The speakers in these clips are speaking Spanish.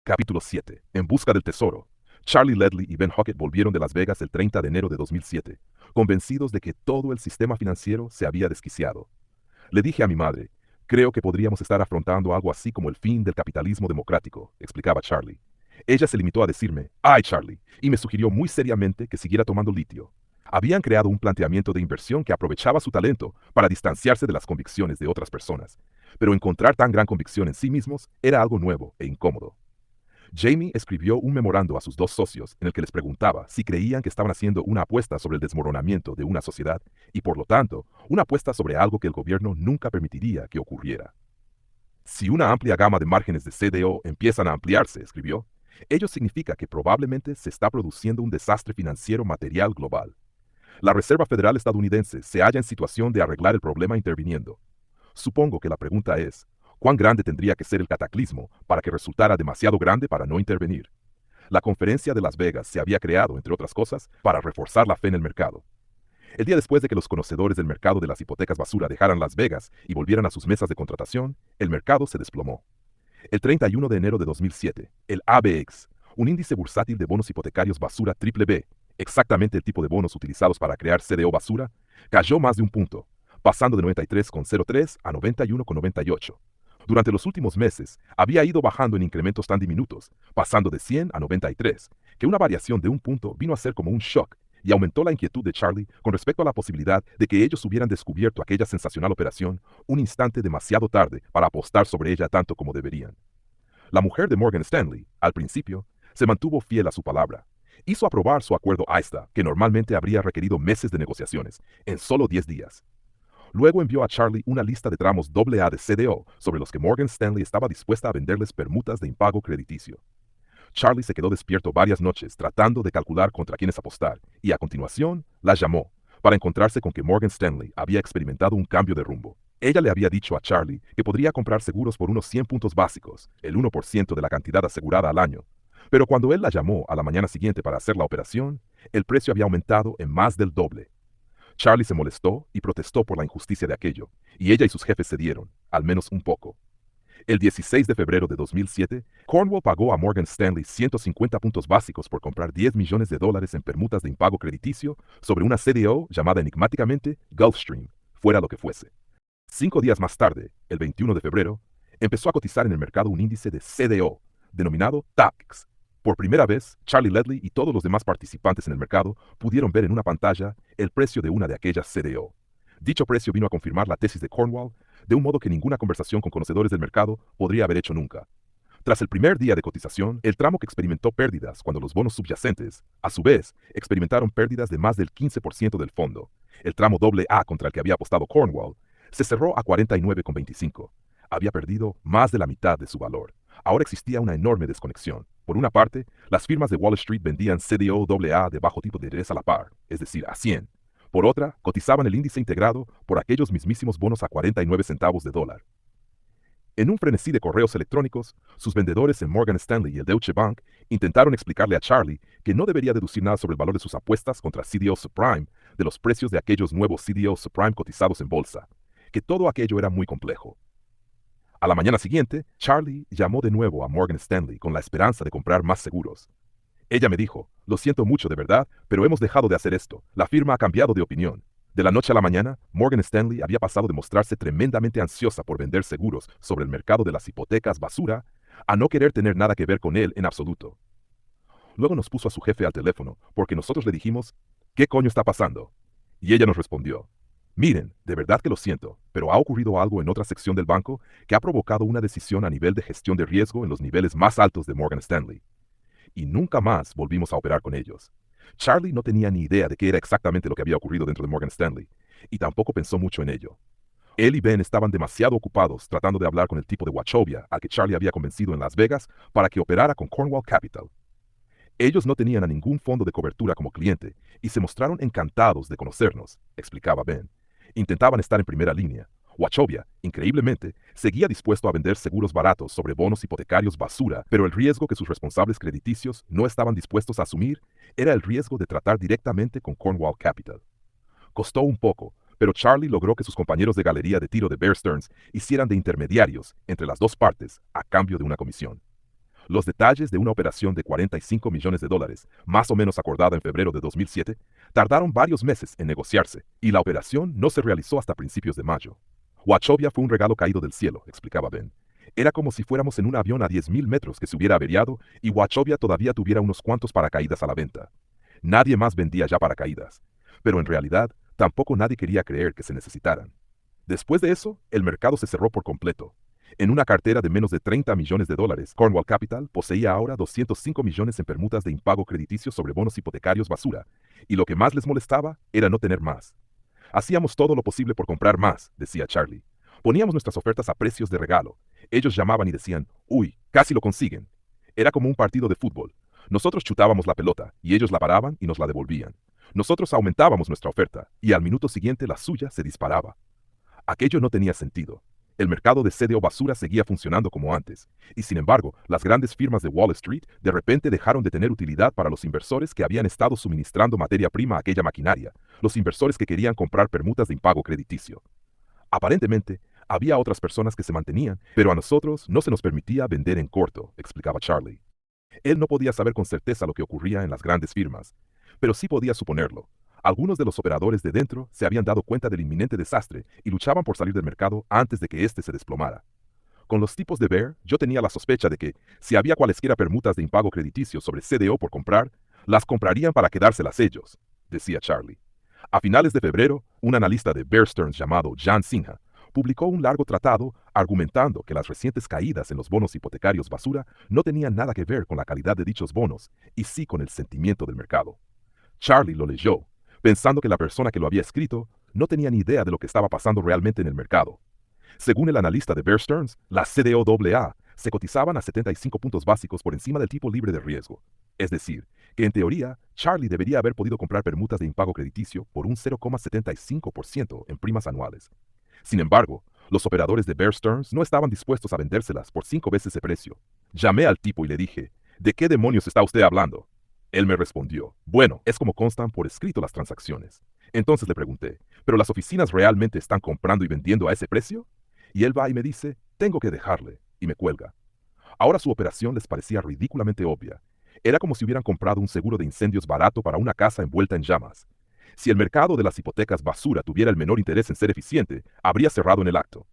Capítulo 7. En busca del tesoro. Charlie Ledley y Ben Hockett volvieron de Las Vegas el 30 de enero de 2007, convencidos de que todo el sistema financiero se había desquiciado. Le dije a mi madre, creo que podríamos estar afrontando algo así como el fin del capitalismo democrático, explicaba Charlie. Ella se limitó a decirme, ay Charlie, y me sugirió muy seriamente que siguiera tomando litio. Habían creado un planteamiento de inversión que aprovechaba su talento para distanciarse de las convicciones de otras personas, pero encontrar tan gran convicción en sí mismos era algo nuevo e incómodo. Jamie escribió un memorando a sus dos socios en el que les preguntaba si creían que estaban haciendo una apuesta sobre el desmoronamiento de una sociedad y, por lo tanto, una apuesta sobre algo que el gobierno nunca permitiría que ocurriera. Si una amplia gama de márgenes de CDO empiezan a ampliarse, escribió, ello significa que probablemente se está produciendo un desastre financiero material global. La Reserva Federal estadounidense se halla en situación de arreglar el problema interviniendo. Supongo que la pregunta es, ¿cuán grande tendría que ser el cataclismo para que resultara demasiado grande para no intervenir? La conferencia de Las Vegas se había creado, entre otras cosas, para reforzar la fe en el mercado. El día después de que los conocedores del mercado de las hipotecas basura dejaran Las Vegas y volvieran a sus mesas de contratación, el mercado se desplomó. El 31 de enero de 2007, el ABX, un índice bursátil de bonos hipotecarios basura triple B, exactamente el tipo de bonos utilizados para crear CDO basura, cayó más de un punto, pasando de 93,03 a 91,98. Durante los últimos meses, había ido bajando en incrementos tan diminutos, pasando de 100 a 93, que una variación de un punto vino a ser como un shock y aumentó la inquietud de Charlie con respecto a la posibilidad de que ellos hubieran descubierto aquella sensacional operación un instante demasiado tarde para apostar sobre ella tanto como deberían. La mujer de Morgan Stanley, al principio, se mantuvo fiel a su palabra. Hizo aprobar su acuerdo ISTA, que normalmente habría requerido meses de negociaciones, en solo 10 días. Luego envió a Charlie una lista de tramos AA de CDO sobre los que Morgan Stanley estaba dispuesta a venderles permutas de impago crediticio. Charlie se quedó despierto varias noches tratando de calcular contra quiénes apostar y a continuación la llamó para encontrarse con que Morgan Stanley había experimentado un cambio de rumbo. Ella le había dicho a Charlie que podría comprar seguros por unos 100 puntos básicos, el 1% de la cantidad asegurada al año. Pero cuando él la llamó a la mañana siguiente para hacer la operación, el precio había aumentado en más del doble. Charlie se molestó y protestó por la injusticia de aquello, y ella y sus jefes cedieron, al menos un poco. El 16 de febrero de 2007, Cornwall pagó a Morgan Stanley 150 puntos básicos por comprar $10 millones en permutas de impago crediticio sobre una CDO llamada enigmáticamente Gulfstream, fuera lo que fuese. 5 días más tarde, el 21 de febrero, empezó a cotizar en el mercado un índice de CDO, denominado TAPIX. Por primera vez, Charlie Ledley y todos los demás participantes en el mercado pudieron ver en una pantalla el precio de una de aquellas CDO. Dicho precio vino a confirmar la tesis de Cornwall de un modo que ninguna conversación con conocedores del mercado podría haber hecho nunca. Tras el primer día de cotización, el tramo que experimentó pérdidas cuando los bonos subyacentes, a su vez, experimentaron pérdidas de más del 15% del fondo. El tramo AA contra el que había apostado Cornwall se cerró a 49,25. Había perdido más de la mitad de su valor. Ahora existía una enorme desconexión. Por una parte, las firmas de Wall Street vendían CDO AA de bajo tipo de interés a la par, es decir, a 100. Por otra, cotizaban el índice integrado por aquellos mismísimos bonos a 49 centavos de dólar. En un frenesí de correos electrónicos, sus vendedores en Morgan Stanley y el Deutsche Bank intentaron explicarle a Charlie que no debería deducir nada sobre el valor de sus apuestas contra CDO Subprime de los precios de aquellos nuevos CDO Subprime cotizados en bolsa, que todo aquello era muy complejo. A la mañana siguiente, Charlie llamó de nuevo a Morgan Stanley con la esperanza de comprar más seguros. Ella me dijo, lo siento mucho de verdad, pero hemos dejado de hacer esto. La firma ha cambiado de opinión. De la noche a la mañana, Morgan Stanley había pasado de mostrarse tremendamente ansiosa por vender seguros sobre el mercado de las hipotecas basura a no querer tener nada que ver con él en absoluto. Luego nos puso a su jefe al teléfono porque nosotros le dijimos, ¿qué coño está pasando? Y ella nos respondió, miren, de verdad que lo siento, pero ha ocurrido algo en otra sección del banco que ha provocado una decisión a nivel de gestión de riesgo en los niveles más altos de Morgan Stanley. Y nunca más volvimos a operar con ellos. Charlie no tenía ni idea de qué era exactamente lo que había ocurrido dentro de Morgan Stanley, y tampoco pensó mucho en ello. Él y Ben estaban demasiado ocupados tratando de hablar con el tipo de Wachovia al que Charlie había convencido en Las Vegas para que operara con Cornwall Capital. Ellos no tenían a ningún fondo de cobertura como cliente y se mostraron encantados de conocernos, explicaba Ben. Intentaban estar en primera línea. Wachovia, increíblemente, seguía dispuesto a vender seguros baratos sobre bonos hipotecarios basura, pero el riesgo que sus responsables crediticios no estaban dispuestos a asumir era el riesgo de tratar directamente con Cornwall Capital. Costó un poco, pero Charlie logró que sus compañeros de galería de tiro de Bear Stearns hicieran de intermediarios entre las dos partes a cambio de una comisión. Los detalles de una operación de 45 millones de dólares, más o menos acordada en febrero de 2007, tardaron varios meses en negociarse, y la operación no se realizó hasta principios de mayo. Wachovia fue un regalo caído del cielo, explicaba Ben. Era como si fuéramos en un avión a 10.000 metros que se hubiera averiado y Wachovia todavía tuviera unos cuantos paracaídas a la venta. Nadie más vendía ya paracaídas. Pero en realidad, tampoco nadie quería creer que se necesitaran. Después de eso, el mercado se cerró por completo. En una cartera de menos de 30 millones de dólares, Cornwall Capital poseía ahora 205 millones en permutas de impago crediticio sobre bonos hipotecarios basura, y lo que más les molestaba era no tener más. Hacíamos todo lo posible por comprar más, decía Charlie. Poníamos nuestras ofertas a precios de regalo. Ellos llamaban y decían, uy, casi lo consiguen. Era como un partido de fútbol. Nosotros chutábamos la pelota, y ellos la paraban y nos la devolvían. Nosotros aumentábamos nuestra oferta, y al minuto siguiente la suya se disparaba. Aquello no tenía sentido. El mercado de CDO basura seguía funcionando como antes, y sin embargo, las grandes firmas de Wall Street de repente dejaron de tener utilidad para los inversores que habían estado suministrando materia prima a aquella maquinaria, los inversores que querían comprar permutas de impago crediticio. Aparentemente, había otras personas que se mantenían, pero a nosotros no se nos permitía vender en corto, explicaba Charlie. Él no podía saber con certeza lo que ocurría en las grandes firmas, pero sí podía suponerlo. Algunos de los operadores de dentro se habían dado cuenta del inminente desastre y luchaban por salir del mercado antes de que éste se desplomara. Con los tipos de Bear, yo tenía la sospecha de que, si había cualesquiera permutas de impago crediticio sobre CDO por comprar, las comprarían para quedárselas ellos, decía Charlie. A finales de febrero, un analista de Bear Stearns llamado Jan Sinha publicó un largo tratado argumentando que las recientes caídas en los bonos hipotecarios basura no tenían nada que ver con la calidad de dichos bonos, y sí con el sentimiento del mercado. Charlie lo leyó, pensando que la persona que lo había escrito no tenía ni idea de lo que estaba pasando realmente en el mercado. Según el analista de Bear Stearns, las CDO AA se cotizaban a 75 puntos básicos por encima del tipo libre de riesgo. Es decir, que en teoría, Charlie debería haber podido comprar permutas de impago crediticio por un 0,75% en primas anuales. Sin embargo, los operadores de Bear Stearns no estaban dispuestos a vendérselas por 5 veces ese precio. Llamé al tipo y le dije, ¿de qué demonios está usted hablando? Él me respondió, bueno, es como constan por escrito las transacciones. Entonces le pregunté, ¿pero las oficinas realmente están comprando y vendiendo a ese precio? Y él va y me dice, tengo que dejarle, y me cuelga. Ahora su operación les parecía ridículamente obvia. Era como si hubieran comprado un seguro de incendios barato para una casa envuelta en llamas. Si el mercado de las hipotecas basura tuviera el menor interés en ser eficiente, habría cerrado en el acto.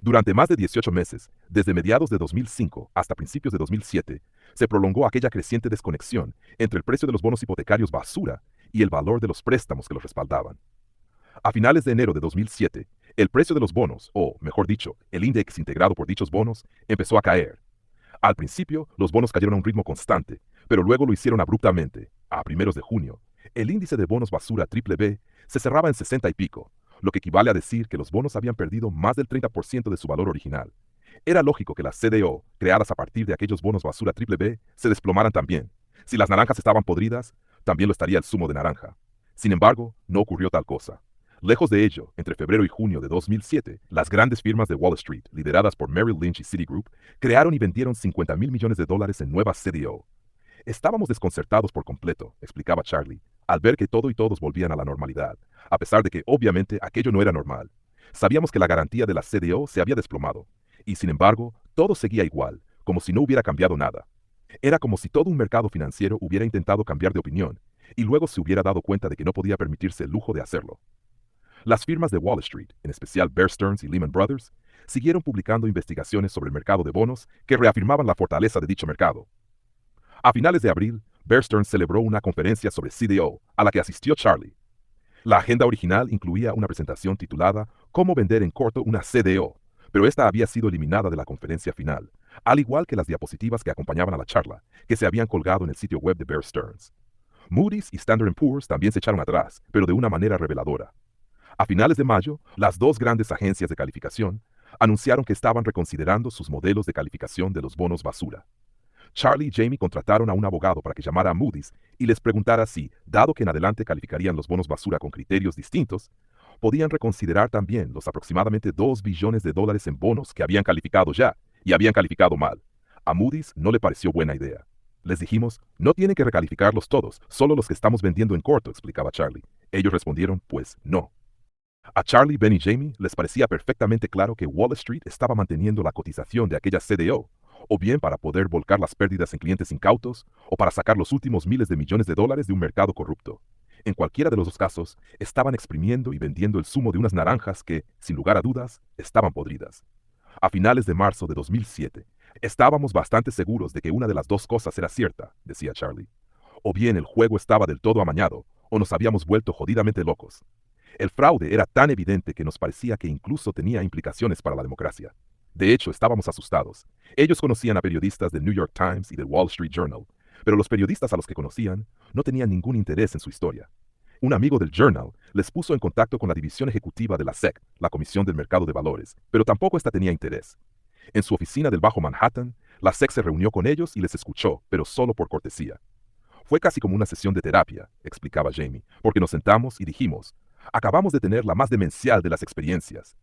Durante más de 18 meses, desde mediados de 2005 hasta principios de 2007, se prolongó aquella creciente desconexión entre el precio de los bonos hipotecarios basura y el valor de los préstamos que los respaldaban. A finales de enero de 2007, el precio de los bonos, o mejor dicho, el índice integrado por dichos bonos, empezó a caer. Al principio, los bonos cayeron a un ritmo constante, pero luego lo hicieron abruptamente. A primeros de junio, el índice de bonos basura triple B se cerraba en 60 y pico, lo que equivale a decir que los bonos habían perdido más del 30% de su valor original. Era lógico que las CDO, creadas a partir de aquellos bonos basura triple B, se desplomaran también. Si las naranjas estaban podridas, también lo estaría el zumo de naranja. Sin embargo, no ocurrió tal cosa. Lejos de ello, entre febrero y junio de 2007, las grandes firmas de Wall Street, lideradas por Merrill Lynch y Citigroup, crearon y vendieron 50.000 millones de dólares en nuevas CDO. Estábamos desconcertados por completo, explicaba Charlie, al ver que todo y todos volvían a la normalidad, a pesar de que obviamente aquello no era normal. Sabíamos que la garantía de la CDO se había desplomado, y sin embargo, todo seguía igual, como si no hubiera cambiado nada. Era como si todo un mercado financiero hubiera intentado cambiar de opinión, y luego se hubiera dado cuenta de que no podía permitirse el lujo de hacerlo. Las firmas de Wall Street, en especial Bear Stearns y Lehman Brothers, siguieron publicando investigaciones sobre el mercado de bonos que reafirmaban la fortaleza de dicho mercado. A finales de abril, Bear Stearns celebró una conferencia sobre CDO, a la que asistió Charlie. La agenda original incluía una presentación titulada Cómo vender en corto una CDO, pero esta había sido eliminada de la conferencia final, al igual que las diapositivas que acompañaban a la charla, que se habían colgado en el sitio web de Bear Stearns. Moody's y Standard & Poor's también se echaron atrás, pero de una manera reveladora. A finales de mayo, las dos grandes agencias de calificación anunciaron que estaban reconsiderando sus modelos de calificación de los bonos basura. Charlie y Jamie contrataron a un abogado para que llamara a Moody's y les preguntara si, dado que en adelante calificarían los bonos basura con criterios distintos, podían reconsiderar también los aproximadamente 2 billones de dólares en bonos que habían calificado ya y habían calificado mal. A Moody's no le pareció buena idea. Les dijimos, no tienen que recalificarlos todos, solo los que estamos vendiendo en corto, explicaba Charlie. Ellos respondieron, pues no. A Charlie, Ben y Jamie les parecía perfectamente claro que Wall Street estaba manteniendo la cotización de aquella CDO, o bien para poder volcar las pérdidas en clientes incautos, o para sacar los últimos miles de millones de dólares de un mercado corrupto. En cualquiera de los dos casos, estaban exprimiendo y vendiendo el zumo de unas naranjas que, sin lugar a dudas, estaban podridas. A finales de marzo de 2007, estábamos bastante seguros de que una de las dos cosas era cierta, decía Charlie. O bien el juego estaba del todo amañado, o nos habíamos vuelto jodidamente locos. El fraude era tan evidente que nos parecía que incluso tenía implicaciones para la democracia. De hecho, estábamos asustados. Ellos conocían a periodistas del New York Times y del Wall Street Journal, pero los periodistas a los que conocían no tenían ningún interés en su historia. Un amigo del Journal les puso en contacto con la división ejecutiva de la SEC, la Comisión del Mercado de Valores, pero tampoco esta tenía interés. En su oficina del Bajo Manhattan, la SEC se reunió con ellos y les escuchó, pero solo por cortesía. Fue casi como una sesión de terapia, explicaba Jamie, porque nos sentamos y dijimos, acabamos de tener la más demencial de las experiencias.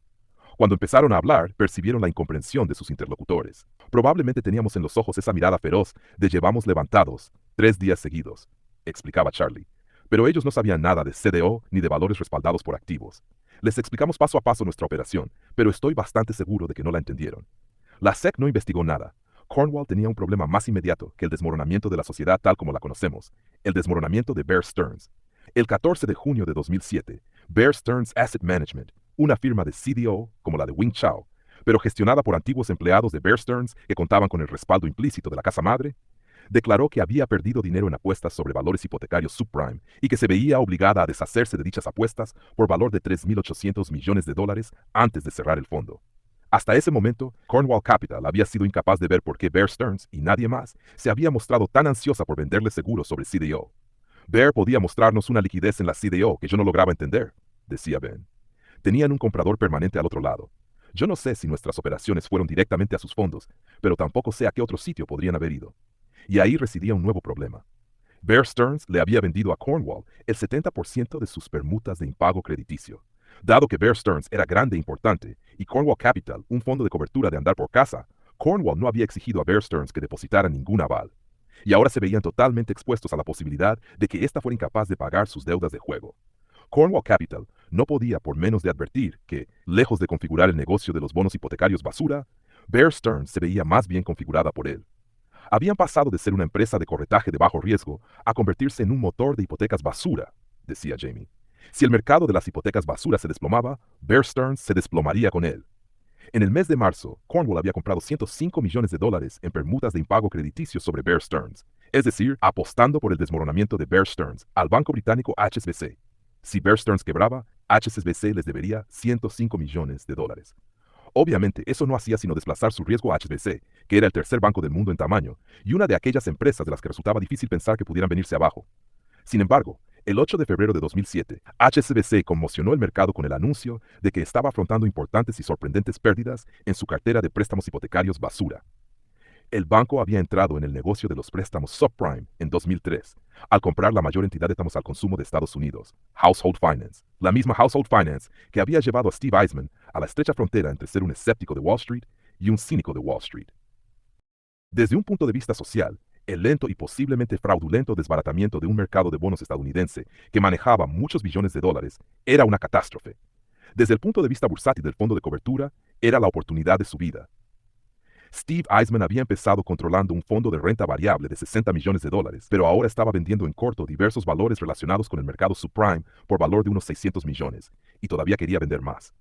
Cuando empezaron a hablar, percibieron la incomprensión de sus interlocutores. Probablemente teníamos en los ojos esa mirada feroz de llevamos levantados 3 días seguidos, explicaba Charlie. Pero ellos no sabían nada de CDO ni de valores respaldados por activos. Les explicamos paso a paso nuestra operación, pero estoy bastante seguro de que no la entendieron. La SEC no investigó nada. Cornwall tenía un problema más inmediato que el desmoronamiento de la sociedad tal como la conocemos, el desmoronamiento de Bear Stearns. El 14 de junio de 2007, Bear Stearns Asset Management, una firma de CDO como la de Wing Chao, pero gestionada por antiguos empleados de Bear Stearns que contaban con el respaldo implícito de la casa madre, declaró que había perdido dinero en apuestas sobre valores hipotecarios subprime y que se veía obligada a deshacerse de dichas apuestas por valor de 3.800 millones de dólares antes de cerrar el fondo. Hasta ese momento, Cornwall Capital había sido incapaz de ver por qué Bear Stearns y nadie más se había mostrado tan ansiosa por venderle seguros sobre CDO. Bear podía mostrarnos una liquidez en la CDO que yo no lograba entender, decía Ben. Tenían un comprador permanente al otro lado. Yo no sé si nuestras operaciones fueron directamente a sus fondos, pero tampoco sé a qué otro sitio podrían haber ido. Y ahí residía un nuevo problema. Bear Stearns le había vendido a Cornwall el 70% de sus permutas de impago crediticio. Dado que Bear Stearns era grande e importante y Cornwall Capital un fondo de cobertura de andar por casa, Cornwall no había exigido a Bear Stearns que depositara ningún aval. Y ahora se veían totalmente expuestos a la posibilidad de que ésta fuera incapaz de pagar sus deudas de juego. Cornwall Capital no podía por menos de advertir que, lejos de configurar el negocio de los bonos hipotecarios basura, Bear Stearns se veía más bien configurada por él. Habían pasado de ser una empresa de corretaje de bajo riesgo a convertirse en un motor de hipotecas basura, decía Jamie. Si el mercado de las hipotecas basura se desplomaba, Bear Stearns se desplomaría con él. En el mes de marzo, Cornwall había comprado 105 millones de dólares en permutas de impago crediticio sobre Bear Stearns, es decir, apostando por el desmoronamiento de Bear Stearns al banco británico HSBC. Si Bear Stearns quebraba, HSBC les debería 105 millones de dólares. Obviamente, eso no hacía sino desplazar su riesgo a HSBC, que era el tercer banco del mundo en tamaño, y una de aquellas empresas de las que resultaba difícil pensar que pudieran venirse abajo. Sin embargo, el 8 de febrero de 2007, HSBC conmocionó el mercado con el anuncio de que estaba afrontando importantes y sorprendentes pérdidas en su cartera de préstamos hipotecarios basura. El banco había entrado en el negocio de los préstamos subprime en 2003, al comprar la mayor entidad de préstamos al consumo de Estados Unidos, Household Finance, la misma Household Finance que había llevado a Steve Eisman a la estrecha frontera entre ser un escéptico de Wall Street y un cínico de Wall Street. Desde un punto de vista social, el lento y posiblemente fraudulento desbaratamiento de un mercado de bonos estadounidense que manejaba muchos billones de dólares era una catástrofe. Desde el punto de vista bursátil del fondo de cobertura, era la oportunidad de su vida. Steve Eisman había empezado controlando un fondo de renta variable de 60 millones de dólares, pero ahora estaba vendiendo en corto diversos valores relacionados con el mercado subprime por valor de unos 600 millones, y todavía quería vender más.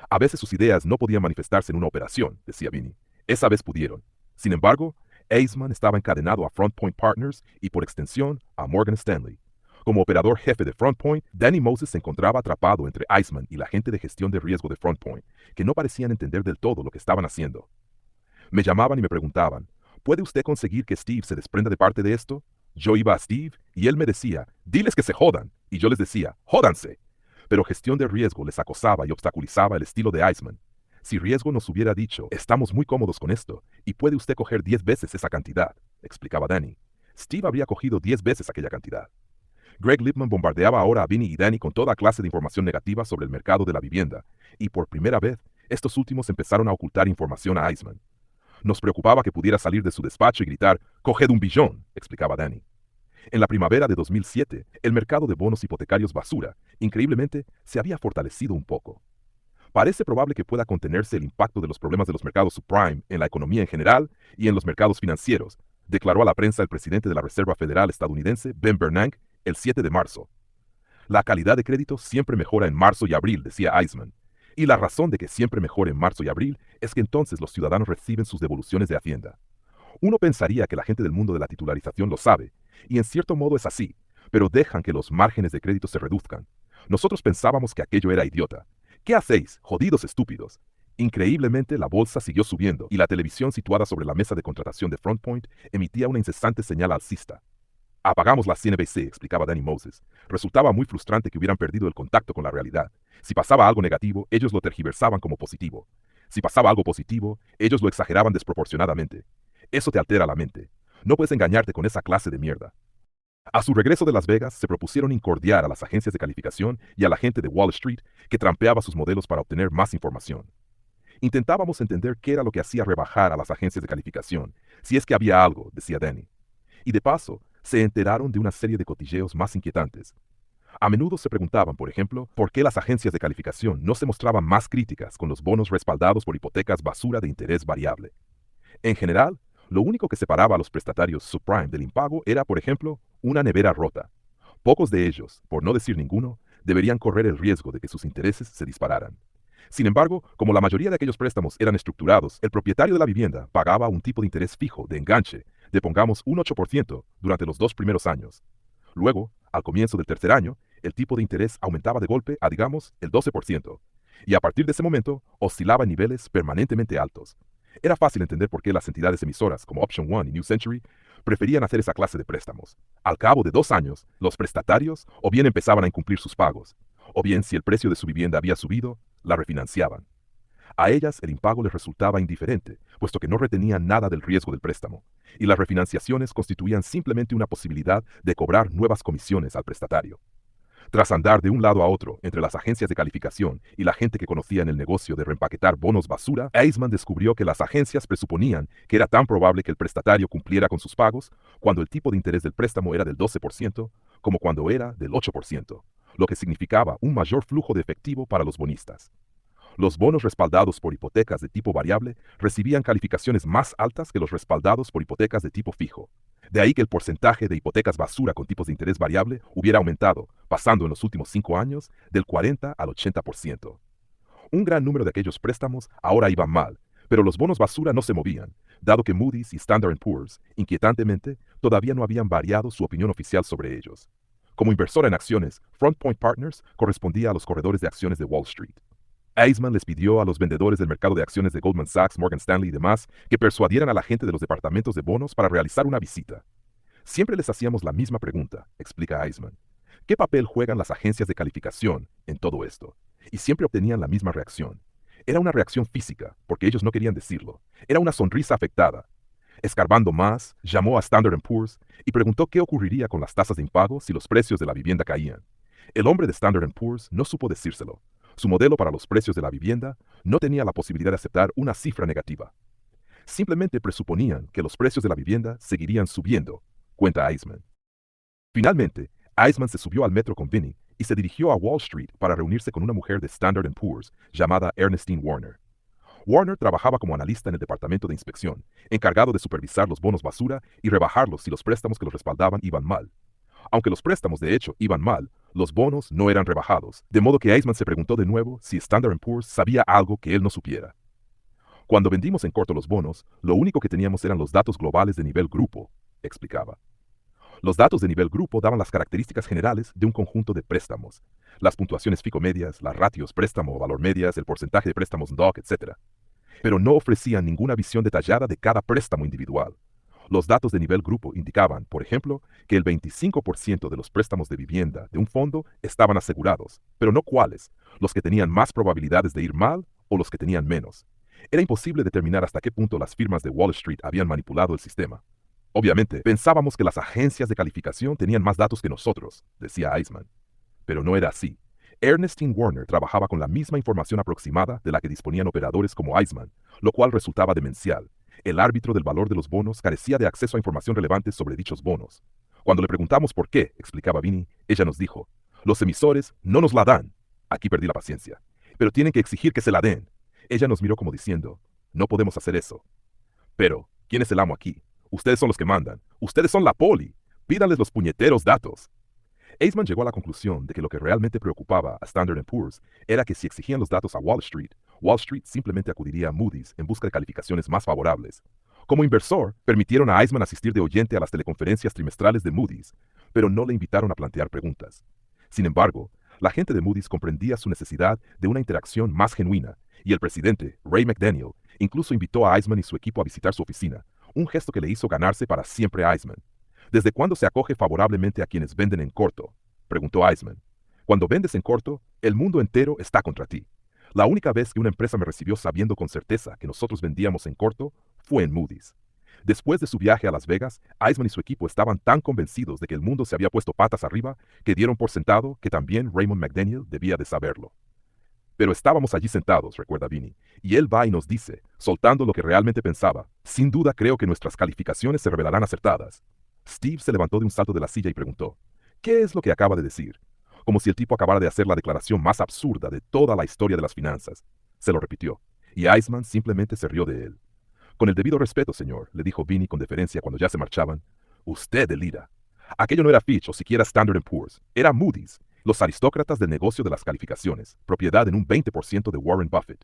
A veces sus ideas no podían manifestarse en una operación, decía Vinny. Esa vez pudieron. Sin embargo, Eisman estaba encadenado a Front Point Partners y por extensión a Morgan Stanley. Como operador jefe de Front Point, Danny Moses se encontraba atrapado entre Eisman y la gente de gestión de riesgo de Front Point, que no parecían entender del todo lo que estaban haciendo. Me llamaban y me preguntaban, ¿puede usted conseguir que Steve se desprenda de parte de esto? Yo iba a Steve y él me decía, diles que se jodan, y yo les decía, jódanse. Pero gestión de riesgo les acosaba y obstaculizaba el estilo de Eisman. Si riesgo nos hubiera dicho, estamos muy cómodos con esto, y puede usted coger 10 veces esa cantidad, explicaba Danny. Steve habría cogido 10 veces aquella cantidad. Greg Lippman bombardeaba ahora a Vinny y Danny con toda clase de información negativa sobre el mercado de la vivienda, y por primera vez, estos últimos empezaron a ocultar información a Eisman. Nos preocupaba que pudiera salir de su despacho y gritar, «¡Coged un billón!», explicaba Danny. En la primavera de 2007, el mercado de bonos hipotecarios basura, increíblemente, se había fortalecido un poco. Parece probable que pueda contenerse el impacto de los problemas de los mercados subprime en la economía en general y en los mercados financieros, declaró a la prensa el presidente de la Reserva Federal estadounidense, Ben Bernanke, el 7 de marzo. La calidad de crédito siempre mejora en marzo y abril, decía Eisman. Y la razón de que siempre mejore en marzo y abril es que entonces los ciudadanos reciben sus devoluciones de Hacienda. Uno pensaría que la gente del mundo de la titularización lo sabe, y en cierto modo es así, pero dejan que los márgenes de crédito se reduzcan. Nosotros pensábamos que aquello era idiota. ¿Qué hacéis, jodidos estúpidos? Increíblemente, la bolsa siguió subiendo y la televisión situada sobre la mesa de contratación de Front Point emitía una incesante señal alcista. Apagamos la CNBC, explicaba Danny Moses. Resultaba muy frustrante que hubieran perdido el contacto con la realidad. Si pasaba algo negativo, ellos lo tergiversaban como positivo. Si pasaba algo positivo, ellos lo exageraban desproporcionadamente. Eso te altera la mente. No puedes engañarte con esa clase de mierda. A su regreso de Las Vegas, se propusieron incordiar a las agencias de calificación y a la gente de Wall Street que trampeaba sus modelos para obtener más información. Intentábamos entender qué era lo que hacía rebajar a las agencias de calificación, si es que había algo, decía Danny. Y de paso, se enteraron de una serie de cotilleos más inquietantes. A menudo se preguntaban, por ejemplo, por qué las agencias de calificación no se mostraban más críticas con los bonos respaldados por hipotecas basura de interés variable. En general, lo único que separaba a los prestatarios subprime del impago era, por ejemplo, una nevera rota. Pocos de ellos, por no decir ninguno, deberían correr el riesgo de que sus intereses se dispararan. Sin embargo, como la mayoría de aquellos préstamos eran estructurados, el propietario de la vivienda pagaba un tipo de interés fijo de enganche de pongamos un 8% durante los 2 primeros años. Luego, al comienzo del tercer año, el tipo de interés aumentaba de golpe a, digamos, el 12%, y a partir de ese momento oscilaba en niveles permanentemente altos. Era fácil entender por qué las entidades emisoras como Option One y New Century preferían hacer esa clase de préstamos. Al cabo de 2 años, los prestatarios o bien empezaban a incumplir sus pagos, o bien si el precio de su vivienda había subido, la refinanciaban. A ellas el impago les resultaba indiferente, puesto que no retenían nada del riesgo del préstamo, y las refinanciaciones constituían simplemente una posibilidad de cobrar nuevas comisiones al prestatario. Tras andar de un lado a otro entre las agencias de calificación y la gente que conocía en el negocio de reempaquetar bonos basura, Eisman descubrió que las agencias presuponían que era tan probable que el prestatario cumpliera con sus pagos cuando el tipo de interés del préstamo era del 12% como cuando era del 8%, lo que significaba un mayor flujo de efectivo para los bonistas. Los bonos respaldados por hipotecas de tipo variable recibían calificaciones más altas que los respaldados por hipotecas de tipo fijo. De ahí que el porcentaje de hipotecas basura con tipos de interés variable hubiera aumentado, pasando en los últimos 5 años del 40 al 80%. Un gran número de aquellos préstamos ahora iban mal, pero los bonos basura no se movían, dado que Moody's y Standard Poor's, inquietantemente, todavía no habían variado su opinión oficial sobre ellos. Como inversora en acciones, Front Point Partners correspondía a los corredores de acciones de Wall Street. Eisman les pidió a los vendedores del mercado de acciones de Goldman Sachs, Morgan Stanley y demás que persuadieran a la gente de los departamentos de bonos para realizar una visita. Siempre les hacíamos la misma pregunta, explica Eisman. ¿Qué papel juegan las agencias de calificación en todo esto? Y siempre obtenían la misma reacción. Era una reacción física, porque ellos no querían decirlo. Era una sonrisa afectada. Escarbando más, llamó a Standard Poor's y preguntó qué ocurriría con las tasas de impago si los precios de la vivienda caían. El hombre de Standard Poor's no supo decírselo. Su modelo para los precios de la vivienda no tenía la posibilidad de aceptar una cifra negativa. Simplemente presuponían que los precios de la vivienda seguirían subiendo, cuenta Eisman. Finalmente, Eisman se subió al metro con Vinny y se dirigió a Wall Street para reunirse con una mujer de Standard Poor's llamada Ernestine Warner. Warner trabajaba como analista en el departamento de inspección, encargado de supervisar los bonos basura y rebajarlos si los préstamos que los respaldaban iban mal. Aunque los préstamos de hecho iban mal, los bonos no eran rebajados, de modo que Eisman se preguntó de nuevo si Standard Poor's sabía algo que él no supiera. Cuando vendimos en corto los bonos, lo único que teníamos eran los datos globales de nivel grupo, explicaba. Los datos de nivel grupo daban las características generales de un conjunto de préstamos, las puntuaciones FICO-medias, las ratios préstamo-valor medias, el porcentaje de préstamos NDOC, etc. Pero no ofrecían ninguna visión detallada de cada préstamo individual. Los datos de nivel grupo indicaban, por ejemplo, que el 25% de los préstamos de vivienda de un fondo estaban asegurados, pero no cuáles, los que tenían más probabilidades de ir mal o los que tenían menos. Era imposible determinar hasta qué punto las firmas de Wall Street habían manipulado el sistema. Obviamente, pensábamos que las agencias de calificación tenían más datos que nosotros, decía Eisman. Pero no era así. Ernestine Warner trabajaba con la misma información aproximada de la que disponían operadores como Eisman, lo cual resultaba demencial. El árbitro del valor de los bonos carecía de acceso a información relevante sobre dichos bonos. Cuando le preguntamos por qué, explicaba Vinny, ella nos dijo, los emisores no nos la dan. Aquí perdí la paciencia. Pero tienen que exigir que se la den. Ella nos miró como diciendo, no podemos hacer eso. Pero, ¿quién es el amo aquí? Ustedes son los que mandan. Ustedes son la poli. Pídanles los puñeteros datos. Eisman llegó a la conclusión de que lo que realmente preocupaba a Standard Poor's era que si exigían los datos a Wall Street simplemente acudiría a Moody's en busca de calificaciones más favorables. Como inversor, permitieron a Eisman asistir de oyente a las teleconferencias trimestrales de Moody's, pero no le invitaron a plantear preguntas. Sin embargo, la gente de Moody's comprendía su necesidad de una interacción más genuina, y el presidente, Ray McDaniel, incluso invitó a Eisman y su equipo a visitar su oficina, un gesto que le hizo ganarse para siempre a Eisman. ¿Desde cuándo se acoge favorablemente a quienes venden en corto?, preguntó Eisman. Cuando vendes en corto, el mundo entero está contra ti. La única vez que una empresa me recibió sabiendo con certeza que nosotros vendíamos en corto fue en Moody's. Después de su viaje a Las Vegas, Eisman y su equipo estaban tan convencidos de que el mundo se había puesto patas arriba que dieron por sentado que también Raymond McDaniel debía de saberlo. Pero estábamos allí sentados, recuerda Vinny, y él va y nos dice, soltando lo que realmente pensaba, sin duda creo que nuestras calificaciones se revelarán acertadas. Steve se levantó de un salto de la silla y preguntó, ¿qué es lo que acaba de decir? Como si el tipo acabara de hacer la declaración más absurda de toda la historia de las finanzas. Se lo repitió, y Eisman simplemente se rió de él. Con el debido respeto, señor, le dijo Vinny con deferencia cuando ya se marchaban, usted delira. Aquello no era Fitch o siquiera Standard Poor's, era Moody's, los aristócratas del negocio de las calificaciones, propiedad en un 20% de Warren Buffett.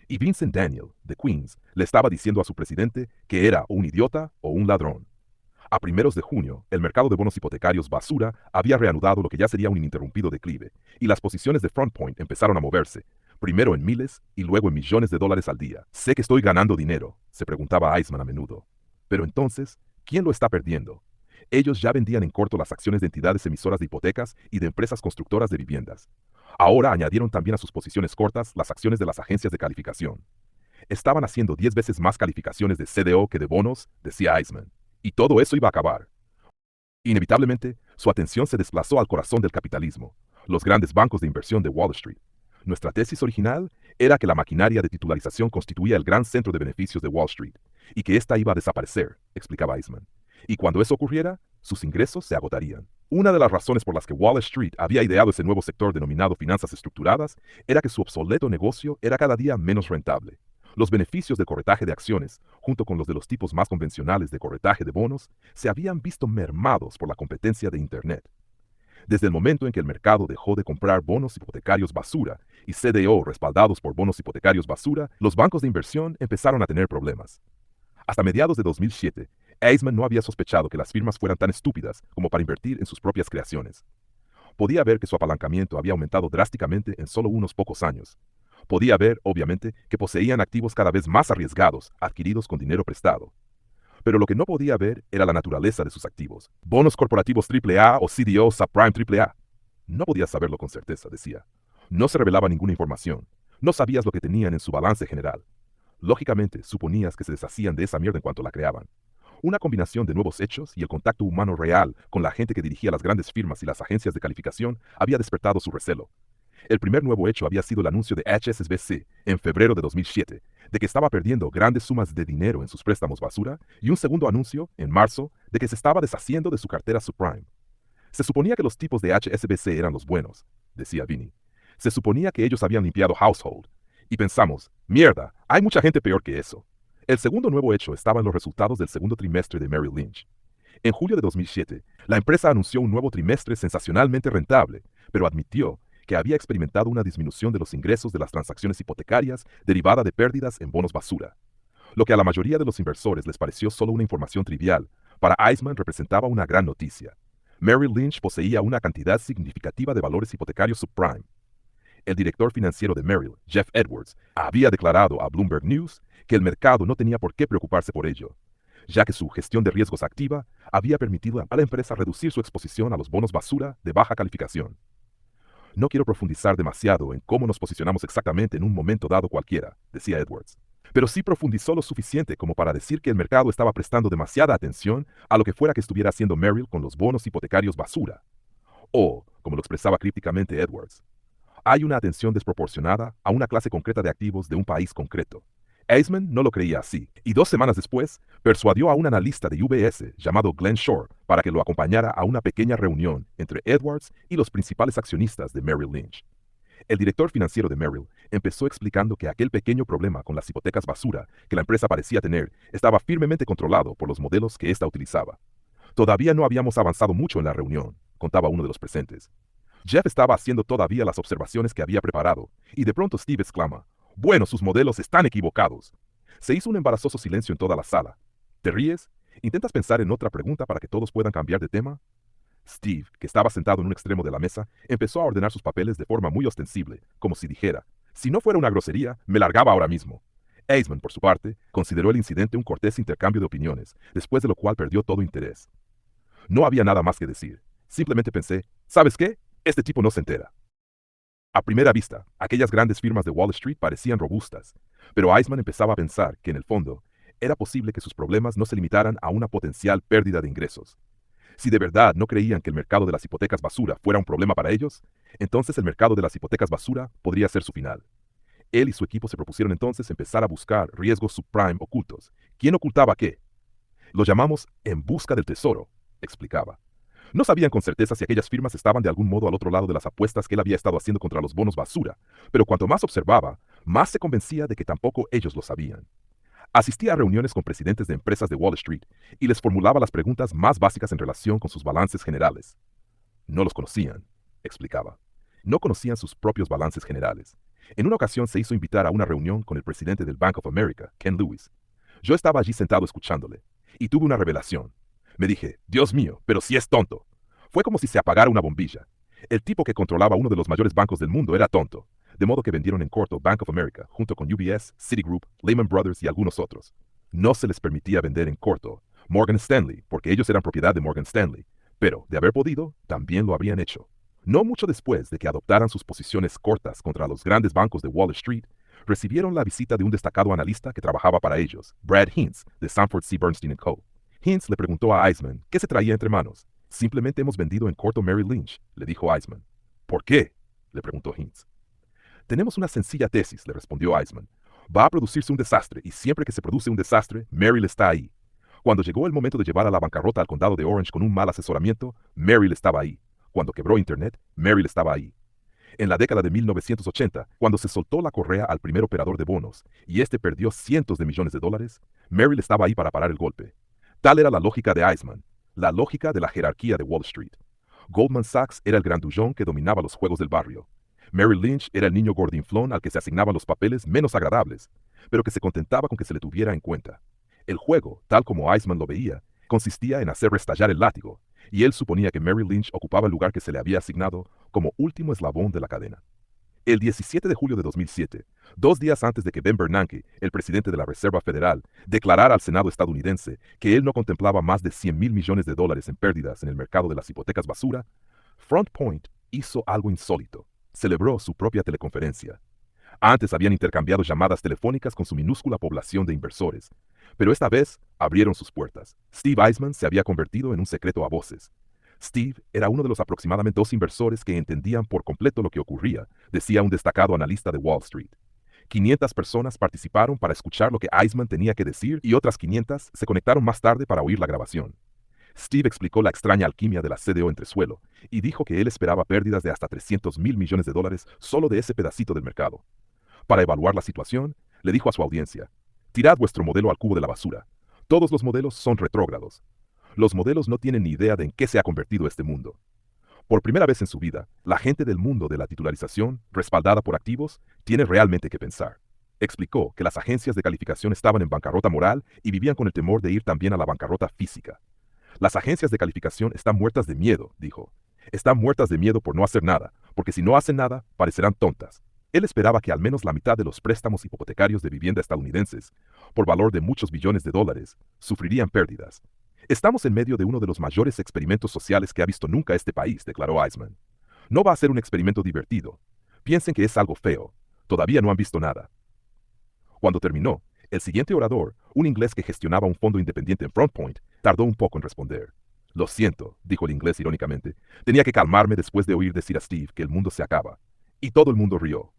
Y Vincent Daniel, de Queens, le estaba diciendo a su presidente que era un idiota o un ladrón. A primeros de junio, el mercado de bonos hipotecarios basura había reanudado lo que ya sería un ininterrumpido declive, y las posiciones de Front Point empezaron a moverse, primero en miles y luego en millones de dólares al día. Sé que estoy ganando dinero, se preguntaba Eisman a menudo. Pero entonces, ¿quién lo está perdiendo? Ellos ya vendían en corto las acciones de entidades emisoras de hipotecas y de empresas constructoras de viviendas. Ahora añadieron también a sus posiciones cortas las acciones de las agencias de calificación. Estaban haciendo 10 veces más calificaciones de CDO que de bonos, decía Eisman. Y todo eso iba a acabar. Inevitablemente, su atención se desplazó al corazón del capitalismo, los grandes bancos de inversión de Wall Street. Nuestra tesis original era que la maquinaria de titularización constituía el gran centro de beneficios de Wall Street, y que ésta iba a desaparecer, explicaba Eisman. Y cuando eso ocurriera, sus ingresos se agotarían. Una de las razones por las que Wall Street había ideado ese nuevo sector denominado finanzas estructuradas era que su obsoleto negocio era cada día menos rentable. Los beneficios del corretaje de acciones, junto con los de los tipos más convencionales de corretaje de bonos, se habían visto mermados por la competencia de Internet. Desde el momento en que el mercado dejó de comprar bonos hipotecarios basura y CDO respaldados por bonos hipotecarios basura, los bancos de inversión empezaron a tener problemas. Hasta mediados de 2007, Eisman no había sospechado que las firmas fueran tan estúpidas como para invertir en sus propias creaciones. Podía ver que su apalancamiento había aumentado drásticamente en solo unos pocos años. Podía ver, obviamente, que poseían activos cada vez más arriesgados, adquiridos con dinero prestado. Pero lo que no podía ver era la naturaleza de sus activos. Bonos corporativos AAA o CDO subprime AAA. No podías saberlo con certeza, decía. No se revelaba ninguna información. No sabías lo que tenían en su balance general. Lógicamente, suponías que se deshacían de esa mierda en cuanto la creaban. Una combinación de nuevos hechos y el contacto humano real con la gente que dirigía las grandes firmas y las agencias de calificación había despertado su recelo. El primer nuevo hecho había sido el anuncio de HSBC en febrero de 2007, de que estaba perdiendo grandes sumas de dinero en sus préstamos basura, y un segundo anuncio, en marzo, de que se estaba deshaciendo de su cartera subprime. Se suponía que los tipos de HSBC eran los buenos, decía Vinny. Se suponía que ellos habían limpiado Household. Y pensamos, mierda, hay mucha gente peor que eso. El segundo nuevo hecho estaba en los resultados del segundo trimestre de Merrill Lynch. En julio de 2007, la empresa anunció un nuevo trimestre sensacionalmente rentable, pero admitió que había experimentado una disminución de los ingresos de las transacciones hipotecarias derivada de pérdidas en bonos basura. Lo que a la mayoría de los inversores les pareció solo una información trivial, para Eisman representaba una gran noticia. Merrill Lynch poseía una cantidad significativa de valores hipotecarios subprime. El director financiero de Merrill, Jeff Edwards, había declarado a Bloomberg News que el mercado no tenía por qué preocuparse por ello, ya que su gestión de riesgos activa había permitido a la empresa reducir su exposición a los bonos basura de baja calificación. No quiero profundizar demasiado en cómo nos posicionamos exactamente en un momento dado cualquiera, decía Edwards, pero sí profundizó lo suficiente como para decir que el mercado estaba prestando demasiada atención a lo que fuera que estuviera haciendo Merrill con los bonos hipotecarios basura. O, como lo expresaba crípticamente Edwards, hay una atención desproporcionada a una clase concreta de activos de un país concreto. Eisman no lo creía así, y 2 semanas después, persuadió a un analista de UBS llamado Glenn Shore para que lo acompañara a una pequeña reunión entre Edwards y los principales accionistas de Merrill Lynch. El director financiero de Merrill Empezó explicando que aquel pequeño problema con las hipotecas basura que la empresa parecía tener estaba firmemente controlado por los modelos que ésta utilizaba. Todavía no habíamos avanzado mucho en la reunión, contaba uno de los presentes. Jeff estaba haciendo todavía las observaciones que había preparado, y de pronto Steve exclama, «Bueno, sus modelos están equivocados». Se hizo un embarazoso silencio en toda la sala. ¿Te ríes? ¿Intentas pensar en otra pregunta para que todos puedan cambiar de tema? Steve, que estaba sentado en un extremo de la mesa, empezó a ordenar sus papeles de forma muy ostensible, como si dijera, si no fuera una grosería, me largaba ahora mismo. Eisman, por su parte, consideró el incidente un cortés intercambio de opiniones, después de lo cual perdió todo interés. No había nada más que decir. Simplemente pensé, ¿sabes qué? Este tipo no se entera. A primera vista, aquellas grandes firmas de Wall Street parecían robustas, pero Eisman empezaba a pensar que, en el fondo, era posible que sus problemas no se limitaran a una potencial pérdida de ingresos. Si de verdad no creían que el mercado de las hipotecas basura fuera un problema para ellos, entonces el mercado de las hipotecas basura podría ser su final. Él y su equipo se propusieron entonces empezar a buscar riesgos subprime ocultos. ¿Quién ocultaba qué? Lo llamamos en busca del tesoro, explicaba. No sabían con certeza si aquellas firmas estaban de algún modo al otro lado de las apuestas que él había estado haciendo contra los bonos basura, pero cuanto más observaba, más se convencía de que tampoco ellos lo sabían. Asistía a reuniones con presidentes de empresas de Wall Street y les formulaba las preguntas más básicas en relación con sus balances generales. No los conocían, explicaba. No conocían sus propios balances generales. En una ocasión se hizo invitar a una reunión con el presidente del Bank of America, Ken Lewis. Yo estaba allí sentado escuchándole, y tuve una revelación. Me dije, Dios mío, pero si es tonto. Fue como si se apagara una bombilla. El tipo que controlaba uno de los mayores bancos del mundo era tonto, de modo que vendieron en corto Bank of America, junto con UBS, Citigroup, Lehman Brothers y algunos otros. No se les permitía vender en corto Morgan Stanley, porque ellos eran propiedad de Morgan Stanley, pero, de haber podido, también lo habrían hecho. No mucho después de que adoptaran sus posiciones cortas contra los grandes bancos de Wall Street, recibieron la visita de un destacado analista que trabajaba para ellos, Brad Hintz, de Sanford C. Bernstein Co. Hintz le preguntó a Eisman qué se traía entre manos. Simplemente hemos vendido en corto Merrill Lynch, le dijo Eisman. ¿Por qué? Le preguntó Hintz. Tenemos una sencilla tesis, le respondió Eisman. Va a producirse un desastre, y siempre que se produce un desastre, Merrill está ahí. Cuando llegó el momento de llevar a la bancarrota al condado de Orange con un mal asesoramiento, Merrill estaba ahí. Cuando quebró Internet, Merrill estaba ahí. En la década de 1980, cuando se soltó la correa al primer operador de bonos, y este perdió cientos de millones de dólares, Merrill estaba ahí para parar el golpe. Tal era la lógica de Eisman, la lógica de la jerarquía de Wall Street. Goldman Sachs era el grandullón que dominaba los juegos del barrio. Merrill Lynch era el niño gordinflón al que se asignaban los papeles menos agradables, pero que se contentaba con que se le tuviera en cuenta. El juego, tal como Eisman lo veía, consistía en hacer restallar el látigo, y él suponía que Merrill Lynch ocupaba el lugar que se le había asignado como último eslabón de la cadena. El 17 de julio de 2007, 2 días antes de que Ben Bernanke, el presidente de la Reserva Federal, declarara al Senado estadounidense que él no contemplaba más de $100,000 millones en pérdidas en el mercado de las hipotecas basura, Front Point hizo algo insólito. Celebró su propia teleconferencia. Antes habían intercambiado llamadas telefónicas con su minúscula población de inversores, pero esta vez abrieron sus puertas. Steve Eisman se había convertido en un secreto a voces. Steve era uno de los aproximadamente 2 inversores que entendían por completo lo que ocurría, decía un destacado analista de Wall Street. 500 personas participaron para escuchar lo que Eisman tenía que decir y otras 500 se conectaron más tarde para oír la grabación. Steve explicó la extraña alquimia de la CDO entresuelo y dijo que él esperaba pérdidas de hasta $300,000 millones solo de ese pedacito del mercado. Para evaluar la situación, le dijo a su audiencia, tirad vuestro modelo al cubo de la basura. Todos los modelos son retrógrados. Los modelos no tienen ni idea de en qué se ha convertido este mundo. Por primera vez en su vida, la gente del mundo de la titularización, respaldada por activos, tiene realmente que pensar. Explicó que las agencias de calificación estaban en bancarrota moral y vivían con el temor de ir también a la bancarrota física. Las agencias de calificación están muertas de miedo, dijo. Están muertas de miedo por no hacer nada, porque si no hacen nada, parecerán tontas. Él esperaba que al menos la mitad de los préstamos hipotecarios de vivienda estadounidenses, por valor de muchos billones de dólares, sufrirían pérdidas. Estamos en medio de uno de los mayores experimentos sociales que ha visto nunca este país, declaró Eisman. No va a ser un experimento divertido. Piensen que es algo feo. Todavía no han visto nada. Cuando terminó, el siguiente orador, un inglés que gestionaba un fondo independiente en Front Point, tardó un poco en responder. Lo siento, dijo el inglés irónicamente. Tenía que calmarme después de oír decir a Steve que el mundo se acaba. Y todo el mundo rió.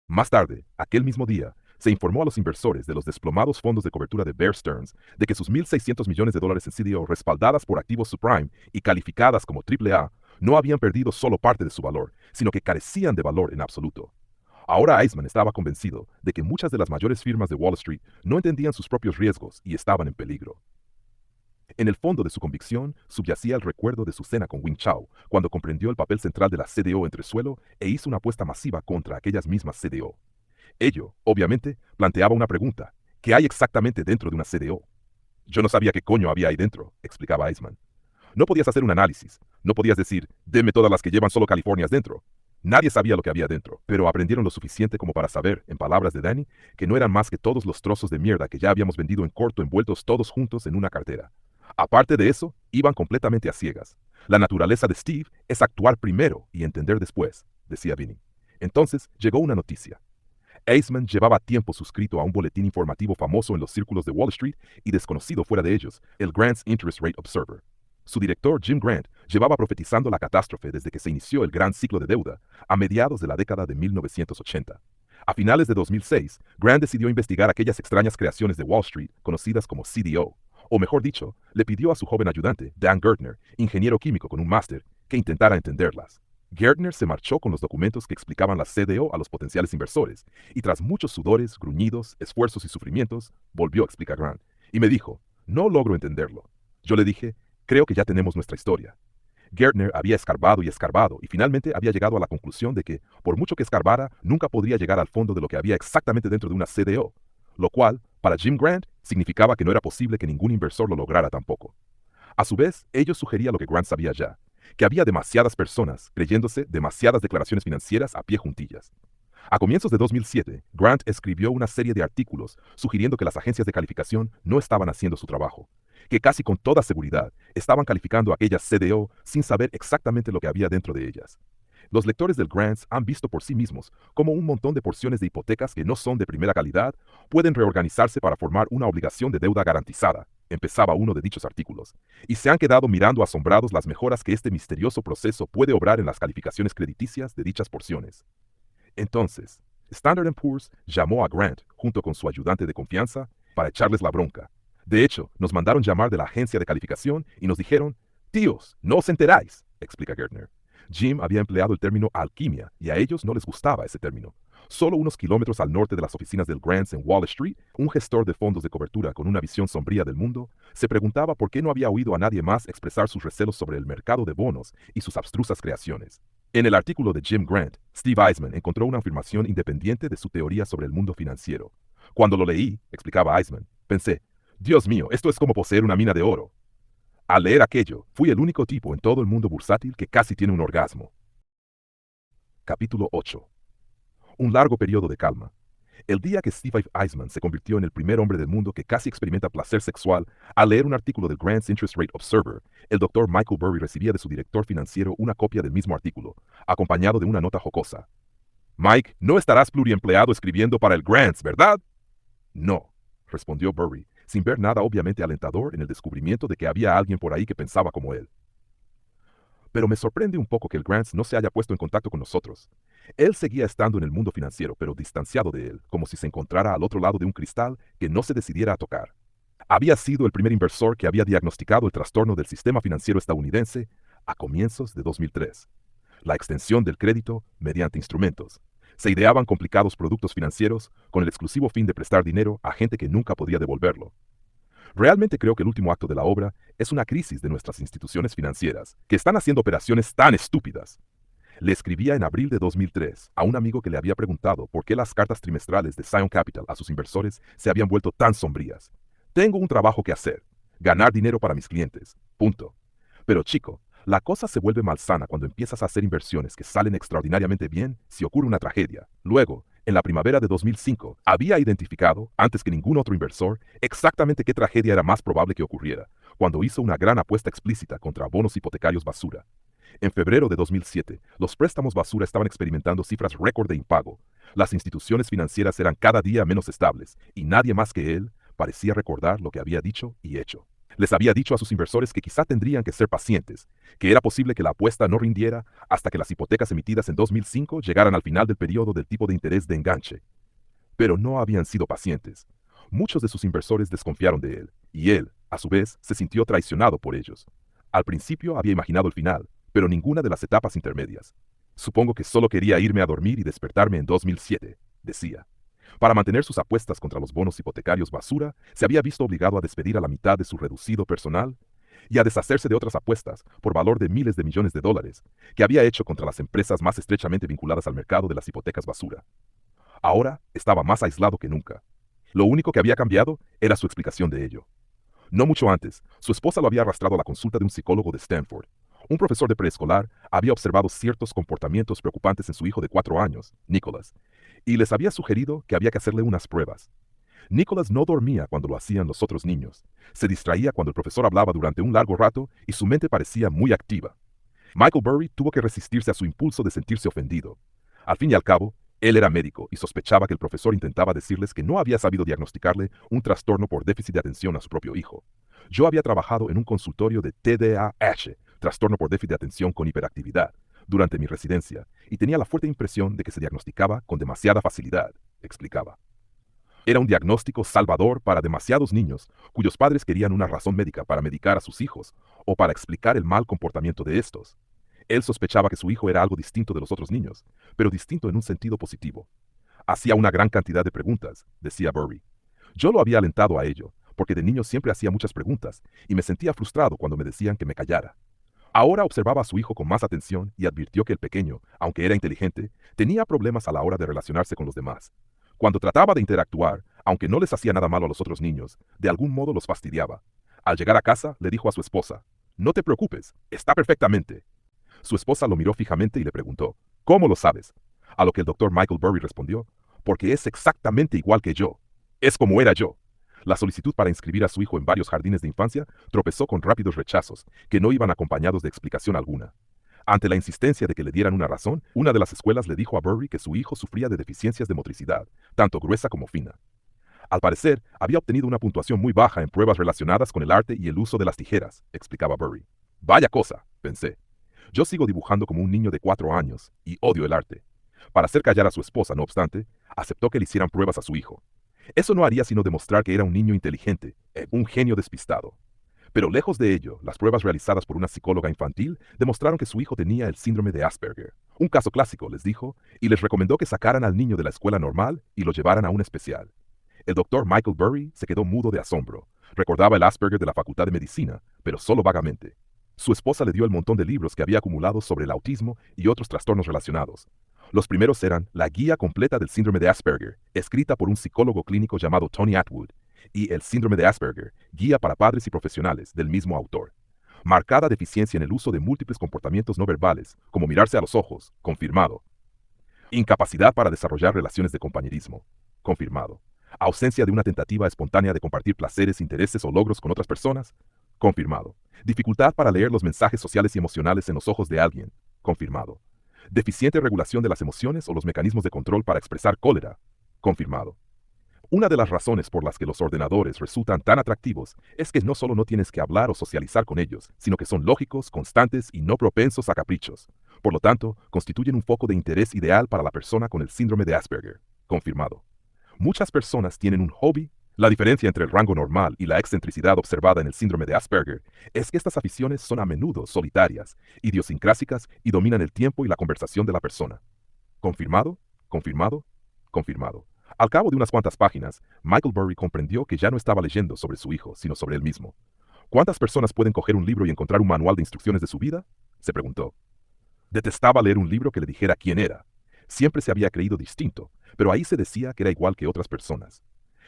Más tarde, aquel mismo día, se informó a los inversores de los desplomados fondos de cobertura de Bear Stearns de que sus $1,600 millones en CDO respaldadas por activos subprime y calificadas como AAA no habían perdido solo parte de su valor, sino que carecían de valor en absoluto. Ahora Eisman estaba convencido de que muchas de las mayores firmas de Wall Street no entendían sus propios riesgos y estaban en peligro. En el fondo de su convicción subyacía el recuerdo de su cena con Wing Chao, cuando comprendió el papel central de la CDO entre suelo e hizo una apuesta masiva contra aquellas mismas CDO. Ello, obviamente, planteaba una pregunta: ¿qué hay exactamente dentro de una CDO? Yo no sabía qué coño había ahí dentro, explicaba Eisman. No podías hacer un análisis, no podías decir, deme todas las que llevan solo Californias dentro. Nadie sabía lo que había dentro, pero aprendieron lo suficiente como para saber, en palabras de Danny, que no eran más que todos los trozos de mierda que ya habíamos vendido en corto envueltos todos juntos en una cartera. Aparte de eso, iban completamente a ciegas. La naturaleza de Steve es actuar primero y entender después, decía Vinny. Entonces llegó una noticia. Eisman llevaba tiempo suscrito a un boletín informativo famoso en los círculos de Wall Street y desconocido fuera de ellos, el Grant's Interest Rate Observer. Su director, Jim Grant, llevaba profetizando la catástrofe desde que se inició el gran ciclo de deuda, a mediados de la década de 1980. A finales de 2006, Grant decidió investigar aquellas extrañas creaciones de Wall Street conocidas como CDO, o mejor dicho, le pidió a su joven ayudante, Dan Gertner, ingeniero químico con un máster, que intentara entenderlas. Gertner se marchó con los documentos que explicaban la CDO a los potenciales inversores, y tras muchos sudores, gruñidos, esfuerzos y sufrimientos, volvió a explicar Grant, y me dijo, no logro entenderlo. Yo le dije, creo que ya tenemos nuestra historia. Gertner había escarbado y finalmente había llegado a la conclusión de que, por mucho que escarbara, nunca podría llegar al fondo de lo que había exactamente dentro de una CDO, lo cual, para Jim Grant, significaba que no era posible que ningún inversor lo lograra tampoco. A su vez, ello sugería lo que Grant sabía ya, que había demasiadas personas creyéndose demasiadas declaraciones financieras a pie juntillas. A comienzos de 2007, Grant escribió una serie de artículos sugiriendo que las agencias de calificación no estaban haciendo su trabajo, que casi con toda seguridad estaban calificando a aquellas CDO sin saber exactamente lo que había dentro de ellas. Los lectores del Grants han visto por sí mismos cómo un montón de porciones de hipotecas que no son de primera calidad pueden reorganizarse para formar una obligación de deuda garantizada, empezaba uno de dichos artículos, y se han quedado mirando asombrados las mejoras que este misterioso proceso puede obrar en las calificaciones crediticias de dichas porciones. Entonces, Standard & Poor's llamó a Grant, junto con su ayudante de confianza, para echarles la bronca. De hecho, nos mandaron llamar de la agencia de calificación y nos dijeron, tíos, no os enteráis, explica Gertner. Jim había empleado el término alquimia y a ellos no les gustaba ese término. Solo unos kilómetros al norte de las oficinas del Grants en Wall Street, un gestor de fondos de cobertura con una visión sombría del mundo, se preguntaba por qué no había oído a nadie más expresar sus recelos sobre el mercado de bonos y sus abstrusas creaciones. En el artículo de Jim Grant, Steve Eisman encontró una afirmación independiente de su teoría sobre el mundo financiero. Cuando lo leí, explicaba Eisman, pensé, Dios mío, esto es como poseer una mina de oro. Al leer aquello, fui el único tipo en todo el mundo bursátil que casi tiene un orgasmo. Capítulo 8. Un largo periodo de calma. El día que Steve Eisman se convirtió en el primer hombre del mundo que casi experimenta placer sexual al leer un artículo del Grant's Interest Rate Observer, el Dr. Michael Burry recibía de su director financiero una copia del mismo artículo, acompañado de una nota jocosa. Mike, no estarás pluriempleado escribiendo para el Grants, ¿verdad? No, respondió Burry, sin ver nada obviamente alentador en el descubrimiento de que había alguien por ahí que pensaba como él. Pero me sorprende un poco que el Grants no se haya puesto en contacto con nosotros. Él seguía estando en el mundo financiero, pero distanciado de él, como si se encontrara al otro lado de un cristal que no se decidiera a tocar. Había sido el primer inversor que había diagnosticado el trastorno del sistema financiero estadounidense a comienzos de 2003. La extensión del crédito mediante instrumentos. Se ideaban complicados productos financieros con el exclusivo fin de prestar dinero a gente que nunca podía devolverlo. Realmente creo que el último acto de la obra es una crisis de nuestras instituciones financieras, que están haciendo operaciones tan estúpidas. Le escribía en abril de 2003 a un amigo que le había preguntado por qué las cartas trimestrales de Zion Capital a sus inversores se habían vuelto tan sombrías. Tengo un trabajo que hacer, ganar dinero para mis clientes, punto. Pero chico, la cosa se vuelve malsana cuando empiezas a hacer inversiones que salen extraordinariamente bien si ocurre una tragedia. Luego, en la primavera de 2005, había identificado, antes que ningún otro inversor, exactamente qué tragedia era más probable que ocurriera, cuando hizo una gran apuesta explícita contra bonos hipotecarios basura. En febrero de 2007, los préstamos basura estaban experimentando cifras récord de impago. Las instituciones financieras eran cada día menos estables, y nadie más que él parecía recordar lo que había dicho y hecho. Les había dicho a sus inversores que quizá tendrían que ser pacientes, que era posible que la apuesta no rindiera hasta que las hipotecas emitidas en 2005 llegaran al final del periodo del tipo de interés de enganche. Pero no habían sido pacientes. Muchos de sus inversores desconfiaron de él, y él, a su vez, se sintió traicionado por ellos. Al principio había imaginado el final, pero ninguna de las etapas intermedias. Supongo que solo quería irme a dormir y despertarme en 2007, decía. Para mantener sus apuestas contra los bonos hipotecarios basura, se había visto obligado a despedir a la mitad de su reducido personal y a deshacerse de otras apuestas por valor de miles de millones de dólares que había hecho contra las empresas más estrechamente vinculadas al mercado de las hipotecas basura. Ahora estaba más aislado que nunca. Lo único que había cambiado era su explicación de ello. No mucho antes, su esposa lo había arrastrado a la consulta de un psicólogo de Stanford. Un profesor de preescolar había observado ciertos comportamientos preocupantes en su hijo de 4 años, Nicholas, y les había sugerido que había que hacerle unas pruebas. Nicholas no dormía cuando lo hacían los otros niños. Se distraía cuando el profesor hablaba durante un largo rato y su mente parecía muy activa. Michael Burry tuvo que resistirse a su impulso de sentirse ofendido. Al fin y al cabo, él era médico y sospechaba que el profesor intentaba decirles que no había sabido diagnosticarle un trastorno por déficit de atención a su propio hijo. Yo había trabajado en un consultorio de TDAH, trastorno por déficit de atención con hiperactividad, durante mi residencia, y tenía la fuerte impresión de que se diagnosticaba con demasiada facilidad, explicaba. Era un diagnóstico salvador para demasiados niños cuyos padres querían una razón médica para medicar a sus hijos o para explicar el mal comportamiento de estos. Él sospechaba que su hijo era algo distinto de los otros niños, pero distinto en un sentido positivo. Hacía una gran cantidad de preguntas, decía Burry. Yo lo había alentado a ello, porque de niño siempre hacía muchas preguntas, y me sentía frustrado cuando me decían que me callara. Ahora observaba a su hijo con más atención y advirtió que el pequeño, aunque era inteligente, tenía problemas a la hora de relacionarse con los demás. Cuando trataba de interactuar, aunque no les hacía nada malo a los otros niños, de algún modo los fastidiaba. Al llegar a casa, le dijo a su esposa, «No te preocupes, está perfectamente». Su esposa lo miró fijamente y le preguntó, «¿Cómo lo sabes?». A lo que el doctor Michael Burry respondió, «Porque es exactamente igual que yo. Es como era yo». La solicitud para inscribir a su hijo en varios jardines de infancia tropezó con rápidos rechazos, que no iban acompañados de explicación alguna. Ante la insistencia de que le dieran una razón, una de las escuelas le dijo a Burry que su hijo sufría de deficiencias de motricidad, tanto gruesa como fina. Al parecer, había obtenido una puntuación muy baja en pruebas relacionadas con el arte y el uso de las tijeras, explicaba Burry. Vaya cosa, pensé. Yo sigo dibujando como un niño de 4 años y odio el arte. Para hacer callar a su esposa, no obstante, aceptó que le hicieran pruebas a su hijo. Eso no haría sino demostrar que era un niño inteligente, un genio despistado. Pero lejos de ello, las pruebas realizadas por una psicóloga infantil demostraron que su hijo tenía el síndrome de Asperger. Un caso clásico, les dijo, y les recomendó que sacaran al niño de la escuela normal y lo llevaran a un especial. El doctor Michael Burry se quedó mudo de asombro. Recordaba el Asperger de la Facultad de Medicina, pero solo vagamente. Su esposa le dio el montón de libros que había acumulado sobre el autismo y otros trastornos relacionados. Los primeros eran La Guía Completa del Síndrome de Asperger, escrita por un psicólogo clínico llamado Tony Atwood, y El Síndrome de Asperger, Guía para Padres y Profesionales, del mismo autor. Marcada deficiencia en el uso de múltiples comportamientos no verbales, como mirarse a los ojos, confirmado. Incapacidad para desarrollar relaciones de compañerismo, confirmado. Ausencia de una tentativa espontánea de compartir placeres, intereses o logros con otras personas, confirmado. Dificultad para leer los mensajes sociales y emocionales en los ojos de alguien, confirmado. Deficiente regulación de las emociones o los mecanismos de control para expresar cólera, confirmado. Una de las razones por las que los ordenadores resultan tan atractivos es que no solo no tienes que hablar o socializar con ellos, sino que son lógicos, constantes y no propensos a caprichos. Por lo tanto, constituyen un foco de interés ideal para la persona con el síndrome de Asperger, confirmado. Muchas personas tienen un hobby. La diferencia entre el rango normal y la excentricidad observada en el síndrome de Asperger es que estas aficiones son a menudo solitarias, idiosincrásicas y dominan el tiempo y la conversación de la persona. ¿Confirmado? ¿Confirmado? Confirmado. Al cabo de unas cuantas páginas, Michael Burry comprendió que ya no estaba leyendo sobre su hijo, sino sobre él mismo. ¿Cuántas personas pueden coger un libro y encontrar un manual de instrucciones de su vida?, se preguntó. Detestaba leer un libro que le dijera quién era. Siempre se había creído distinto, pero ahí se decía que era igual que otras personas.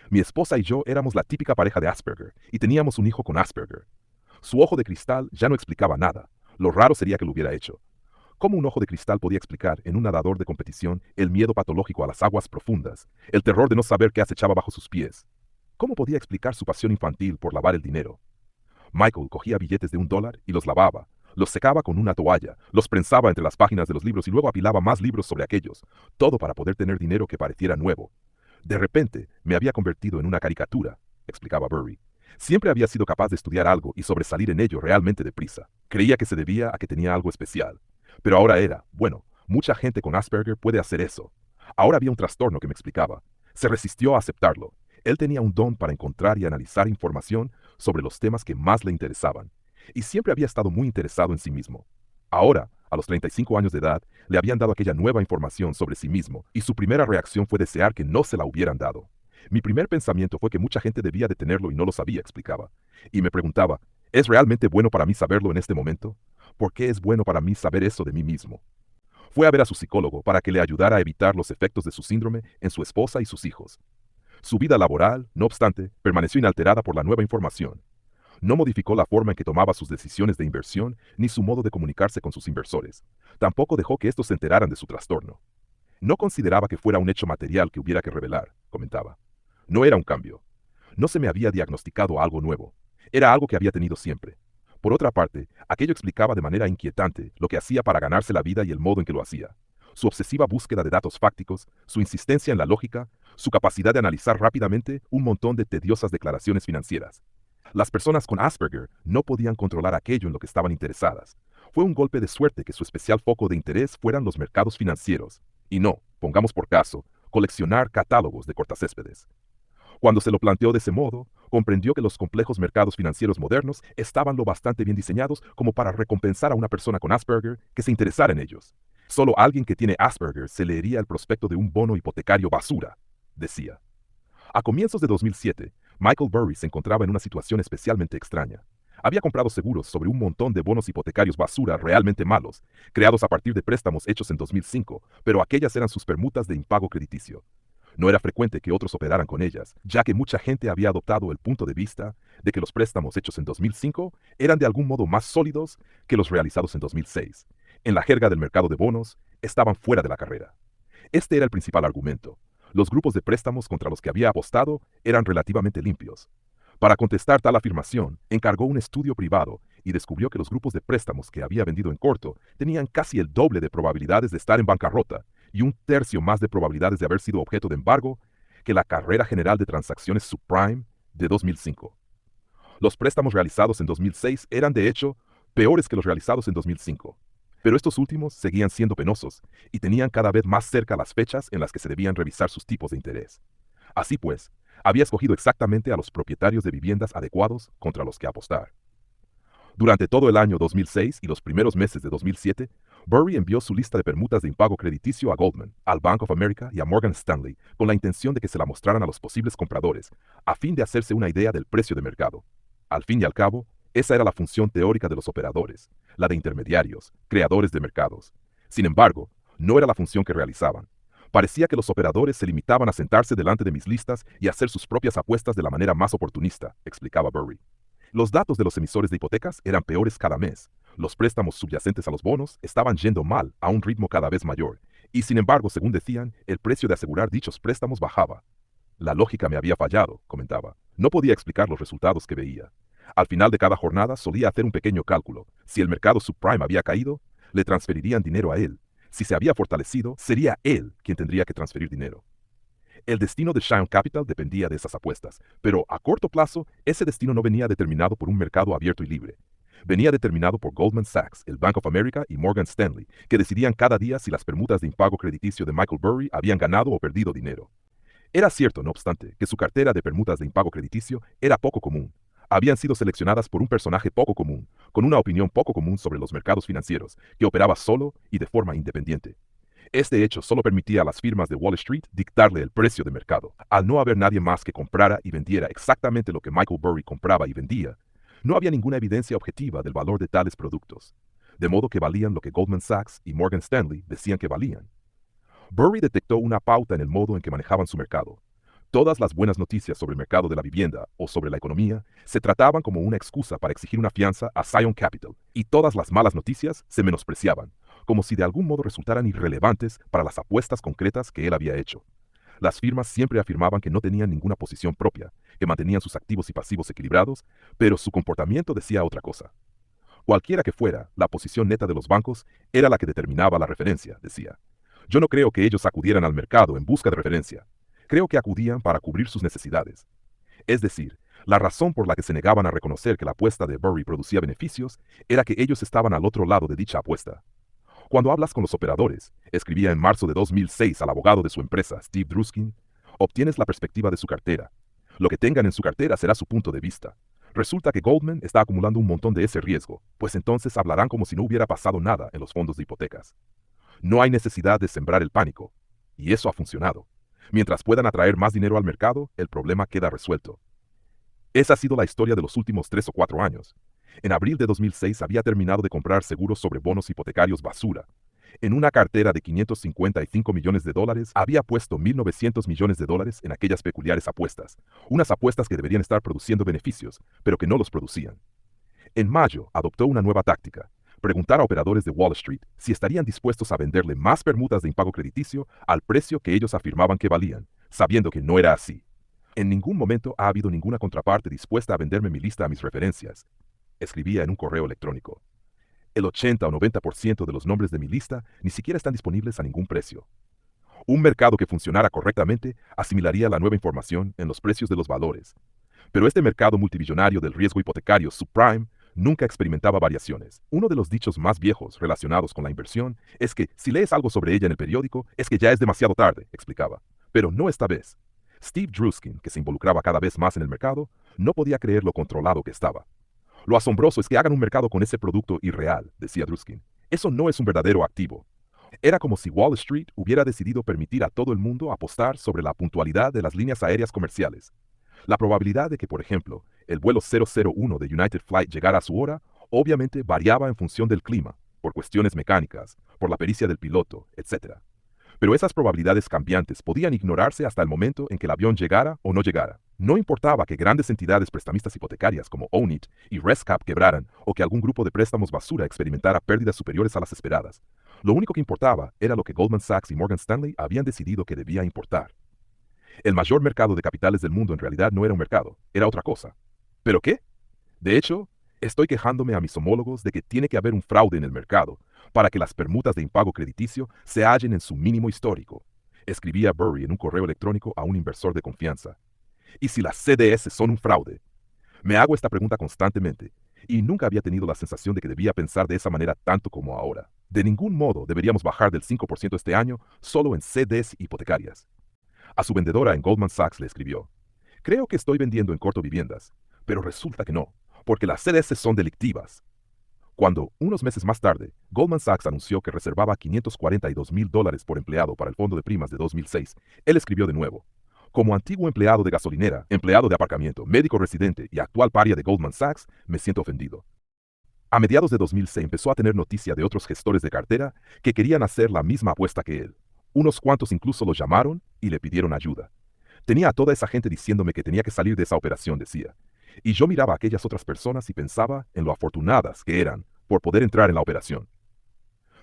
Mi esposa y yo éramos la típica pareja de Asperger, y teníamos un hijo con Asperger. Su ojo de cristal ya no explicaba nada. Lo raro sería que lo hubiera hecho. ¿Cómo un ojo de cristal podía explicar en un nadador de competición el miedo patológico a las aguas profundas, el terror de no saber qué acechaba bajo sus pies? ¿Cómo podía explicar su pasión infantil por lavar el dinero? Michael cogía billetes de $1 y los lavaba, los secaba con una toalla, los prensaba entre las páginas de los libros y luego apilaba más libros sobre aquellos, todo para poder tener dinero que pareciera nuevo. De repente, me había convertido en una caricatura, explicaba Burry. Siempre había sido capaz de estudiar algo y sobresalir en ello realmente deprisa. Creía que se debía a que tenía algo especial. Pero ahora era, bueno, mucha gente con Asperger puede hacer eso. Ahora había un trastorno que me explicaba. Se resistió a aceptarlo. Él tenía un don para encontrar y analizar información sobre los temas que más le interesaban. Y siempre había estado muy interesado en sí mismo. Ahora, A los 35 años de edad, le habían dado aquella nueva información sobre sí mismo, y su primera reacción fue desear que no se la hubieran dado. Mi primer pensamiento fue que mucha gente debía de tenerlo y no lo sabía, explicaba. Y me preguntaba, ¿es realmente bueno para mí saberlo en este momento? ¿Por qué es bueno para mí saber eso de mí mismo? Fue a ver a su psicólogo para que le ayudara a evitar los efectos de su síndrome en su esposa y sus hijos. Su vida laboral, no obstante, permaneció inalterada por la nueva información. No modificó la forma en que tomaba sus decisiones de inversión ni su modo de comunicarse con sus inversores. Tampoco dejó que estos se enteraran de su trastorno. No consideraba que fuera un hecho material que hubiera que revelar, comentaba. No era un cambio. No se me había diagnosticado algo nuevo. Era algo que había tenido siempre. Por otra parte, aquello explicaba de manera inquietante lo que hacía para ganarse la vida y el modo en que lo hacía. Su obsesiva búsqueda de datos fácticos, su insistencia en la lógica, su capacidad de analizar rápidamente un montón de tediosas declaraciones financieras. Las personas con Asperger no podían controlar aquello en lo que estaban interesadas. Fue un golpe de suerte que su especial foco de interés fueran los mercados financieros, y no, pongamos por caso, coleccionar catálogos de cortacéspedes. Cuando se lo planteó de ese modo, comprendió que los complejos mercados financieros modernos estaban lo bastante bien diseñados como para recompensar a una persona con Asperger que se interesara en ellos. Solo alguien que tiene Asperger se leería el prospecto de un bono hipotecario basura, decía. A comienzos de 2007, Michael Burry se encontraba en una situación especialmente extraña. Había comprado seguros sobre un montón de bonos hipotecarios basura realmente malos, creados a partir de préstamos hechos en 2005, pero aquellas eran sus permutas de impago crediticio. No era frecuente que otros operaran con ellas, ya que mucha gente había adoptado el punto de vista de que los préstamos hechos en 2005 eran de algún modo más sólidos que los realizados en 2006. En la jerga del mercado de bonos, estaban fuera de la carrera. Este era el principal argumento. Los grupos de préstamos contra los que había apostado eran relativamente limpios. Para contestar tal afirmación, encargó un estudio privado y descubrió que los grupos de préstamos que había vendido en corto tenían casi el doble de probabilidades de estar en bancarrota y un tercio más de probabilidades de haber sido objeto de embargo que la carrera general de transacciones subprime de 2005. Los préstamos realizados en 2006 eran, de hecho, peores que los realizados en 2005. Pero estos últimos seguían siendo penosos y tenían cada vez más cerca las fechas en las que se debían revisar sus tipos de interés. Así pues, había escogido exactamente a los propietarios de viviendas adecuados contra los que apostar. Durante todo el año 2006 y los primeros meses de 2007, Burry envió su lista de permutas de impago crediticio a Goldman, al Bank of America y a Morgan Stanley con la intención de que se la mostraran a los posibles compradores, a fin de hacerse una idea del precio de mercado. Al fin y al cabo, esa era la función teórica de los operadores, la de intermediarios, creadores de mercados. Sin embargo, no era la función que realizaban. Parecía que los operadores se limitaban a sentarse delante de mis listas y hacer sus propias apuestas de la manera más oportunista, explicaba Burry. Los datos de los emisores de hipotecas eran peores cada mes. Los préstamos subyacentes a los bonos estaban yendo mal a un ritmo cada vez mayor, y sin embargo, según decían, el precio de asegurar dichos préstamos bajaba. La lógica me había fallado, comentaba. No podía explicar los resultados que veía. Al final de cada jornada solía hacer un pequeño cálculo. Si el mercado subprime había caído, le transferirían dinero a él. Si se había fortalecido, sería él quien tendría que transferir dinero. El destino de Shion Capital dependía de esas apuestas, pero a corto plazo, ese destino no venía determinado por un mercado abierto y libre. Venía determinado por Goldman Sachs, el Bank of America y Morgan Stanley, que decidían cada día si las permutas de impago crediticio de Michael Burry habían ganado o perdido dinero. Era cierto, no obstante, que su cartera de permutas de impago crediticio era poco común. Habían sido seleccionadas por un personaje poco común, con una opinión poco común sobre los mercados financieros, que operaba solo y de forma independiente. Este hecho solo permitía a las firmas de Wall Street dictarle el precio de mercado. Al no haber nadie más que comprara y vendiera exactamente lo que Michael Burry compraba y vendía, no había ninguna evidencia objetiva del valor de tales productos, de modo que valían lo que Goldman Sachs y Morgan Stanley decían que valían. Burry detectó una pauta en el modo en que manejaban su mercado. Todas las buenas noticias sobre el mercado de la vivienda o sobre la economía se trataban como una excusa para exigir una fianza a Shion Capital, y todas las malas noticias se menospreciaban, como si de algún modo resultaran irrelevantes para las apuestas concretas que él había hecho. Las firmas siempre afirmaban que no tenían ninguna posición propia, que mantenían sus activos y pasivos equilibrados, pero su comportamiento decía otra cosa. Cualquiera que fuera, la posición neta de los bancos era la que determinaba la referencia, decía. Yo no creo que ellos acudieran al mercado en busca de referencia. Creo que acudían para cubrir sus necesidades. Es decir, la razón por la que se negaban a reconocer que la apuesta de Burry producía beneficios era que ellos estaban al otro lado de dicha apuesta. Cuando hablas con los operadores, escribía en marzo de 2006 al abogado de su empresa, Steve Druskin, obtienes la perspectiva de su cartera. Lo que tengan en su cartera será su punto de vista. Resulta que Goldman está acumulando un montón de ese riesgo, pues entonces hablarán como si no hubiera pasado nada en los fondos de hipotecas. No hay necesidad de sembrar el pánico. Y eso ha funcionado. Mientras puedan atraer más dinero al mercado, el problema queda resuelto. Esa ha sido la historia de los últimos 3 o 4 años. En abril de 2006 había terminado de comprar seguros sobre bonos hipotecarios basura. En una cartera de 555 millones de dólares había puesto 1.900 millones de dólares en aquellas peculiares apuestas, unas apuestas que deberían estar produciendo beneficios, pero que no los producían. En mayo adoptó una nueva táctica: preguntar a operadores de Wall Street si estarían dispuestos a venderle más permutas de impago crediticio al precio que ellos afirmaban que valían, sabiendo que no era así. En ningún momento ha habido ninguna contraparte dispuesta a venderme mi lista a mis referencias, escribía en un correo electrónico. El 80 o 90% de los nombres de mi lista ni siquiera están disponibles a ningún precio. Un mercado que funcionara correctamente asimilaría la nueva información en los precios de los valores. Pero este mercado multibillonario del riesgo hipotecario subprime nunca experimentaba variaciones. Uno de los dichos más viejos relacionados con la inversión es que si lees algo sobre ella en el periódico es que ya es demasiado tarde, explicaba. Pero no esta vez. Steve Druskin, que se involucraba cada vez más en el mercado, no podía creer lo controlado que estaba. Lo asombroso es que hagan un mercado con ese producto irreal, decía Druskin. Eso no es un verdadero activo. Era como si Wall Street hubiera decidido permitir a todo el mundo apostar sobre la puntualidad de las líneas aéreas comerciales. La probabilidad de que, por ejemplo, el vuelo 001 de United Flight llegara a su hora, obviamente variaba en función del clima, por cuestiones mecánicas, por la pericia del piloto, etc. Pero esas probabilidades cambiantes podían ignorarse hasta el momento en que el avión llegara o no llegara. No importaba que grandes entidades prestamistas hipotecarias como Ownit y Rescap quebraran o que algún grupo de préstamos basura experimentara pérdidas superiores a las esperadas. Lo único que importaba era lo que Goldman Sachs y Morgan Stanley habían decidido que debía importar. El mayor mercado de capitales del mundo en realidad no era un mercado, era otra cosa. ¿Pero qué? De hecho, estoy quejándome a mis homólogos de que tiene que haber un fraude en el mercado para que las permutas de impago crediticio se hallen en su mínimo histórico, escribía Burry en un correo electrónico a un inversor de confianza. ¿Y si las CDS son un fraude? Me hago esta pregunta constantemente, y nunca había tenido la sensación de que debía pensar de esa manera tanto como ahora. De ningún modo deberíamos bajar del 5% este año solo en CDS hipotecarias. A su vendedora en Goldman Sachs le escribió: creo que estoy vendiendo en corto viviendas, pero resulta que no, porque las CDS son delictivas. Cuando, unos meses más tarde, Goldman Sachs anunció que reservaba $542,000 por empleado para el fondo de primas de 2006, él escribió de nuevo: como antiguo empleado de gasolinera, empleado de aparcamiento, médico residente y actual paria de Goldman Sachs, me siento ofendido. A mediados de 2006 empezó a tener noticia de otros gestores de cartera que querían hacer la misma apuesta que él. Unos cuantos incluso lo llamaron y le pidieron ayuda. Tenía a toda esa gente diciéndome que tenía que salir de esa operación, decía. Y yo miraba a aquellas otras personas y pensaba en lo afortunadas que eran por poder entrar en la operación.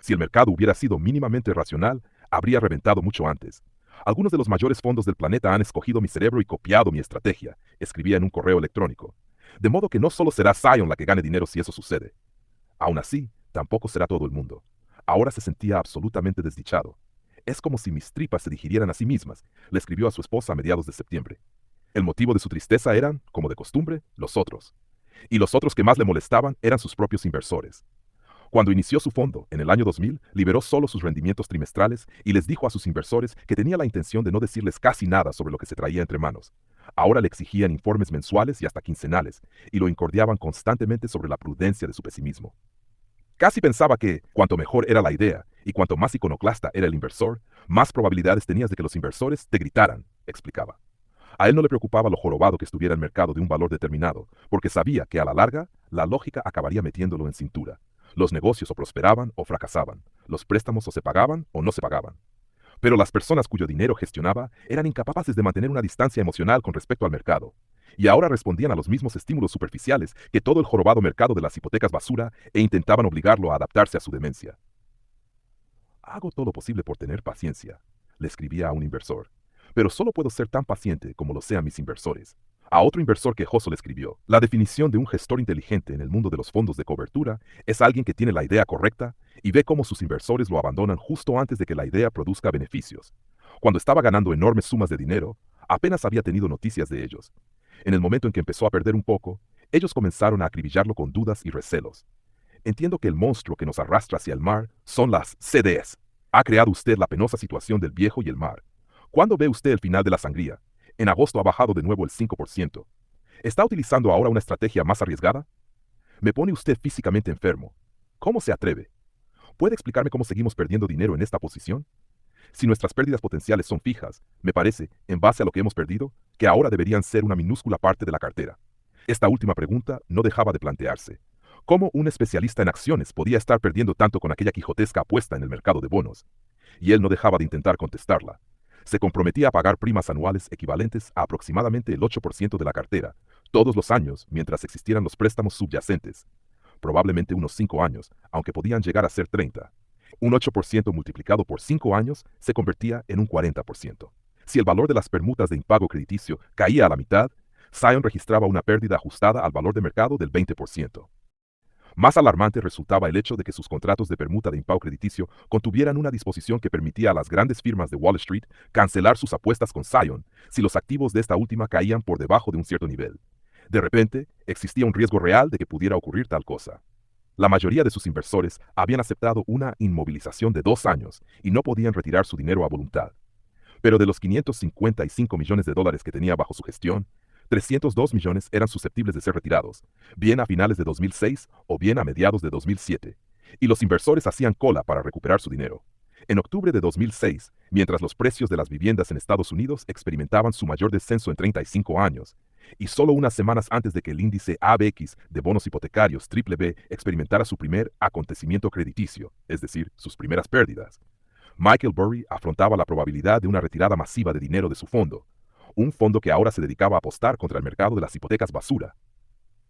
Si el mercado hubiera sido mínimamente racional, habría reventado mucho antes. Algunos de los mayores fondos del planeta han escogido mi cerebro y copiado mi estrategia, escribía en un correo electrónico. De modo que no solo será Zion la que gane dinero si eso sucede. Aún así, tampoco será todo el mundo. Ahora se sentía absolutamente desdichado. Es como si mis tripas se digirieran a sí mismas, le escribió a su esposa a mediados de septiembre. El motivo de su tristeza eran, como de costumbre, los otros. Y los otros que más le molestaban eran sus propios inversores. Cuando inició su fondo, en el año 2000, liberó solo sus rendimientos trimestrales y les dijo a sus inversores que tenía la intención de no decirles casi nada sobre lo que se traía entre manos. Ahora le exigían informes mensuales y hasta quincenales, y lo incordiaban constantemente sobre la prudencia de su pesimismo. Casi pensaba que, cuanto mejor era la idea y cuanto más iconoclasta era el inversor, más probabilidades tenías de que los inversores te gritaran, explicaba. A él no le preocupaba lo jorobado que estuviera el mercado de un valor determinado, porque sabía que a la larga, la lógica acabaría metiéndolo en cintura. Los negocios o prosperaban o fracasaban, los préstamos o se pagaban o no se pagaban. Pero las personas cuyo dinero gestionaba eran incapaces de mantener una distancia emocional con respecto al mercado. Y ahora respondían a los mismos estímulos superficiales que todo el jorobado mercado de las hipotecas basura e intentaban obligarlo a adaptarse a su demencia. Hago todo lo posible por tener paciencia, le escribía a un inversor, pero solo puedo ser tan paciente como lo sean mis inversores. A otro inversor quejoso le escribió: la definición de un gestor inteligente en el mundo de los fondos de cobertura es alguien que tiene la idea correcta y ve cómo sus inversores lo abandonan justo antes de que la idea produzca beneficios. Cuando estaba ganando enormes sumas de dinero, apenas había tenido noticias de ellos. En el momento en que empezó a perder un poco, ellos comenzaron a acribillarlo con dudas y recelos. Entiendo que el monstruo que nos arrastra hacia el mar son las CDS. Ha creado usted la penosa situación del viejo y el mar. ¿Cuándo ve usted el final de la sangría? En agosto ha bajado de nuevo el 5%. ¿Está utilizando ahora una estrategia más arriesgada? Me pone usted físicamente enfermo. ¿Cómo se atreve? ¿Puede explicarme cómo seguimos perdiendo dinero en esta posición? Si nuestras pérdidas potenciales son fijas, me parece, en base a lo que hemos perdido, que ahora deberían ser una minúscula parte de la cartera. Esta última pregunta no dejaba de plantearse. ¿Cómo un especialista en acciones podía estar perdiendo tanto con aquella quijotesca apuesta en el mercado de bonos? Y él no dejaba de intentar contestarla. Se comprometía a pagar primas anuales equivalentes a aproximadamente el 8% de la cartera, todos los años mientras existieran los préstamos subyacentes. Probablemente unos 5 años, aunque podían llegar a ser 30. Un 8% multiplicado por 5 años se convertía en un 40%. Si el valor de las permutas de impago crediticio caía a la mitad, Zion registraba una pérdida ajustada al valor de mercado del 20%. Más alarmante resultaba el hecho de que sus contratos de permuta de impago crediticio contuvieran una disposición que permitía a las grandes firmas de Wall Street cancelar sus apuestas con Zion si los activos de esta última caían por debajo de un cierto nivel. De repente, existía un riesgo real de que pudiera ocurrir tal cosa. La mayoría de sus inversores habían aceptado una inmovilización de 2 años y no podían retirar su dinero a voluntad. Pero de los 555 millones de dólares que tenía bajo su gestión, 302 millones eran susceptibles de ser retirados, bien a finales de 2006 o bien a mediados de 2007, y los inversores hacían cola para recuperar su dinero. En octubre de 2006, mientras los precios de las viviendas en Estados Unidos experimentaban su mayor descenso en 35 años, y solo unas semanas antes de que el índice ABX de bonos hipotecarios BBB experimentara su primer acontecimiento crediticio, es decir, sus primeras pérdidas, Michael Burry afrontaba la probabilidad de una retirada masiva de dinero de su fondo, un fondo que ahora se dedicaba a apostar contra el mercado de las hipotecas basura.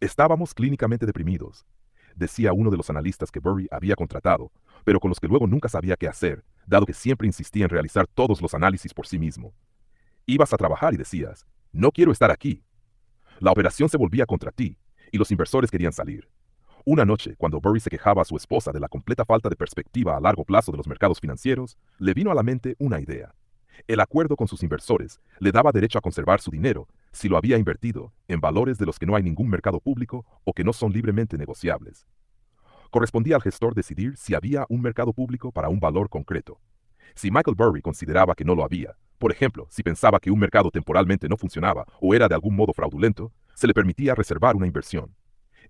Estábamos clínicamente deprimidos, decía uno de los analistas que Burry había contratado, pero con los que luego nunca sabía qué hacer, dado que siempre insistía en realizar todos los análisis por sí mismo. Ibas a trabajar y decías, no quiero estar aquí. La operación se volvía contra ti, y los inversores querían salir. Una noche, cuando Burry se quejaba a su esposa de la completa falta de perspectiva a largo plazo de los mercados financieros, le vino a la mente una idea. El acuerdo con sus inversores le daba derecho a conservar su dinero si lo había invertido en valores de los que no hay ningún mercado público o que no son libremente negociables. Correspondía al gestor decidir si había un mercado público para un valor concreto. Si Michael Burry consideraba que no lo había, por ejemplo, si pensaba que un mercado temporalmente no funcionaba o era de algún modo fraudulento, se le permitía reservar una inversión.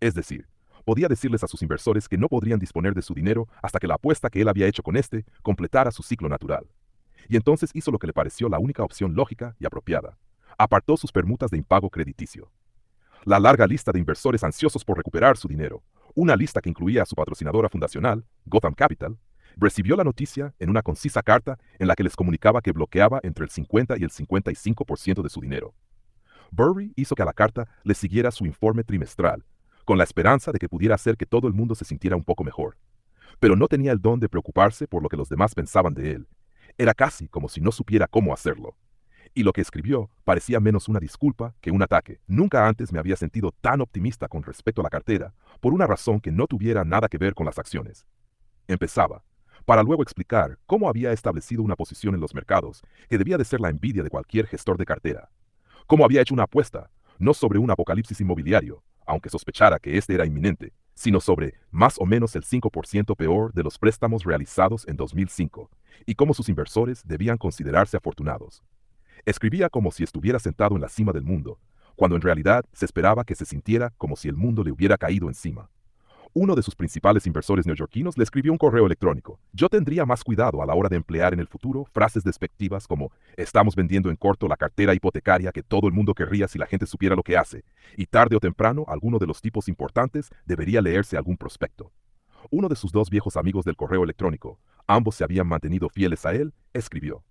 Es decir, podía decirles a sus inversores que no podrían disponer de su dinero hasta que la apuesta que él había hecho con este completara su ciclo natural. Y entonces hizo lo que le pareció la única opción lógica y apropiada. Apartó sus permutas de impago crediticio. La larga lista de inversores ansiosos por recuperar su dinero, una lista que incluía a su patrocinadora fundacional, Gotham Capital, recibió la noticia en una concisa carta en la que les comunicaba que bloqueaba entre el 50 y el 55% de su dinero. Burry hizo que a la carta le siguiera su informe trimestral, con la esperanza de que pudiera hacer que todo el mundo se sintiera un poco mejor. Pero no tenía el don de preocuparse por lo que los demás pensaban de él. Era casi como si no supiera cómo hacerlo. Y lo que escribió parecía menos una disculpa que un ataque. Nunca antes me había sentido tan optimista con respecto a la cartera, por una razón que no tuviera nada que ver con las acciones. Empezaba, para luego explicar cómo había establecido una posición en los mercados que debía de ser la envidia de cualquier gestor de cartera. Cómo había hecho una apuesta, no sobre un apocalipsis inmobiliario, aunque sospechara que este era inminente, sino sobre más o menos el 5% peor de los préstamos realizados en 2005, y cómo sus inversores debían considerarse afortunados. Escribía como si estuviera sentado en la cima del mundo, cuando en realidad se esperaba que se sintiera como si el mundo le hubiera caído encima. Uno de sus principales inversores neoyorquinos le escribió un correo electrónico. Yo tendría más cuidado a la hora de emplear en el futuro frases despectivas como estamos vendiendo en corto la cartera hipotecaria que todo el mundo querría si la gente supiera lo que hace, y tarde o temprano alguno de los tipos importantes debería leerse algún prospecto. Uno de sus 2 viejos amigos del correo electrónico, ambos se habían mantenido fieles a él, escribió.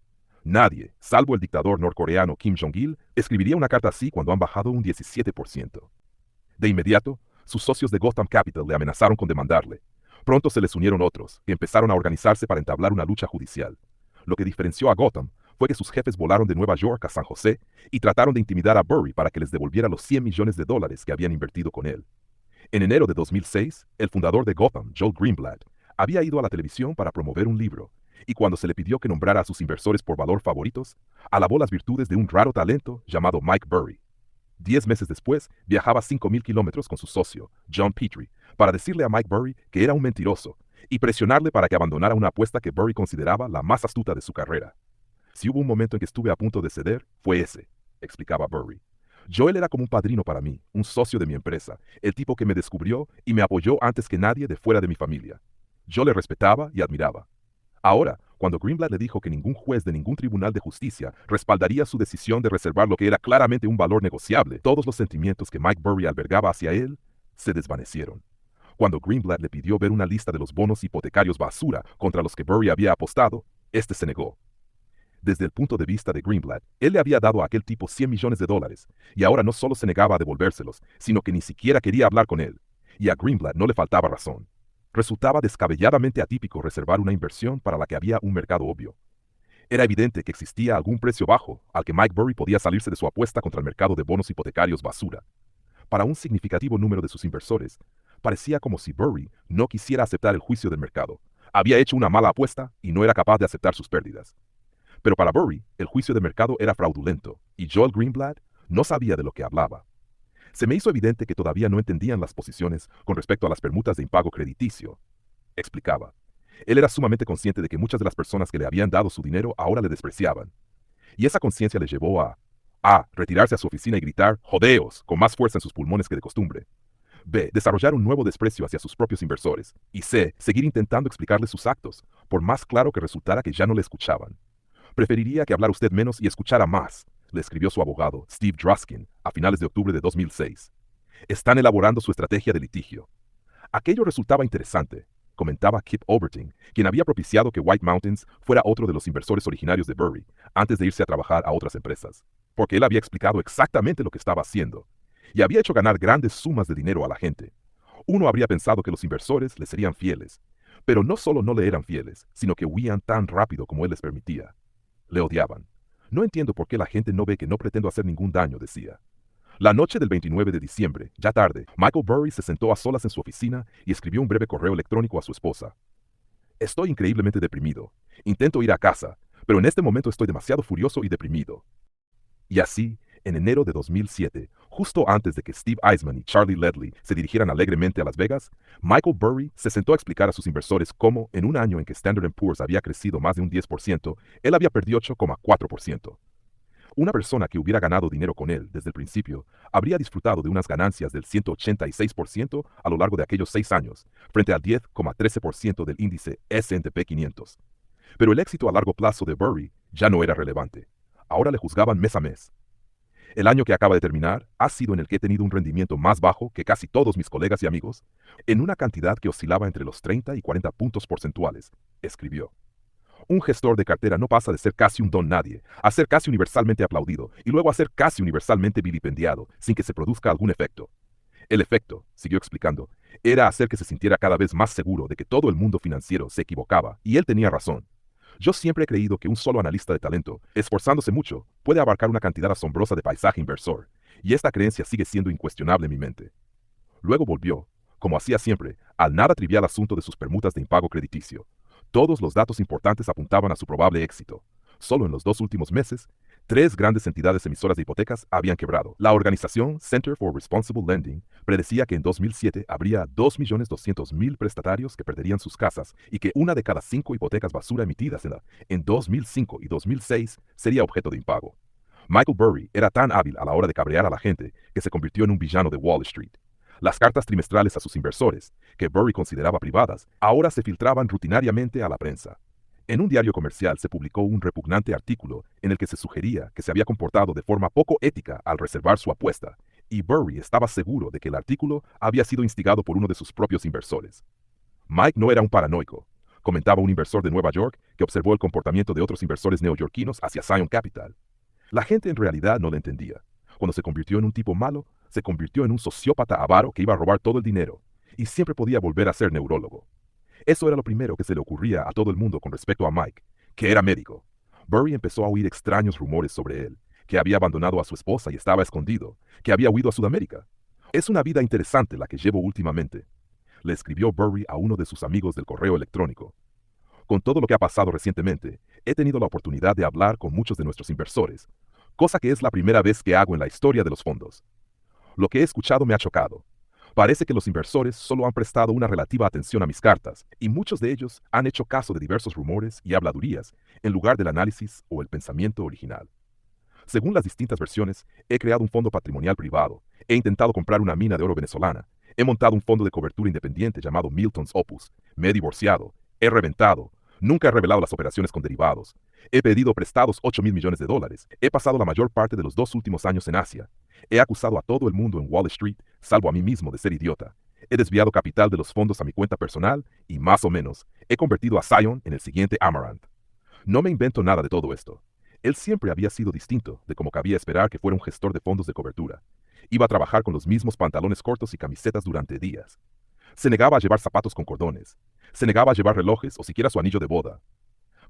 Nadie, salvo el dictador norcoreano Kim Jong-il, escribiría una carta así cuando han bajado un 17%. De inmediato, sus socios de Gotham Capital le amenazaron con demandarle. Pronto se les unieron otros, que empezaron a organizarse para entablar una lucha judicial. Lo que diferenció a Gotham fue que sus jefes volaron de Nueva York a San José y trataron de intimidar a Burry para que les devolviera los 100 millones de dólares que habían invertido con él. En enero de 2006, el fundador de Gotham, Joel Greenblatt, había ido a la televisión para promover un libro, y cuando se le pidió que nombrara a sus inversores por valor favoritos, alabó las virtudes de un raro talento llamado Mike Burry. 10 meses después, viajaba 5.000 kilómetros con su socio, John Petrie, para decirle a Mike Burry que era un mentiroso y presionarle para que abandonara una apuesta que Burry consideraba la más astuta de su carrera. Si hubo un momento en que estuve a punto de ceder, fue ese, explicaba Burry. Joel era como un padrino para mí, un socio de mi empresa, el tipo que me descubrió y me apoyó antes que nadie de fuera de mi familia. Yo le respetaba y admiraba. Ahora, cuando Greenblatt le dijo que ningún juez de ningún tribunal de justicia respaldaría su decisión de reservar lo que era claramente un valor negociable, todos los sentimientos que Mike Burry albergaba hacia él se desvanecieron. Cuando Greenblatt le pidió ver una lista de los bonos hipotecarios basura contra los que Burry había apostado, este se negó. Desde el punto de vista de Greenblatt, él le había dado a aquel tipo $100 millones, y ahora no solo se negaba a devolvérselos, sino que ni siquiera quería hablar con él. Y a Greenblatt no le faltaba razón. Resultaba descabelladamente atípico reservar una inversión para la que había un mercado obvio. Era evidente que existía algún precio bajo al que Mike Burry podía salirse de su apuesta contra el mercado de bonos hipotecarios basura. Para un significativo número de sus inversores, parecía como si Burry no quisiera aceptar el juicio del mercado. Había hecho una mala apuesta y no era capaz de aceptar sus pérdidas. Pero para Burry, el juicio de mercado era fraudulento, y Joel Greenblatt no sabía de lo que hablaba. Se me hizo evidente que todavía no entendían las posiciones con respecto a las permutas de impago crediticio, explicaba. Él era sumamente consciente de que muchas de las personas que le habían dado su dinero ahora le despreciaban. Y esa conciencia le llevó a retirarse a su oficina y gritar «¡Jodeos!» con más fuerza en sus pulmones que de costumbre. B. Desarrollar un nuevo desprecio hacia sus propios inversores. Y C. Seguir intentando explicarles sus actos, por más claro que resultara que ya no le escuchaban. Preferiría que hablara usted menos y escuchara más, le escribió su abogado, Steve Druskin, a finales de octubre de 2006. Están elaborando su estrategia de litigio. Aquello resultaba interesante, comentaba Kip Overton, quien había propiciado que White Mountains fuera otro de los inversores originarios de Burry, antes de irse a trabajar a otras empresas, porque él había explicado exactamente lo que estaba haciendo, y había hecho ganar grandes sumas de dinero a la gente. Uno habría pensado que los inversores le serían fieles, pero no solo no le eran fieles, sino que huían tan rápido como él les permitía. Le odiaban. No entiendo por qué la gente no ve que no pretendo hacer ningún daño, decía. La noche del 29 de diciembre, ya tarde, Michael Burry se sentó a solas en su oficina y escribió un breve correo electrónico a su esposa. Estoy increíblemente deprimido. Intento ir a casa, pero en este momento estoy demasiado furioso y deprimido. Y así, en enero de 2007, justo antes de que Steve Eisman y Charlie Ledley se dirigieran alegremente a Las Vegas, Michael Burry se sentó a explicar a sus inversores cómo, en un año en que Standard & Poor's había crecido más de un 10%, él había perdido 8,4%. Una persona que hubiera ganado dinero con él desde el principio habría disfrutado de unas ganancias del 186% a lo largo de aquellos 6 años, frente al 10,13% del índice S&P 500. Pero el éxito a largo plazo de Burry ya no era relevante. Ahora le juzgaban mes a mes. El año que acaba de terminar ha sido en el que he tenido un rendimiento más bajo que casi todos mis colegas y amigos, en una cantidad que oscilaba entre los 30 y 40 puntos porcentuales, escribió. Un gestor de cartera no pasa de ser casi un don nadie, a ser casi universalmente aplaudido y luego a ser casi universalmente vilipendiado sin que se produzca algún efecto. El efecto, siguió explicando, era hacer que se sintiera cada vez más seguro de que todo el mundo financiero se equivocaba, y él tenía razón. Yo siempre he creído que un solo analista de talento, esforzándose mucho, puede abarcar una cantidad asombrosa de paisaje inversor, y esta creencia sigue siendo incuestionable en mi mente. Luego volvió, como hacía siempre, al nada trivial asunto de sus permutas de impago crediticio. Todos los datos importantes apuntaban a su probable éxito. Solo en los 2 últimos meses, 3 grandes entidades emisoras de hipotecas habían quebrado. La organización Center for Responsible Lending predecía que en 2007 habría 2.200.000 prestatarios que perderían sus casas y que una de cada 5 hipotecas basura emitidas en 2005 y 2006 sería objeto de impago. Michael Burry era tan hábil a la hora de cabrear a la gente que se convirtió en un villano de Wall Street. Las cartas trimestrales a sus inversores, que Burry consideraba privadas, ahora se filtraban rutinariamente a la prensa. En un diario comercial se publicó un repugnante artículo en el que se sugería que se había comportado de forma poco ética al reservar su apuesta, y Burry estaba seguro de que el artículo había sido instigado por uno de sus propios inversores. Mike no era un paranoico, comentaba un inversor de Nueva York que observó el comportamiento de otros inversores neoyorquinos hacia Zion Capital. La gente en realidad no le entendía. Cuando se convirtió en un tipo malo, se convirtió en un sociópata avaro que iba a robar todo el dinero, y siempre podía volver a ser neurólogo. Eso era lo primero que se le ocurría a todo el mundo con respecto a Mike, que era médico. Burry empezó a oír extraños rumores sobre él, que había abandonado a su esposa y estaba escondido, que había huido a Sudamérica. Es una vida interesante la que llevo últimamente, le escribió Burry a uno de sus amigos del correo electrónico. Con todo lo que ha pasado recientemente, he tenido la oportunidad de hablar con muchos de nuestros inversores, cosa que es la primera vez que hago en la historia de los fondos. Lo que he escuchado me ha chocado. Parece que los inversores solo han prestado una relativa atención a mis cartas, y muchos de ellos han hecho caso de diversos rumores y habladurías, en lugar del análisis o el pensamiento original. Según las distintas versiones, he creado un fondo patrimonial privado, he intentado comprar una mina de oro venezolana, he montado un fondo de cobertura independiente llamado Milton's Opus, me he divorciado, he reventado, nunca he revelado las operaciones con derivados, he pedido prestados $8.000 millones, he pasado la mayor parte de los 2 últimos años en Asia, he acusado a todo el mundo en Wall Street, salvo a mí mismo, de ser idiota, he desviado capital de los fondos a mi cuenta personal y, más o menos, he convertido a Zion en el siguiente Amaranth. No me invento nada de todo esto. Él siempre había sido distinto de como cabía esperar que fuera un gestor de fondos de cobertura. Iba a trabajar con los mismos pantalones cortos y camisetas durante días. Se negaba a llevar zapatos con cordones. Se negaba a llevar relojes o siquiera su anillo de boda.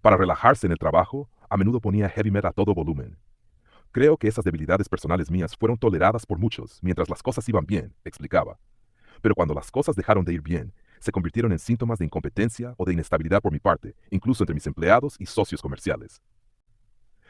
Para relajarse en el trabajo, a menudo ponía heavy metal a todo volumen. Creo que esas debilidades personales mías fueron toleradas por muchos mientras las cosas iban bien, explicaba. Pero cuando las cosas dejaron de ir bien, se convirtieron en síntomas de incompetencia o de inestabilidad por mi parte, incluso entre mis empleados y socios comerciales.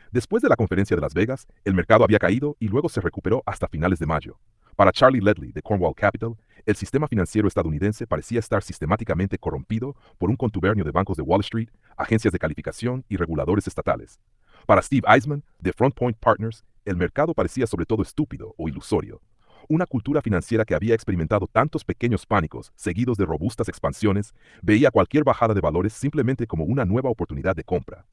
Después de la conferencia de Las Vegas, el mercado había caído y luego se recuperó hasta finales de mayo. Para Charlie Ledley, de Cornwall Capital, el sistema financiero estadounidense parecía estar sistemáticamente corrompido por un contubernio de bancos de Wall Street, agencias de calificación y reguladores estatales. Para Steve Eisman, de Front Point Partners, el mercado parecía sobre todo estúpido o ilusorio. Una cultura financiera que había experimentado tantos pequeños pánicos, seguidos de robustas expansiones, veía cualquier bajada de valores simplemente como una nueva oportunidad de compra.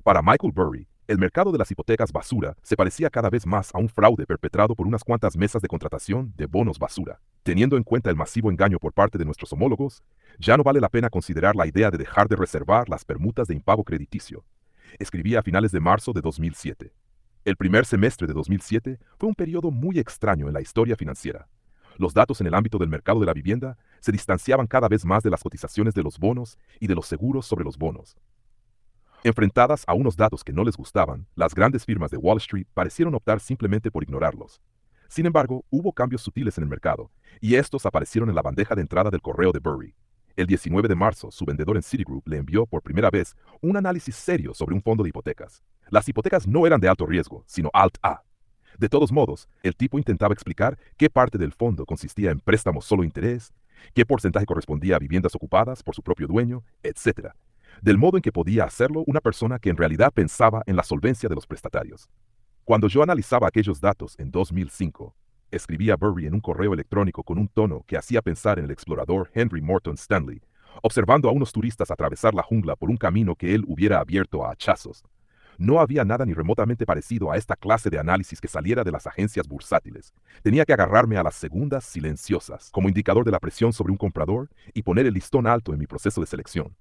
Para Michael Burry, el mercado de las hipotecas basura se parecía cada vez más a un fraude perpetrado por unas cuantas mesas de contratación de bonos basura. Teniendo en cuenta el masivo engaño por parte de nuestros homólogos, ya no vale la pena considerar la idea de dejar de reservar las permutas de impago crediticio. Escribía a finales de marzo de 2007. El primer semestre de 2007 fue un periodo muy extraño en la historia financiera. Los datos en el ámbito del mercado de la vivienda se distanciaban cada vez más de las cotizaciones de los bonos y de los seguros sobre los bonos. Enfrentadas a unos datos que no les gustaban, las grandes firmas de Wall Street parecieron optar simplemente por ignorarlos. Sin embargo, hubo cambios sutiles en el mercado, y estos aparecieron en la bandeja de entrada del correo de Burry. El 19 de marzo, su vendedor en Citigroup le envió por primera vez un análisis serio sobre un fondo de hipotecas. Las hipotecas no eran de alto riesgo, sino Alt-A. De todos modos, el tipo intentaba explicar qué parte del fondo consistía en préstamos solo interés, qué porcentaje correspondía a viviendas ocupadas por su propio dueño, etc. Del modo en que podía hacerlo una persona que en realidad pensaba en la solvencia de los prestatarios. Cuando yo analizaba aquellos datos en 2005, escribía Burry en un correo electrónico con un tono que hacía pensar en el explorador Henry Morton Stanley, observando a unos turistas atravesar la jungla por un camino que él hubiera abierto a hachazos. No había nada ni remotamente parecido a esta clase de análisis que saliera de las agencias bursátiles. Tenía que agarrarme a las segundas silenciosas como indicador de la presión sobre un comprador y poner el listón alto en mi proceso de selección.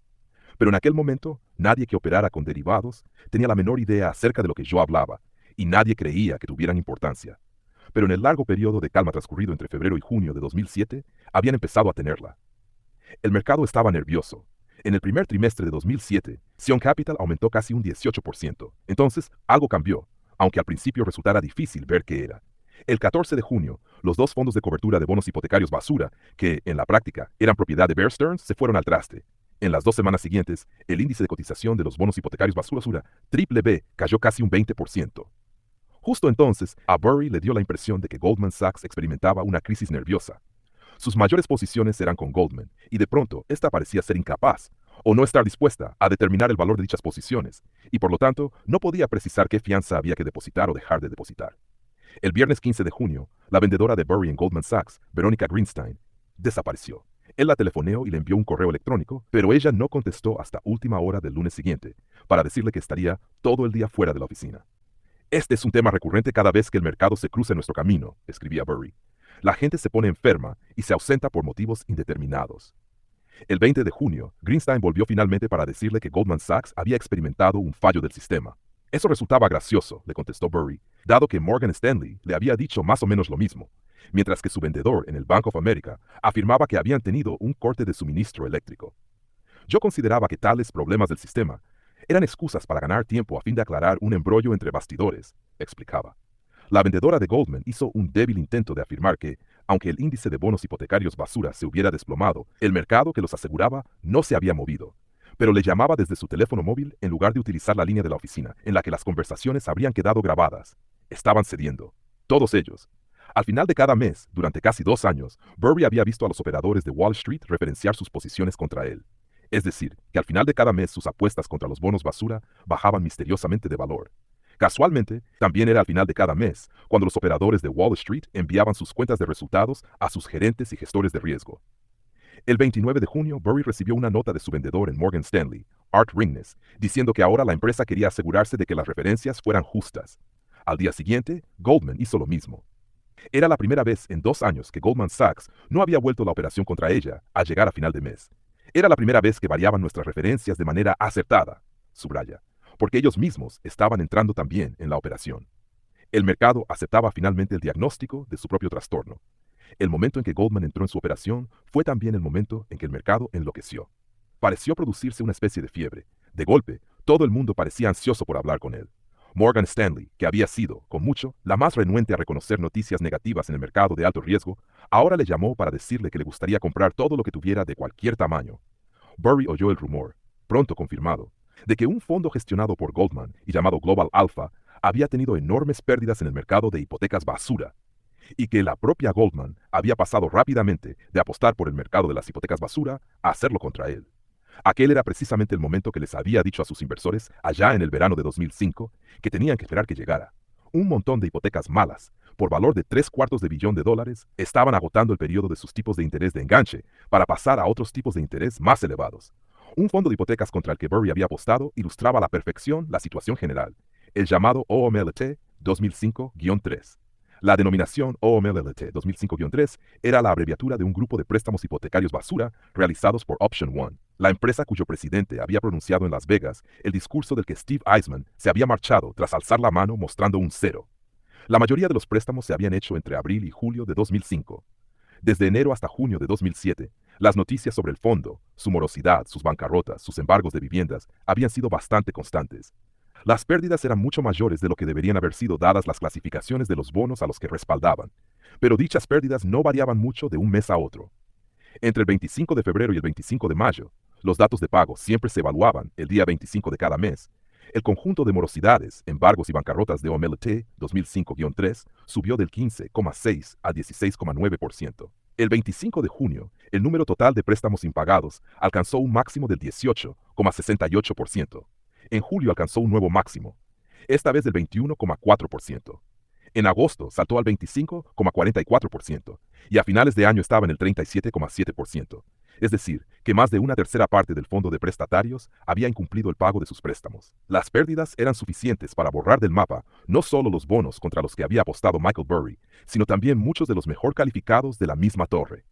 Pero en aquel momento, nadie que operara con derivados tenía la menor idea acerca de lo que yo hablaba, y nadie creía que tuvieran importancia. Pero en el largo periodo de calma transcurrido entre febrero y junio de 2007, habían empezado a tenerla. El mercado estaba nervioso. En el primer trimestre de 2007, Zion Capital aumentó casi un 18%. Entonces, algo cambió, aunque al principio resultara difícil ver qué era. El 14 de junio, los dos fondos de cobertura de bonos hipotecarios basura, que, en la práctica, eran propiedad de Bear Stearns, se fueron al traste. En las 2 semanas siguientes, el índice de cotización de los bonos hipotecarios basura, triple B, cayó casi un 20%. Justo entonces, a Burry le dio la impresión de que Goldman Sachs experimentaba una crisis nerviosa. Sus mayores posiciones eran con Goldman, y de pronto, esta parecía ser incapaz, o no estar dispuesta a determinar el valor de dichas posiciones, y por lo tanto, no podía precisar qué fianza había que depositar o dejar de depositar. El viernes 15 de junio, la vendedora de Burry en Goldman Sachs, Veronica Greenstein, desapareció. Él la telefoneó y le envió un correo electrónico, pero ella no contestó hasta última hora del lunes siguiente, para decirle que estaría todo el día fuera de la oficina. Este es un tema recurrente cada vez que el mercado se cruza en nuestro camino, escribía Burry. La gente se pone enferma y se ausenta por motivos indeterminados. El 20 de junio, Greenstein volvió finalmente para decirle que Goldman Sachs había experimentado un fallo del sistema. Eso resultaba gracioso, le contestó Burry, dado que Morgan Stanley le había dicho más o menos lo mismo, mientras que su vendedor en el Bank of America afirmaba que habían tenido un corte de suministro eléctrico. Yo consideraba que tales problemas del sistema eran excusas para ganar tiempo a fin de aclarar un embrollo entre bastidores, explicaba. La vendedora de Goldman hizo un débil intento de afirmar que, aunque el índice de bonos hipotecarios basura se hubiera desplomado, el mercado que los aseguraba no se había movido. Pero le llamaba desde su teléfono móvil en lugar de utilizar la línea de la oficina, en la que las conversaciones habrían quedado grabadas. Estaban cediendo. Todos ellos. Al final de cada mes, durante casi 2 años, Burry había visto a los operadores de Wall Street referenciar sus posiciones contra él. Es decir, que al final de cada mes sus apuestas contra los bonos basura bajaban misteriosamente de valor. Casualmente, también era al final de cada mes, cuando los operadores de Wall Street enviaban sus cuentas de resultados a sus gerentes y gestores de riesgo. El 29 de junio, Burry recibió una nota de su vendedor en Morgan Stanley, Art Ringnes, diciendo que ahora la empresa quería asegurarse de que las referencias fueran justas. Al día siguiente, Goldman hizo lo mismo. Era la primera vez en 2 años que Goldman Sachs no había vuelto la operación contra ella al llegar a final de mes. Era la primera vez que variaban nuestras referencias de manera acertada, subraya, porque ellos mismos estaban entrando también en la operación. El mercado aceptaba finalmente el diagnóstico de su propio trastorno. El momento en que Goldman entró en su operación fue también el momento en que el mercado enloqueció. Pareció producirse una especie de fiebre. De golpe, todo el mundo parecía ansioso por hablar con él. Morgan Stanley, que había sido, con mucho, la más renuente a reconocer noticias negativas en el mercado de alto riesgo, ahora le llamó para decirle que le gustaría comprar todo lo que tuviera de cualquier tamaño. Burry oyó el rumor, pronto confirmado, de que un fondo gestionado por Goldman y llamado Global Alpha había tenido enormes pérdidas en el mercado de hipotecas basura, y que la propia Goldman había pasado rápidamente de apostar por el mercado de las hipotecas basura a hacerlo contra él. Aquel era precisamente el momento que les había dicho a sus inversores allá en el verano de 2005 que tenían que esperar que llegara. Un montón de hipotecas malas, por valor de $750 millones, estaban agotando el periodo de sus tipos de interés de enganche para pasar a otros tipos de interés más elevados. Un fondo de hipotecas contra el que Burry había apostado ilustraba a la perfección la situación general, el llamado OMLT 2005-3. La denominación OMLT 2005-3 era la abreviatura de un grupo de préstamos hipotecarios basura realizados por Option One, la empresa cuyo presidente había pronunciado en Las Vegas el discurso del que Steve Eisman se había marchado tras alzar la mano mostrando un cero. La mayoría de los préstamos se habían hecho entre abril y julio de 2005. Desde enero hasta junio de 2007, las noticias sobre el fondo, su morosidad, sus bancarrotas, sus embargos de viviendas habían sido bastante constantes. Las pérdidas eran mucho mayores de lo que deberían haber sido dadas las clasificaciones de los bonos a los que respaldaban, pero dichas pérdidas no variaban mucho de un mes a otro. Entre el 25 de febrero y el 25 de mayo, los datos de pago siempre se evaluaban el día 25 de cada mes. El conjunto de morosidades, embargos y bancarrotas de OMLT 2005-3 subió del 15,6 a 16,9%. El 25 de junio, el número total de préstamos impagados alcanzó un máximo del 18,68%. En julio alcanzó un nuevo máximo, esta vez del 21,4%. En agosto saltó al 25,44% y a finales de año estaba en el 37,7%. Es decir, que más de una tercera parte del fondo de prestatarios había incumplido el pago de sus préstamos. Las pérdidas eran suficientes para borrar del mapa no solo los bonos contra los que había apostado Michael Burry, sino también muchos de los mejor calificados de la misma torre.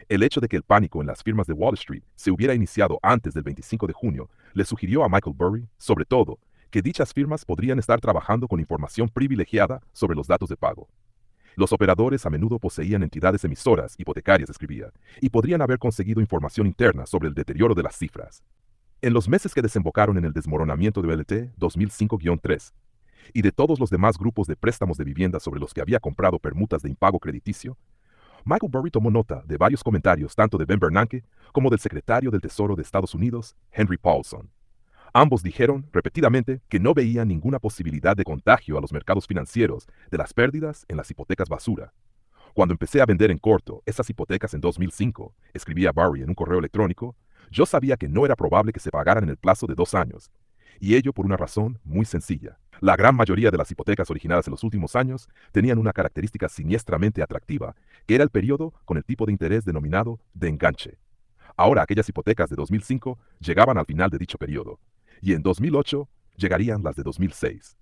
El hecho de que el pánico en las firmas de Wall Street se hubiera iniciado antes del 25 de junio le sugirió a Michael Burry, sobre todo, que dichas firmas podrían estar trabajando con información privilegiada sobre los datos de pago. Los operadores a menudo poseían entidades emisoras hipotecarias, escribía, y podrían haber conseguido información interna sobre el deterioro de las cifras. En los meses que desembocaron en el desmoronamiento de OMLT 2005-3 y de todos los demás grupos de préstamos de vivienda sobre los que había comprado permutas de impago crediticio, Michael Burry tomó nota de varios comentarios tanto de Ben Bernanke como del secretario del Tesoro de Estados Unidos, Henry Paulson. Ambos dijeron repetidamente que no veían ninguna posibilidad de contagio a los mercados financieros de las pérdidas en las hipotecas basura. Cuando empecé a vender en corto esas hipotecas en 2005, escribía Burry en un correo electrónico, yo sabía que no era probable que se pagaran en el plazo de 2 años. Y ello por una razón muy sencilla. La gran mayoría de las hipotecas originadas en los últimos años tenían una característica siniestramente atractiva, que era el periodo con el tipo de interés denominado de enganche. Ahora aquellas hipotecas de 2005 llegaban al final de dicho periodo, y en 2008 llegarían las de 2006.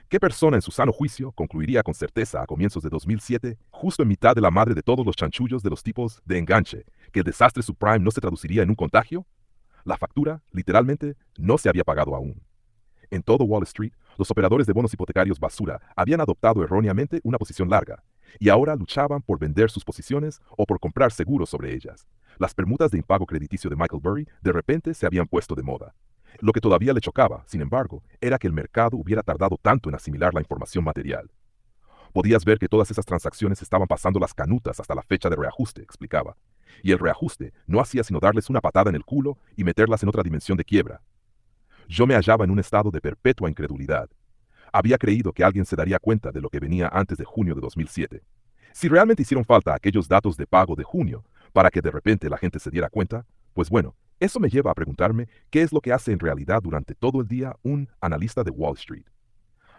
¿Qué persona en su sano juicio concluiría con certeza a comienzos de 2007, justo en mitad de la madre de todos los chanchullos de los tipos de enganche, que el desastre subprime no se traduciría en un contagio? La factura, literalmente, no se había pagado aún. En todo Wall Street, los operadores de bonos hipotecarios basura habían adoptado erróneamente una posición larga, y ahora luchaban por vender sus posiciones o por comprar seguros sobre ellas. Las permutas de impago crediticio de Michael Burry de repente se habían puesto de moda. Lo que todavía le chocaba, sin embargo, era que el mercado hubiera tardado tanto en asimilar la información material. Podías ver que todas esas transacciones estaban pasando las canutas hasta la fecha de reajuste, explicaba. Y el reajuste no hacía sino darles una patada en el culo y meterlas en otra dimensión de quiebra. Yo me hallaba en un estado de perpetua incredulidad. Había creído que alguien se daría cuenta de lo que venía antes de junio de 2007. Si realmente hicieron falta aquellos datos de pago de junio para que de repente la gente se diera cuenta, pues bueno, eso me lleva a preguntarme qué es lo que hace en realidad durante todo el día un analista de Wall Street.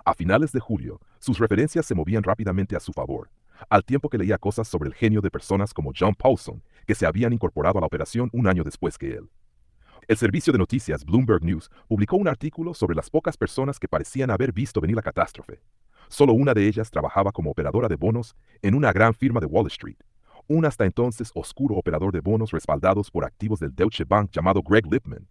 A finales de julio, sus referencias se movían rápidamente a su favor, al tiempo que leía cosas sobre el genio de personas como John Paulson, que se habían incorporado a la operación un año después que él. El servicio de noticias Bloomberg News publicó un artículo sobre las pocas personas que parecían haber visto venir la catástrofe. Solo una de ellas trabajaba como operadora de bonos en una gran firma de Wall Street, un hasta entonces oscuro operador de bonos respaldados por activos del Deutsche Bank llamado Greg Lippmann.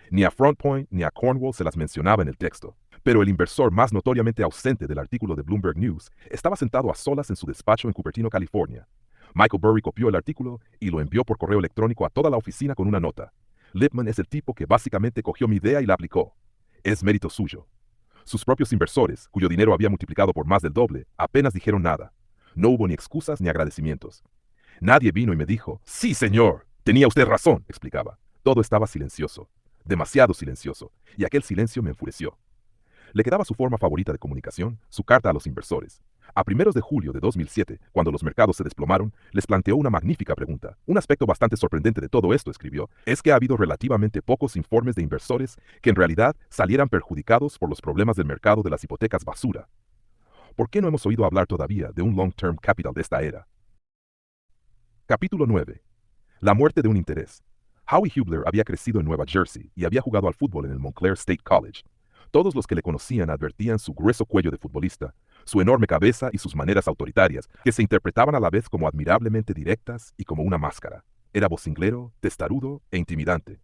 Ni a Front Point ni a Cornwall se las mencionaba en el texto, pero el inversor más notoriamente ausente del artículo de Bloomberg News estaba sentado a solas en su despacho en Cupertino, California. Michael Burry copió el artículo y lo envió por correo electrónico a toda la oficina con una nota. Lippmann es el tipo que básicamente cogió mi idea y la aplicó. Es mérito suyo. Sus propios inversores, cuyo dinero había multiplicado por más del doble, apenas dijeron nada. No hubo ni excusas ni agradecimientos. Nadie vino y me dijo, sí, señor, tenía usted razón, explicaba. Todo estaba silencioso, demasiado silencioso, y aquel silencio me enfureció. Le quedaba su forma favorita de comunicación, su carta a los inversores. A primeros de julio de 2007, cuando los mercados se desplomaron, les planteó una magnífica pregunta. Un aspecto bastante sorprendente de todo esto, escribió, es que ha habido relativamente pocos informes de inversores que en realidad salieran perjudicados por los problemas del mercado de las hipotecas basura. ¿Por qué no hemos oído hablar todavía de un long-term capital de esta era? Capítulo 9. La muerte de un interés. Howie Hubler había crecido en Nueva Jersey y había jugado al fútbol en el Montclair State College. Todos los que le conocían advertían su grueso cuello de futbolista, su enorme cabeza y sus maneras autoritarias, que se interpretaban a la vez como admirablemente directas y como una máscara. Era vocinglero, testarudo e intimidante.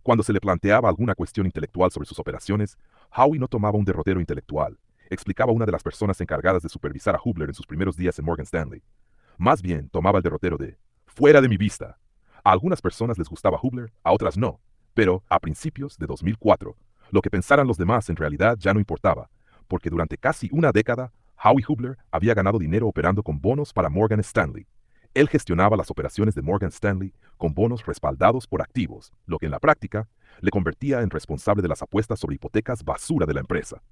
Cuando se le planteaba alguna cuestión intelectual sobre sus operaciones, Howie no tomaba un derrotero intelectual, explicaba una de las personas encargadas de supervisar a Hubler en sus primeros días en Morgan Stanley. Más bien tomaba el derrotero de «fuera de mi vista». A algunas personas les gustaba Hubler, a otras no, pero a principios de 2004, lo que pensaran los demás en realidad ya no importaba, porque durante casi una década, Howie Hubler había ganado dinero operando con bonos para Morgan Stanley. Él gestionaba las operaciones de Morgan Stanley con bonos respaldados por activos, lo que en la práctica le convertía en responsable de las apuestas sobre hipotecas basura de la empresa.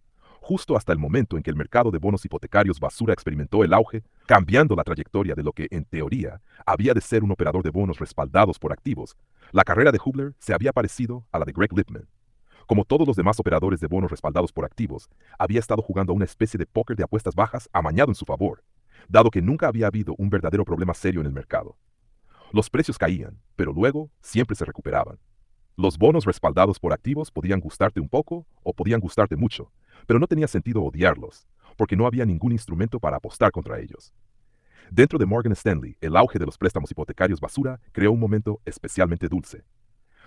Justo hasta el momento en que el mercado de bonos hipotecarios basura experimentó el auge, cambiando la trayectoria de lo que, en teoría, había de ser un operador de bonos respaldados por activos, la carrera de Hubler se había parecido a la de Greg Lippmann. Como todos los demás operadores de bonos respaldados por activos, había estado jugando a una especie de póker de apuestas bajas amañado en su favor, dado que nunca había habido un verdadero problema serio en el mercado. Los precios caían, pero luego siempre se recuperaban. Los bonos respaldados por activos podían gustarte un poco o podían gustarte mucho, pero no tenía sentido odiarlos, porque no había ningún instrumento para apostar contra ellos. Dentro de Morgan Stanley, el auge de los préstamos hipotecarios basura creó un momento especialmente dulce.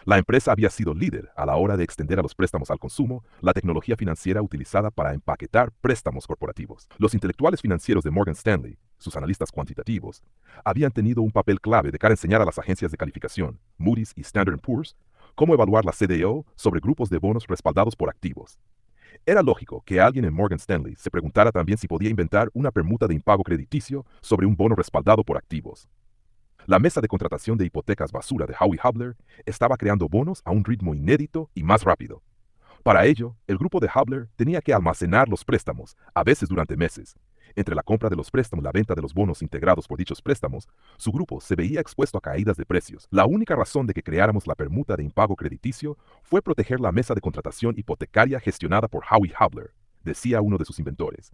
La empresa había sido líder a la hora de extender a los préstamos al consumo la tecnología financiera utilizada para empaquetar préstamos corporativos. Los intelectuales financieros de Morgan Stanley, sus analistas cuantitativos, habían tenido un papel clave de cara a enseñar a las agencias de calificación, Moody's y Standard & Poor's, cómo evaluar la CDO sobre grupos de bonos respaldados por activos. Era lógico que alguien en Morgan Stanley se preguntara también si podía inventar una permuta de impago crediticio sobre un bono respaldado por activos. La mesa de contratación de hipotecas basura de Howie Hubler estaba creando bonos a un ritmo inédito y más rápido. Para ello, el grupo de Hubler tenía que almacenar los préstamos, a veces durante meses. Entre la compra de los préstamos y la venta de los bonos integrados por dichos préstamos, su grupo se veía expuesto a caídas de precios. La única razón de que creáramos la permuta de impago crediticio fue proteger la mesa de contratación hipotecaria gestionada por Howie Hubler, decía uno de sus inventores.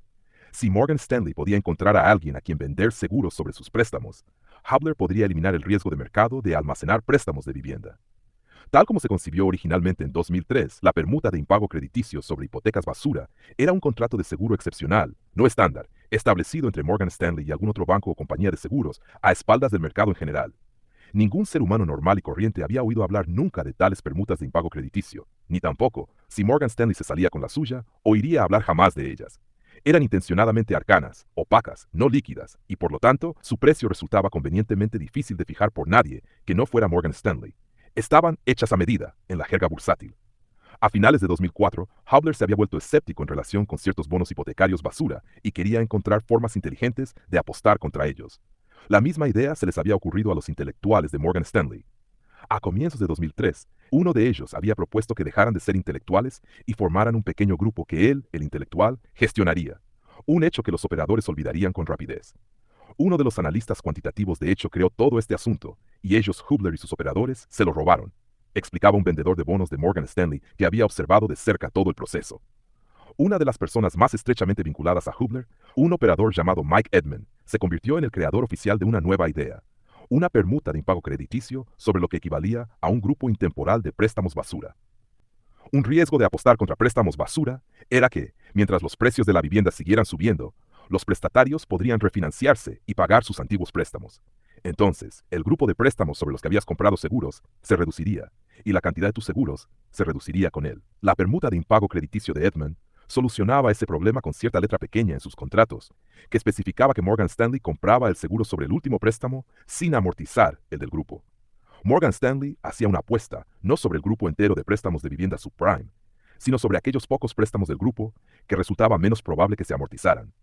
Si Morgan Stanley podía encontrar a alguien a quien vender seguros sobre sus préstamos, Hubler podría eliminar el riesgo de mercado de almacenar préstamos de vivienda. Tal como se concibió originalmente en 2003, la permuta de impago crediticio sobre hipotecas basura era un contrato de seguro excepcional, no estándar, establecido entre Morgan Stanley y algún otro banco o compañía de seguros a espaldas del mercado en general. Ningún ser humano normal y corriente había oído hablar nunca de tales permutas de impago crediticio, ni tampoco, si Morgan Stanley se salía con la suya, oiría hablar jamás de ellas. Eran intencionadamente arcanas, opacas, no líquidas, y por lo tanto, su precio resultaba convenientemente difícil de fijar por nadie que no fuera Morgan Stanley. Estaban hechas a medida, en la jerga bursátil. A finales de 2004, Hubler se había vuelto escéptico en relación con ciertos bonos hipotecarios basura y quería encontrar formas inteligentes de apostar contra ellos. La misma idea se les había ocurrido a los intelectuales de Morgan Stanley. A comienzos de 2003, uno de ellos había propuesto que dejaran de ser intelectuales y formaran un pequeño grupo que él, el intelectual, gestionaría. Un hecho que los operadores olvidarían con rapidez. Uno de los analistas cuantitativos de hecho creó todo este asunto, y ellos, Hubler y sus operadores, se lo robaron, explicaba un vendedor de bonos de Morgan Stanley que había observado de cerca todo el proceso. Una de las personas más estrechamente vinculadas a Hubler, un operador llamado Mike Edman, se convirtió en el creador oficial de una nueva idea, una permuta de impago crediticio sobre lo que equivalía a un grupo intemporal de préstamos basura. Un riesgo de apostar contra préstamos basura era que, mientras los precios de la vivienda siguieran subiendo, los prestatarios podrían refinanciarse y pagar sus antiguos préstamos. Entonces, el grupo de préstamos sobre los que habías comprado seguros se reduciría, y la cantidad de tus seguros se reduciría con él. La permuta de impago crediticio de Edman solucionaba ese problema con cierta letra pequeña en sus contratos, que especificaba que Morgan Stanley compraba el seguro sobre el último préstamo sin amortizar el del grupo. Morgan Stanley hacía una apuesta no sobre el grupo entero de préstamos de vivienda subprime, sino sobre aquellos pocos préstamos del grupo que resultaba menos probable que se amortizaran.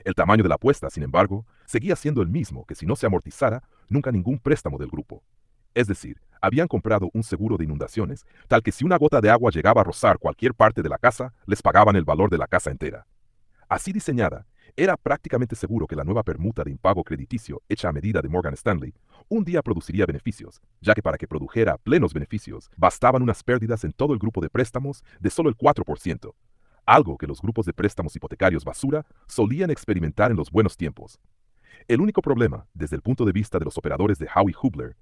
El tamaño de la apuesta, sin embargo, seguía siendo el mismo que si no se amortizara nunca ningún préstamo del grupo. Es decir, habían comprado un seguro de inundaciones, tal que si una gota de agua llegaba a rozar cualquier parte de la casa, les pagaban el valor de la casa entera. Así diseñada, era prácticamente seguro que la nueva permuta de impago crediticio hecha a medida de Morgan Stanley un día produciría beneficios, ya que para que produjera plenos beneficios bastaban unas pérdidas en todo el grupo de préstamos de solo el 4%, algo que los grupos de préstamos hipotecarios basura solían experimentar en los buenos tiempos. El único problema, desde el punto de vista de los operadores de Howie Hubler,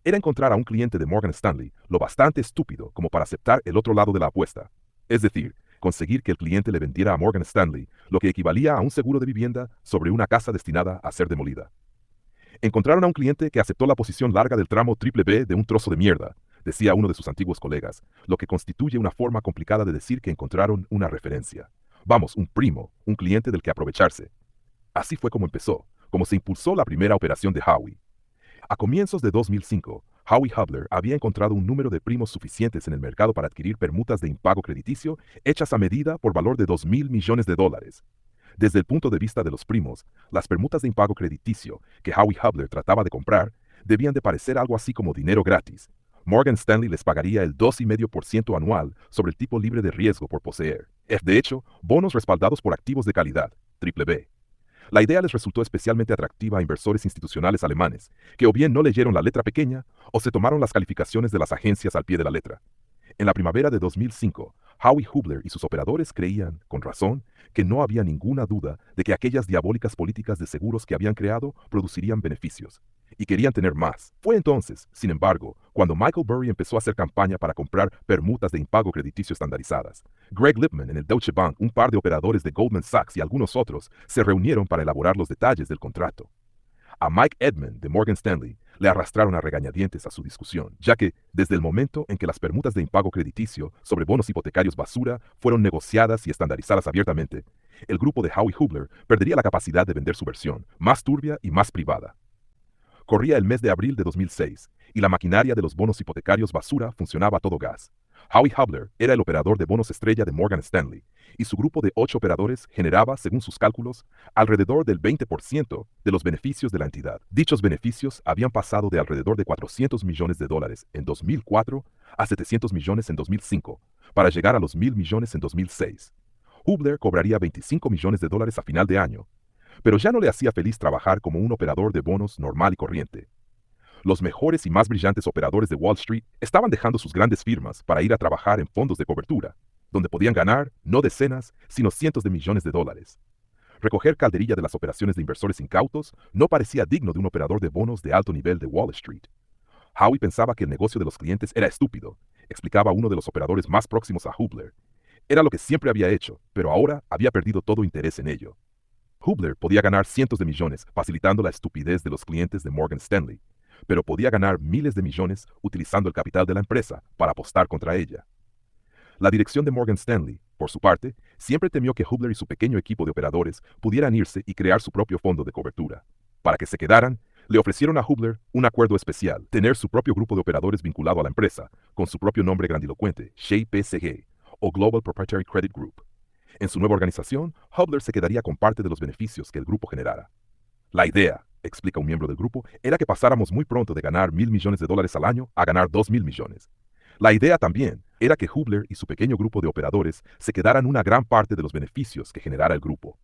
era encontrar a un cliente de Morgan Stanley lo bastante estúpido como para aceptar el otro lado de la apuesta, es decir, conseguir que el cliente le vendiera a Morgan Stanley lo que equivalía a un seguro de vivienda sobre una casa destinada a ser demolida. Encontraron a un cliente que aceptó la posición larga del tramo triple B de un trozo de mierda, decía uno de sus antiguos colegas, lo que constituye una forma complicada de decir que encontraron una referencia. Vamos, un primo, un cliente del que aprovecharse. Así fue como empezó, como se impulsó la primera operación de Howie. A comienzos de 2005, Howie Hubler había encontrado un número de primos suficientes en el mercado para adquirir permutas de impago crediticio hechas a medida por valor de $2.000 millones. Desde el punto de vista de los primos, las permutas de impago crediticio que Howie Hubler trataba de comprar debían de parecer algo así como dinero gratis. Morgan Stanley les pagaría el 2,5% anual sobre el tipo libre de riesgo por poseer. De hecho, bonos respaldados por activos de calidad, triple B. La idea les resultó especialmente atractiva a inversores institucionales alemanes, que o bien no leyeron la letra pequeña o se tomaron las calificaciones de las agencias al pie de la letra. En la primavera de 2005, Howie Hubler y sus operadores creían, con razón, que no había ninguna duda de que aquellas diabólicas políticas de seguros que habían creado producirían beneficios, y querían tener más. Fue entonces, sin embargo, cuando Michael Burry empezó a hacer campaña para comprar permutas de impago crediticio estandarizadas. Greg Lippmann en el Deutsche Bank, un par de operadores de Goldman Sachs y algunos otros se reunieron para elaborar los detalles del contrato. A Mike Edman de Morgan Stanley le arrastraron a regañadientes a su discusión, ya que, desde el momento en que las permutas de impago crediticio sobre bonos hipotecarios basura fueron negociadas y estandarizadas abiertamente, el grupo de Howie Hubler perdería la capacidad de vender su versión, más turbia y más privada. Corría el mes de abril de 2006, y la maquinaria de los bonos hipotecarios basura funcionaba a todo gas. Howie Hubler era el operador de bonos estrella de Morgan Stanley, y su grupo de 8 operadores generaba, según sus cálculos, alrededor del 20% de los beneficios de la entidad. Dichos beneficios habían pasado de alrededor de $400 millones en 2004 a $700 millones en 2005, para llegar a los $1.000 millones en 2006. Hubler cobraría $25 millones a final de año, pero ya no le hacía feliz trabajar como un operador de bonos normal y corriente. Los mejores y más brillantes operadores de Wall Street estaban dejando sus grandes firmas para ir a trabajar en fondos de cobertura, donde podían ganar no decenas, sino cientos de millones de dólares. Recoger calderilla de las operaciones de inversores incautos no parecía digno de un operador de bonos de alto nivel de Wall Street. Howie pensaba que el negocio de los clientes era estúpido, explicaba uno de los operadores más próximos a Hubler. Era lo que siempre había hecho, pero ahora había perdido todo interés en ello. Hubler podía ganar cientos de millones facilitando la estupidez de los clientes de Morgan Stanley, pero podía ganar miles de millones utilizando el capital de la empresa para apostar contra ella. La dirección de Morgan Stanley, por su parte, siempre temió que Hubler y su pequeño equipo de operadores pudieran irse y crear su propio fondo de cobertura. Para que se quedaran, le ofrecieron a Hubler un acuerdo especial, tener su propio grupo de operadores vinculado a la empresa, con su propio nombre grandilocuente, Shea PCG, o Global Proprietary Credit Group. En su nueva organización, Hubler se quedaría con parte de los beneficios que el grupo generara. La idea, explica un miembro del grupo, era que pasáramos muy pronto de ganar $1.000 millones al año a ganar $2.000 millones. La idea también era que Hubler y su pequeño grupo de operadores se quedaran una gran parte de los beneficios que generara el grupo.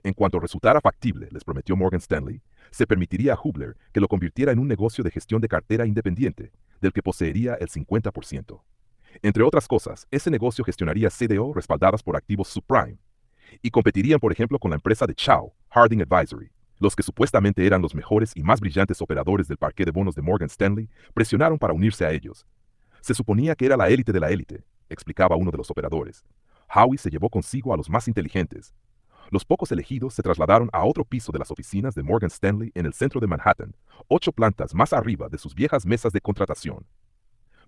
En cuanto resultara factible, les prometió Morgan Stanley, se permitiría a Hubler que lo convirtiera en un negocio de gestión de cartera independiente, del que poseería el 50%. Entre otras cosas, ese negocio gestionaría CDO respaldadas por activos subprime y competirían, por ejemplo, con la empresa de Chow, Harding Advisory. Los que supuestamente eran los mejores y más brillantes operadores del parque de bonos de Morgan Stanley presionaron para unirse a ellos. Se suponía que era la élite de la élite, explicaba uno de los operadores. Howie se llevó consigo a los más inteligentes. Los pocos elegidos se trasladaron a otro piso de las oficinas de Morgan Stanley en el centro de Manhattan, 8 plantas más arriba de sus viejas mesas de contratación.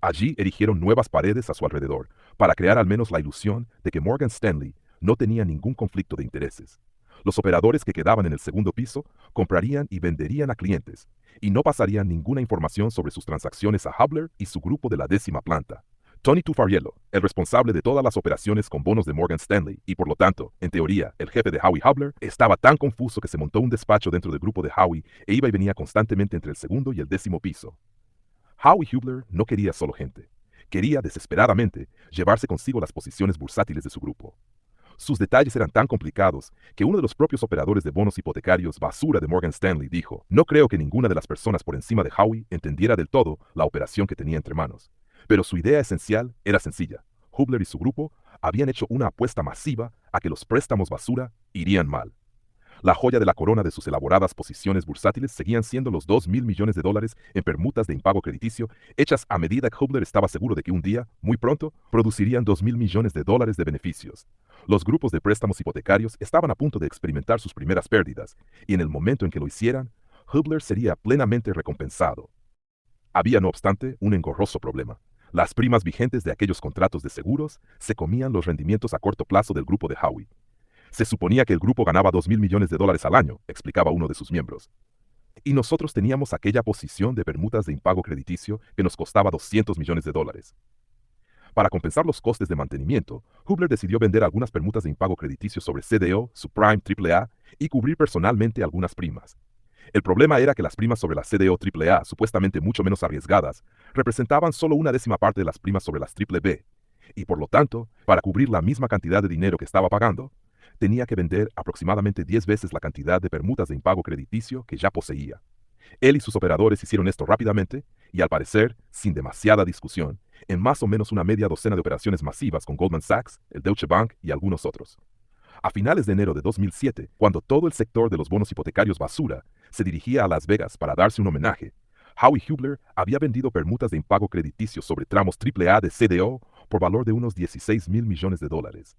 Allí erigieron nuevas paredes a su alrededor, para crear al menos la ilusión de que Morgan Stanley no tenía ningún conflicto de intereses. Los operadores que quedaban en el segundo piso comprarían y venderían a clientes, y no pasarían ninguna información sobre sus transacciones a Hubler y su grupo de la 10ª planta. Tony Tufariello, el responsable de todas las operaciones con bonos de Morgan Stanley y por lo tanto, en teoría, el jefe de Howie Hubler, estaba tan confuso que se montó un despacho dentro del grupo de Howie e iba y venía constantemente entre el segundo y el 10º piso. Howie Hubler no quería solo gente. Quería, desesperadamente, llevarse consigo las posiciones bursátiles de su grupo. Sus detalles eran tan complicados que uno de los propios operadores de bonos hipotecarios basura de Morgan Stanley dijo: "No creo que ninguna de las personas por encima de Howie entendiera del todo la operación que tenía entre manos. Pero su idea esencial era sencilla. Hubler y su grupo habían hecho una apuesta masiva a que los préstamos basura irían mal. La joya de la corona de sus elaboradas posiciones bursátiles seguían siendo los $2.000 millones en permutas de impago crediticio hechas a medida que Hubler estaba seguro de que un día, muy pronto, producirían $2.000 millones de beneficios. Los grupos de préstamos hipotecarios estaban a punto de experimentar sus primeras pérdidas, y en el momento en que lo hicieran, Hubler sería plenamente recompensado. Había, no obstante, un engorroso problema. Las primas vigentes de aquellos contratos de seguros se comían los rendimientos a corto plazo del grupo de Howie. Se suponía que el grupo ganaba $2.000 millones al año, explicaba uno de sus miembros. Y nosotros teníamos aquella posición de permutas de impago crediticio que nos costaba $200 millones. Para compensar los costes de mantenimiento, Hubler decidió vender algunas permutas de impago crediticio sobre CDO, Subprime, AAA y cubrir personalmente algunas primas. El problema era que las primas sobre las CDO AAA, supuestamente mucho menos arriesgadas, representaban solo una 10ª parte de las primas sobre las BBB, y por lo tanto, para cubrir la misma cantidad de dinero que estaba pagando, tenía que vender aproximadamente 10 veces la cantidad de permutas de impago crediticio que ya poseía. Él y sus operadores hicieron esto rápidamente y, al parecer, sin demasiada discusión, en más o menos una media docena de operaciones masivas con Goldman Sachs, el Deutsche Bank y algunos otros. A finales de enero de 2007, cuando todo el sector de los bonos hipotecarios basura se dirigía a Las Vegas para darse un homenaje, Howie Hubler había vendido permutas de impago crediticio sobre tramos AAA de CDO por valor de unos $16.000 millones.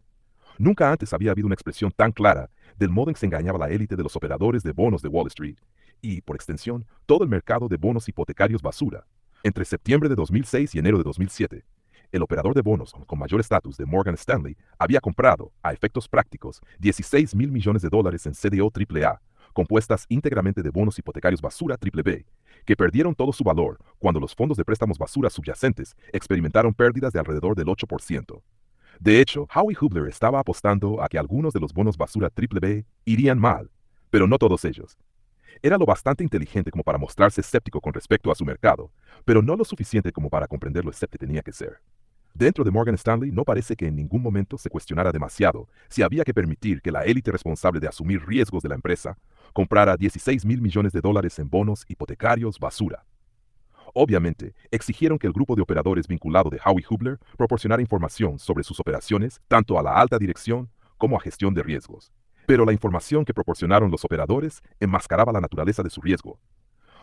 Nunca antes había habido una expresión tan clara del modo en que se engañaba la élite de los operadores de bonos de Wall Street y, por extensión, todo el mercado de bonos hipotecarios basura. Entre septiembre de 2006 y enero de 2007, el operador de bonos con mayor estatus de Morgan Stanley había comprado, a efectos prácticos, $16.000 millones en CDO AAA, compuestas íntegramente de bonos hipotecarios basura BBB, que perdieron todo su valor cuando los fondos de préstamos basura subyacentes experimentaron pérdidas de alrededor del 8%. De hecho, Howie Hubler estaba apostando a que algunos de los bonos basura BBB irían mal, pero no todos ellos. Era lo bastante inteligente como para mostrarse escéptico con respecto a su mercado, pero no lo suficiente como para comprender lo escéptico que tenía que ser. Dentro de Morgan Stanley no parece que en ningún momento se cuestionara demasiado si había que permitir que la élite responsable de asumir riesgos de la empresa comprara $16.000 millones en bonos hipotecarios basura. Obviamente, exigieron que el grupo de operadores vinculado de Howie Hubler proporcionara información sobre sus operaciones tanto a la alta dirección como a gestión de riesgos. Pero la información que proporcionaron los operadores enmascaraba la naturaleza de su riesgo.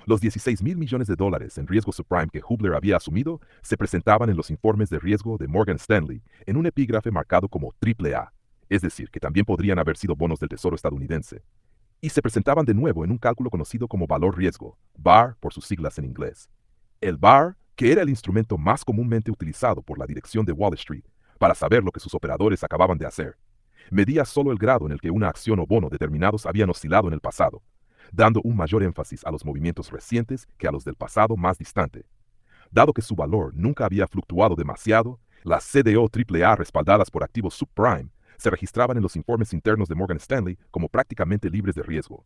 Los $16.000 millones en riesgo subprime que Hubler había asumido se presentaban en los informes de riesgo de Morgan Stanley en un epígrafe marcado como AAA, es decir, que también podrían haber sido bonos del Tesoro estadounidense, y se presentaban de nuevo en un cálculo conocido como valor riesgo, VAR por sus siglas en inglés. El VAR, que era el instrumento más comúnmente utilizado por la dirección de Wall Street para saber lo que sus operadores acababan de hacer, medía solo el grado en el que una acción o bono determinados habían oscilado en el pasado, dando un mayor énfasis a los movimientos recientes que a los del pasado más distante. Dado que su valor nunca había fluctuado demasiado, las CDO AAA respaldadas por activos subprime se registraban en los informes internos de Morgan Stanley como prácticamente libres de riesgo.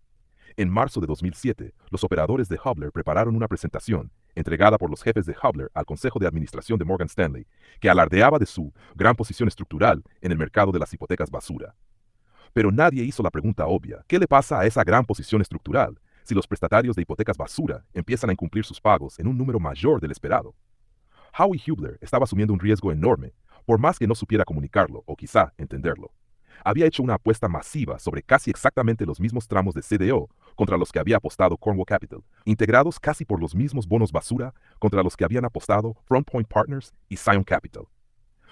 En marzo de 2007, los operadores de Hubler prepararon una presentación, entregada por los jefes de Hubler al Consejo de Administración de Morgan Stanley, que alardeaba de su gran posición estructural en el mercado de las hipotecas basura. Pero nadie hizo la pregunta obvia: ¿qué le pasa a esa gran posición estructural si los prestatarios de hipotecas basura empiezan a incumplir sus pagos en un número mayor del esperado? Howie Hubler estaba asumiendo un riesgo enorme, por más que no supiera comunicarlo o quizá entenderlo. Había hecho una apuesta masiva sobre casi exactamente los mismos tramos de CDO contra los que había apostado Cornwall Capital, integrados casi por los mismos bonos basura contra los que habían apostado Front Point Partners y Zion Capital.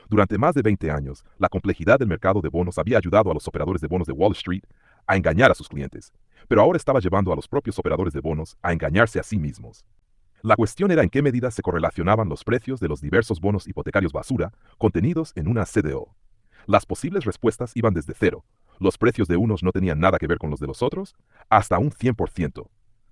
Durante más de 20 años, la complejidad del mercado de bonos había ayudado a los operadores de bonos de Wall Street a engañar a sus clientes, pero ahora estaba llevando a los propios operadores de bonos a engañarse a sí mismos. La cuestión era en qué medida se correlacionaban los precios de los diversos bonos hipotecarios basura contenidos en una CDO. Las posibles respuestas iban desde cero. Los precios de unos no tenían nada que ver con los de los otros, hasta un 100%.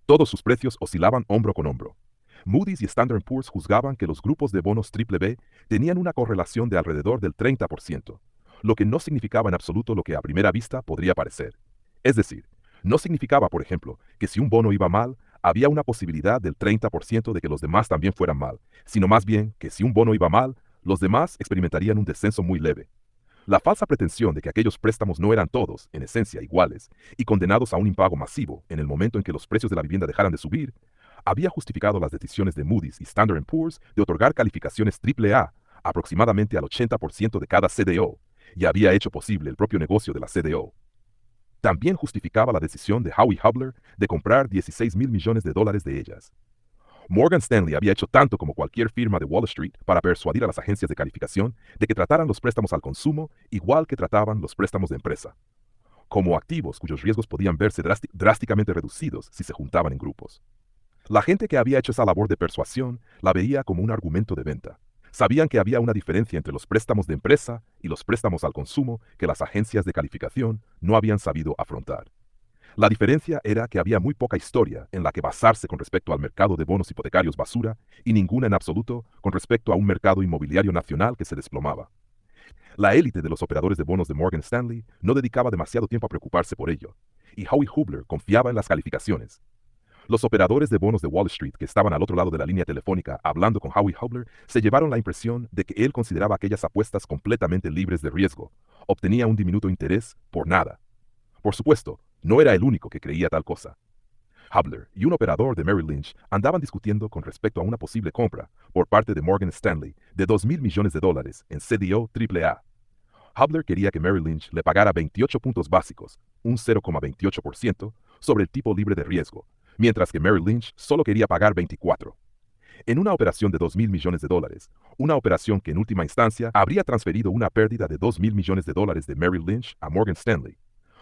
Todos sus precios oscilaban hombro con hombro. Moody's y Standard Poor's juzgaban que los grupos de bonos BBB tenían una correlación de alrededor del 30%, lo que no significaba en absoluto lo que a primera vista podría parecer. Es decir, no significaba, por ejemplo, que si un bono iba mal, había una posibilidad del 30% de que los demás también fueran mal, sino más bien que si un bono iba mal, los demás experimentarían un descenso muy leve. La falsa pretensión de que aquellos préstamos no eran todos, en esencia, iguales, y condenados a un impago masivo en el momento en que los precios de la vivienda dejaran de subir, había justificado las decisiones de Moody's y Standard Poor's de otorgar calificaciones AAA aproximadamente al 80% de cada CDO, y había hecho posible el propio negocio de la CDO. También justificaba la decisión de Howie Hubler de comprar 16.000 millones de dólares de ellas. Morgan Stanley había hecho tanto como cualquier firma de Wall Street para persuadir a las agencias de calificación de que trataran los préstamos al consumo igual que trataban los préstamos de empresa, como activos cuyos riesgos podían verse drásticamente reducidos si se juntaban en grupos. La gente que había hecho esa labor de persuasión la veía como un argumento de venta. Sabían que había una diferencia entre los préstamos de empresa y los préstamos al consumo que las agencias de calificación no habían sabido afrontar. La diferencia era que había muy poca historia en la que basarse con respecto al mercado de bonos hipotecarios basura y ninguna en absoluto con respecto a un mercado inmobiliario nacional que se desplomaba. La élite de los operadores de bonos de Morgan Stanley no dedicaba demasiado tiempo a preocuparse por ello, y Howie Hubler confiaba en las calificaciones. Los operadores de bonos de Wall Street que estaban al otro lado de la línea telefónica hablando con Howie Hubler se llevaron la impresión de que él consideraba aquellas apuestas completamente libres de riesgo. Obtenía un diminuto interés por nada. Por supuesto, no era el único que creía tal cosa. Hubler y un operador de Merrill Lynch andaban discutiendo con respecto a una posible compra por parte de Morgan Stanley de 2.000 millones de dólares en CDO AAA. Hubler quería que Merrill Lynch le pagara 28 puntos básicos, un 0,28%, sobre el tipo libre de riesgo, mientras que Merrill Lynch solo quería pagar 24. En una operación de 2.000 millones de dólares, una operación que en última instancia habría transferido una pérdida de 2.000 millones de dólares de Merrill Lynch a Morgan Stanley.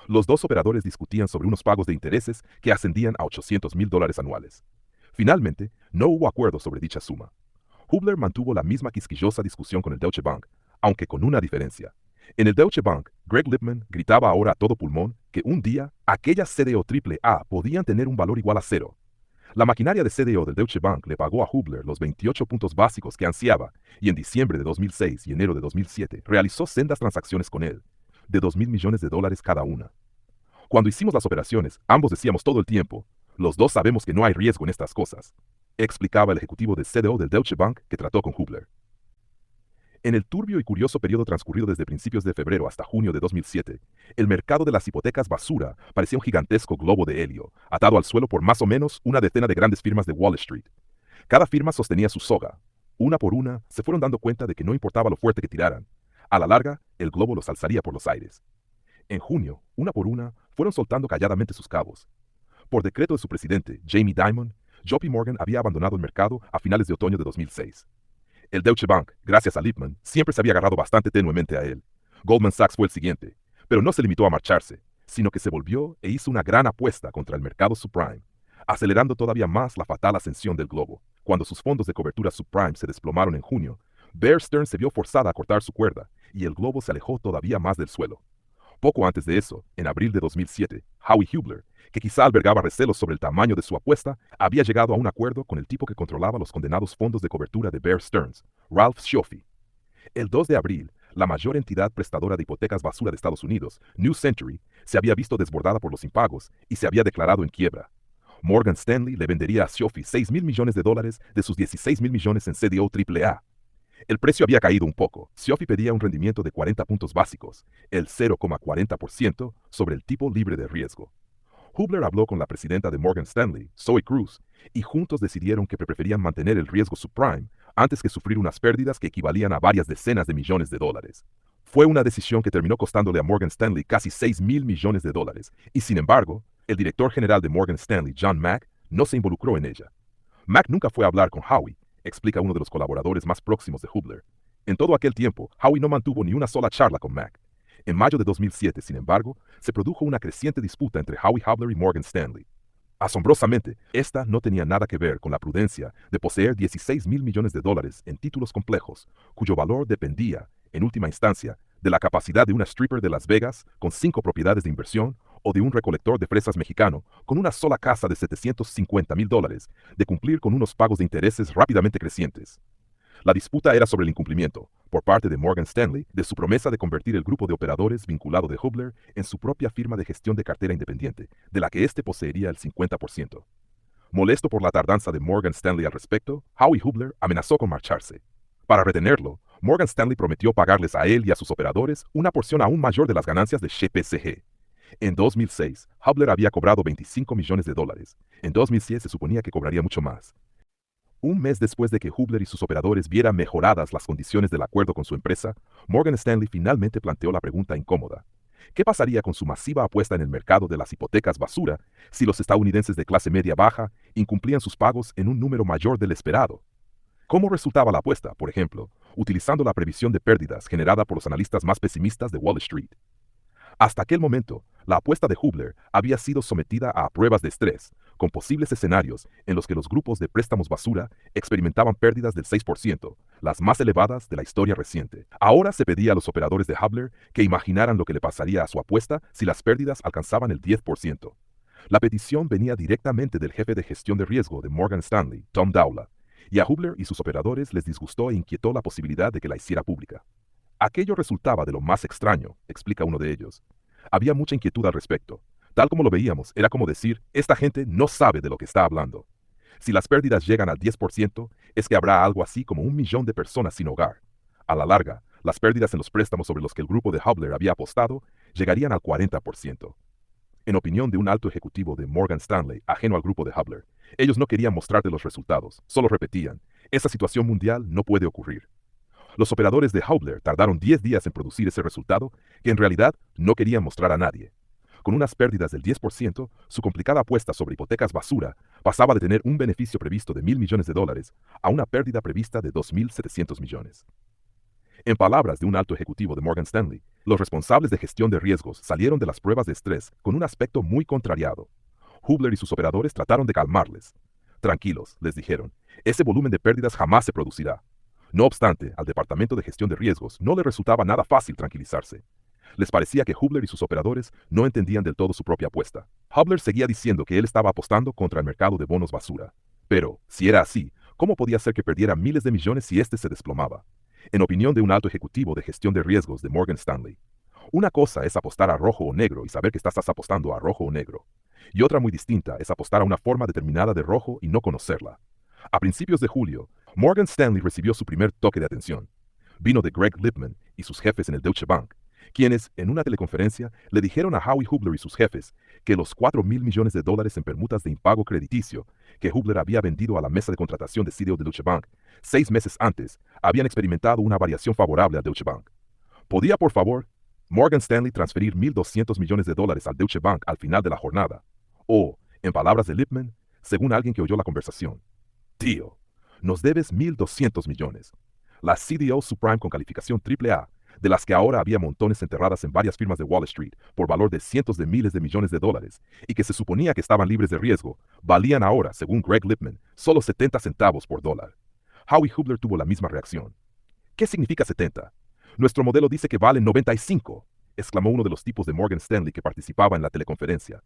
Los dos operadores discutían sobre unos pagos de intereses que ascendían a 800.000 dólares anuales. Finalmente, no hubo acuerdo sobre dicha suma. Hubler mantuvo la misma quisquillosa discusión con el Deutsche Bank, aunque con una diferencia. En el Deutsche Bank, Greg Lippmann gritaba ahora a todo pulmón que un día aquellas CDO AAA podían tener un valor igual a cero. La maquinaria de CDO del Deutsche Bank le pagó a Hubler los 28 puntos básicos que ansiaba y en diciembre de 2006 y enero de 2007 realizó sendas transacciones con él, de 2.000 millones de dólares cada una. Cuando hicimos las operaciones, ambos decíamos todo el tiempo, los dos sabemos que no hay riesgo en estas cosas, explicaba el ejecutivo de CDO del Deutsche Bank que trató con Hubler. En el turbio y curioso periodo transcurrido desde principios de febrero hasta junio de 2007, el mercado de las hipotecas basura parecía un gigantesco globo de helio, atado al suelo por más o menos una decena de grandes firmas de Wall Street. Cada firma sostenía su soga. Una por una, se fueron dando cuenta de que no importaba lo fuerte que tiraran. A la larga, el globo los alzaría por los aires. En junio, una por una, fueron soltando calladamente sus cabos. Por decreto de su presidente, Jamie Dimon, JP Morgan había abandonado el mercado a finales de otoño de 2006. El Deutsche Bank, gracias a Lippmann, siempre se había agarrado bastante tenuemente a él. Goldman Sachs fue el siguiente, pero no se limitó a marcharse, sino que se volvió e hizo una gran apuesta contra el mercado subprime, acelerando todavía más la fatal ascensión del globo. Cuando sus fondos de cobertura subprime se desplomaron en junio, Bear Stearns se vio forzada a cortar su cuerda y el globo se alejó todavía más del suelo. Poco antes de eso, en abril de 2007, Howie Hubler, que quizá albergaba recelos sobre el tamaño de su apuesta, había llegado a un acuerdo con el tipo que controlaba los condenados fondos de cobertura de Bear Stearns, Ralph Schoffey. El 2 de abril, la mayor entidad prestadora de hipotecas basura de Estados Unidos, New Century, se había visto desbordada por los impagos y se había declarado en quiebra. Morgan Stanley le vendería a Schoffey 6.000 millones de dólares de sus 16.000 millones en CDO AAA. El precio había caído un poco. Schoffey pedía un rendimiento de 40 puntos básicos, el 0,40% sobre el tipo libre de riesgo. Hubler habló con la presidenta de Morgan Stanley, Zoe Cruz, y juntos decidieron que preferían mantener el riesgo subprime antes que sufrir unas pérdidas que equivalían a varias decenas de millones de dólares. Fue una decisión que terminó costándole a Morgan Stanley casi 6.000 millones de dólares, y sin embargo, el director general de Morgan Stanley, John Mack, no se involucró en ella. Mack nunca fue a hablar con Howey, explica uno de los colaboradores más próximos de Hubler. En todo aquel tiempo, Howey no mantuvo ni una sola charla con Mack. En mayo de 2007, sin embargo, se produjo una creciente disputa entre Howey Hubler y Morgan Stanley. Asombrosamente, esta no tenía nada que ver con la prudencia de poseer 16.000 millones de dólares en títulos complejos, cuyo valor dependía, en última instancia, de la capacidad de una stripper de Las Vegas con 5 propiedades de inversión o de un recolector de fresas mexicano con una sola casa de $750.000 de cumplir con unos pagos de intereses rápidamente crecientes. La disputa era sobre el incumplimiento, por parte de Morgan Stanley, de su promesa de convertir el grupo de operadores vinculado de Hubler en su propia firma de gestión de cartera independiente, de la que éste poseería el 50%. Molesto por la tardanza de Morgan Stanley al respecto, Howey Hubler amenazó con marcharse. Para retenerlo, Morgan Stanley prometió pagarles a él y a sus operadores una porción aún mayor de las ganancias de GPCG. En 2006, Hubler había cobrado 25 millones de dólares. En 2007 se suponía que cobraría mucho más. Un mes después de que Hubler y sus operadores vieran mejoradas las condiciones del acuerdo con su empresa, Morgan Stanley finalmente planteó la pregunta incómoda. ¿Qué pasaría con su masiva apuesta en el mercado de las hipotecas basura si los estadounidenses de clase media baja incumplían sus pagos en un número mayor del esperado? ¿Cómo resultaba la apuesta, por ejemplo, utilizando la previsión de pérdidas generada por los analistas más pesimistas de Wall Street? Hasta aquel momento, la apuesta de Hubler había sido sometida a pruebas de estrés, con posibles escenarios en los que los grupos de préstamos basura experimentaban pérdidas del 6%, las más elevadas de la historia reciente. Ahora se pedía a los operadores de Hubler que imaginaran lo que le pasaría a su apuesta si las pérdidas alcanzaban el 10%. La petición venía directamente del jefe de gestión de riesgo de Morgan Stanley, Tom Dowla, y a Hubler y sus operadores les disgustó e inquietó la posibilidad de que la hiciera pública. Aquello resultaba de lo más extraño, explica uno de ellos. Había mucha inquietud al respecto. Tal como lo veíamos, era como decir, esta gente no sabe de lo que está hablando. Si las pérdidas llegan al 10%, es que habrá algo así como 1 millón de personas sin hogar. A la larga, las pérdidas en los préstamos sobre los que el grupo de Hubler había apostado llegarían al 40%. En opinión de un alto ejecutivo de Morgan Stanley, ajeno al grupo de Hubler, ellos no querían mostrarte los resultados, solo repetían, esa situación mundial no puede ocurrir. Los operadores de Hubler tardaron 10 días en producir ese resultado que en realidad no querían mostrar a nadie. Con unas pérdidas del 10%, su complicada apuesta sobre hipotecas basura pasaba de tener un beneficio previsto de $1.000 millones a una pérdida prevista de 2.700 millones. En palabras de un alto ejecutivo de Morgan Stanley, los responsables de gestión de riesgos salieron de las pruebas de estrés con un aspecto muy contrariado. Hubler y sus operadores trataron de calmarles. Tranquilos, les dijeron, ese volumen de pérdidas jamás se producirá. No obstante, al Departamento de Gestión de Riesgos no le resultaba nada fácil tranquilizarse. Les parecía que Hubler y sus operadores no entendían del todo su propia apuesta. Hubler seguía diciendo que él estaba apostando contra el mercado de bonos basura. Pero, si era así, ¿cómo podía ser que perdiera miles de millones si éste se desplomaba? En opinión de un alto ejecutivo de gestión de riesgos de Morgan Stanley, una cosa es apostar a rojo o negro y saber que estás apostando a rojo o negro. Y otra muy distinta es apostar a una forma determinada de rojo y no conocerla. A principios de julio, Morgan Stanley recibió su primer toque de atención. Vino de Greg Lippmann y sus jefes en el Deutsche Bank, quienes, en una teleconferencia, le dijeron a Howey Hubler y sus jefes que los $4.000 millones en permutas de impago crediticio que Hubler había vendido a la mesa de contratación de CEO de Deutsche Bank 6 meses antes habían experimentado una variación favorable a Deutsche Bank. ¿Podía, por favor, Morgan Stanley transferir $1.200 millones al Deutsche Bank al final de la jornada? O, en palabras de Lippmann, según alguien que oyó la conversación, tío, nos debes 1.200 millones. La CDO subprime con calificación AAA, de las que ahora había montones enterradas en varias firmas de Wall Street por valor de cientos de miles de millones de dólares y que se suponía que estaban libres de riesgo, valían ahora, según Greg Lippmann, solo 70 centavos por dólar. Howey Hubler tuvo la misma reacción. ¿Qué significa 70? Nuestro modelo dice que valen 95, exclamó uno de los tipos de Morgan Stanley que participaba en la teleconferencia.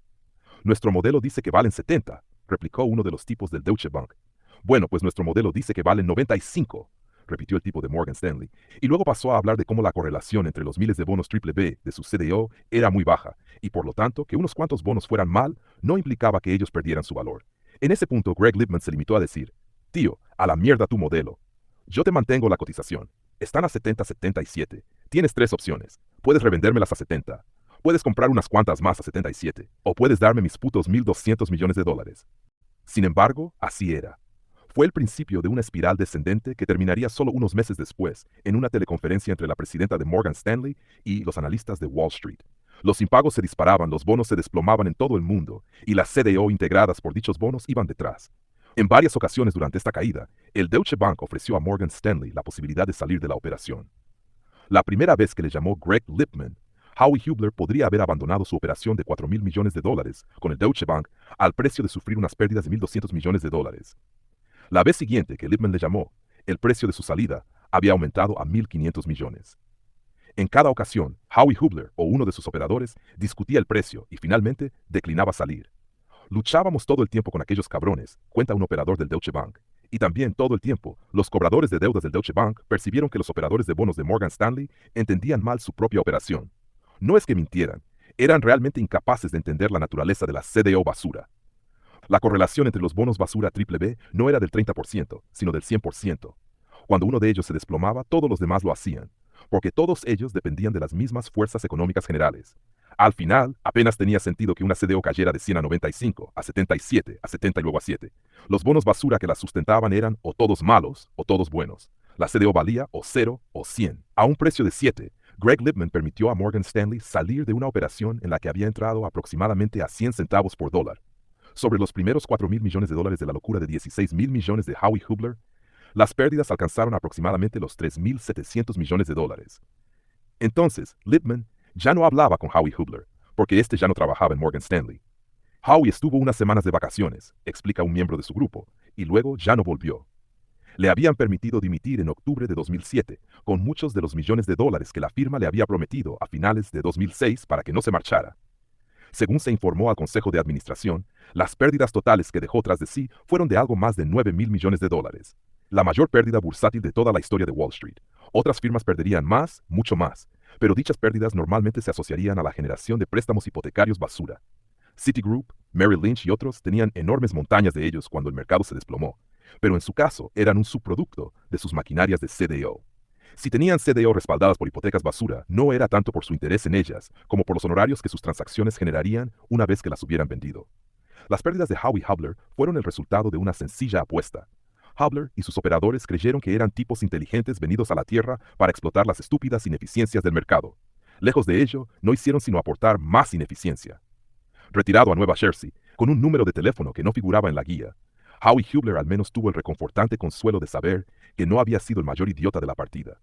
Nuestro modelo dice que valen 70, replicó uno de los tipos del Deutsche Bank. Bueno, pues nuestro modelo dice que valen 95, repitió el tipo de Morgan Stanley, y luego pasó a hablar de cómo la correlación entre los miles de bonos BBB de su CDO era muy baja, y por lo tanto que unos cuantos bonos fueran mal no implicaba que ellos perdieran su valor. En ese punto Greg Lippmann se limitó a decir, tío, a la mierda tu modelo. Yo te mantengo la cotización. Están a 70.77. Tienes 3 opciones. Puedes revendérmelas a 70. Puedes comprar unas cuantas más a 77. O puedes darme mis putos $1.200 millones. Sin embargo, así era. Fue el principio de una espiral descendente que terminaría solo unos meses después en una teleconferencia entre la presidenta de Morgan Stanley y los analistas de Wall Street. Los impagos se disparaban, los bonos se desplomaban en todo el mundo, y las CDO integradas por dichos bonos iban detrás. En varias ocasiones durante esta caída, el Deutsche Bank ofreció a Morgan Stanley la posibilidad de salir de la operación. La primera vez que le llamó Greg Lippmann, Howie Hubler podría haber abandonado su operación de $4.000 millones con el Deutsche Bank al precio de sufrir unas pérdidas de $1.200 millones. La vez siguiente que Lippmann le llamó, el precio de su salida había aumentado a $1.500 millones. En cada ocasión, Howie Hubler o uno de sus operadores discutía el precio y finalmente declinaba salir. Luchábamos todo el tiempo con aquellos cabrones, cuenta un operador del Deutsche Bank. Y también todo el tiempo, los cobradores de deudas del Deutsche Bank percibieron que los operadores de bonos de Morgan Stanley entendían mal su propia operación. No es que mintieran, eran realmente incapaces de entender la naturaleza de la CDO basura. La correlación entre los bonos basura triple B no era del 30%, sino del 100%. Cuando uno de ellos se desplomaba, todos los demás lo hacían, porque todos ellos dependían de las mismas fuerzas económicas generales. Al final, apenas tenía sentido que una CDO cayera de 100 a 95, a 77, a 70 y luego a 7. Los bonos basura que la sustentaban eran o todos malos o todos buenos. La CDO valía o 0 o 100. A un precio de 7, Greg Lippmann permitió a Morgan Stanley salir de una operación en la que había entrado aproximadamente a 100 centavos por dólar. Sobre los primeros $4.000 millones de la locura de $16.000 millones de Howie Hubler, las pérdidas alcanzaron aproximadamente los $3.700 millones. Entonces, Lippmann ya no hablaba con Howie Hubler, porque este ya no trabajaba en Morgan Stanley. Howie estuvo unas semanas de vacaciones, explica un miembro de su grupo, y luego ya no volvió. Le habían permitido dimitir en octubre de 2007, con muchos de los millones de dólares que la firma le había prometido a finales de 2006 para que no se marchara. Según se informó al Consejo de Administración, las pérdidas totales que dejó tras de sí fueron de algo más de $9.000 millones. La mayor pérdida bursátil de toda la historia de Wall Street. Otras firmas perderían más, mucho más, pero dichas pérdidas normalmente se asociarían a la generación de préstamos hipotecarios basura. Citigroup, Merrill Lynch y otros tenían enormes montañas de ellos cuando el mercado se desplomó, pero en su caso eran un subproducto de sus maquinarias de CDO. Si tenían CDO respaldadas por hipotecas basura, no era tanto por su interés en ellas, como por los honorarios que sus transacciones generarían una vez que las hubieran vendido. Las pérdidas de Howie Hubler fueron el resultado de una sencilla apuesta. Hubler y sus operadores creyeron que eran tipos inteligentes venidos a la Tierra para explotar las estúpidas ineficiencias del mercado. Lejos de ello, no hicieron sino aportar más ineficiencia. Retirado a Nueva Jersey, con un número de teléfono que no figuraba en la guía, Howie Hubler al menos tuvo el reconfortante consuelo de saber que no había sido el mayor idiota de la partida.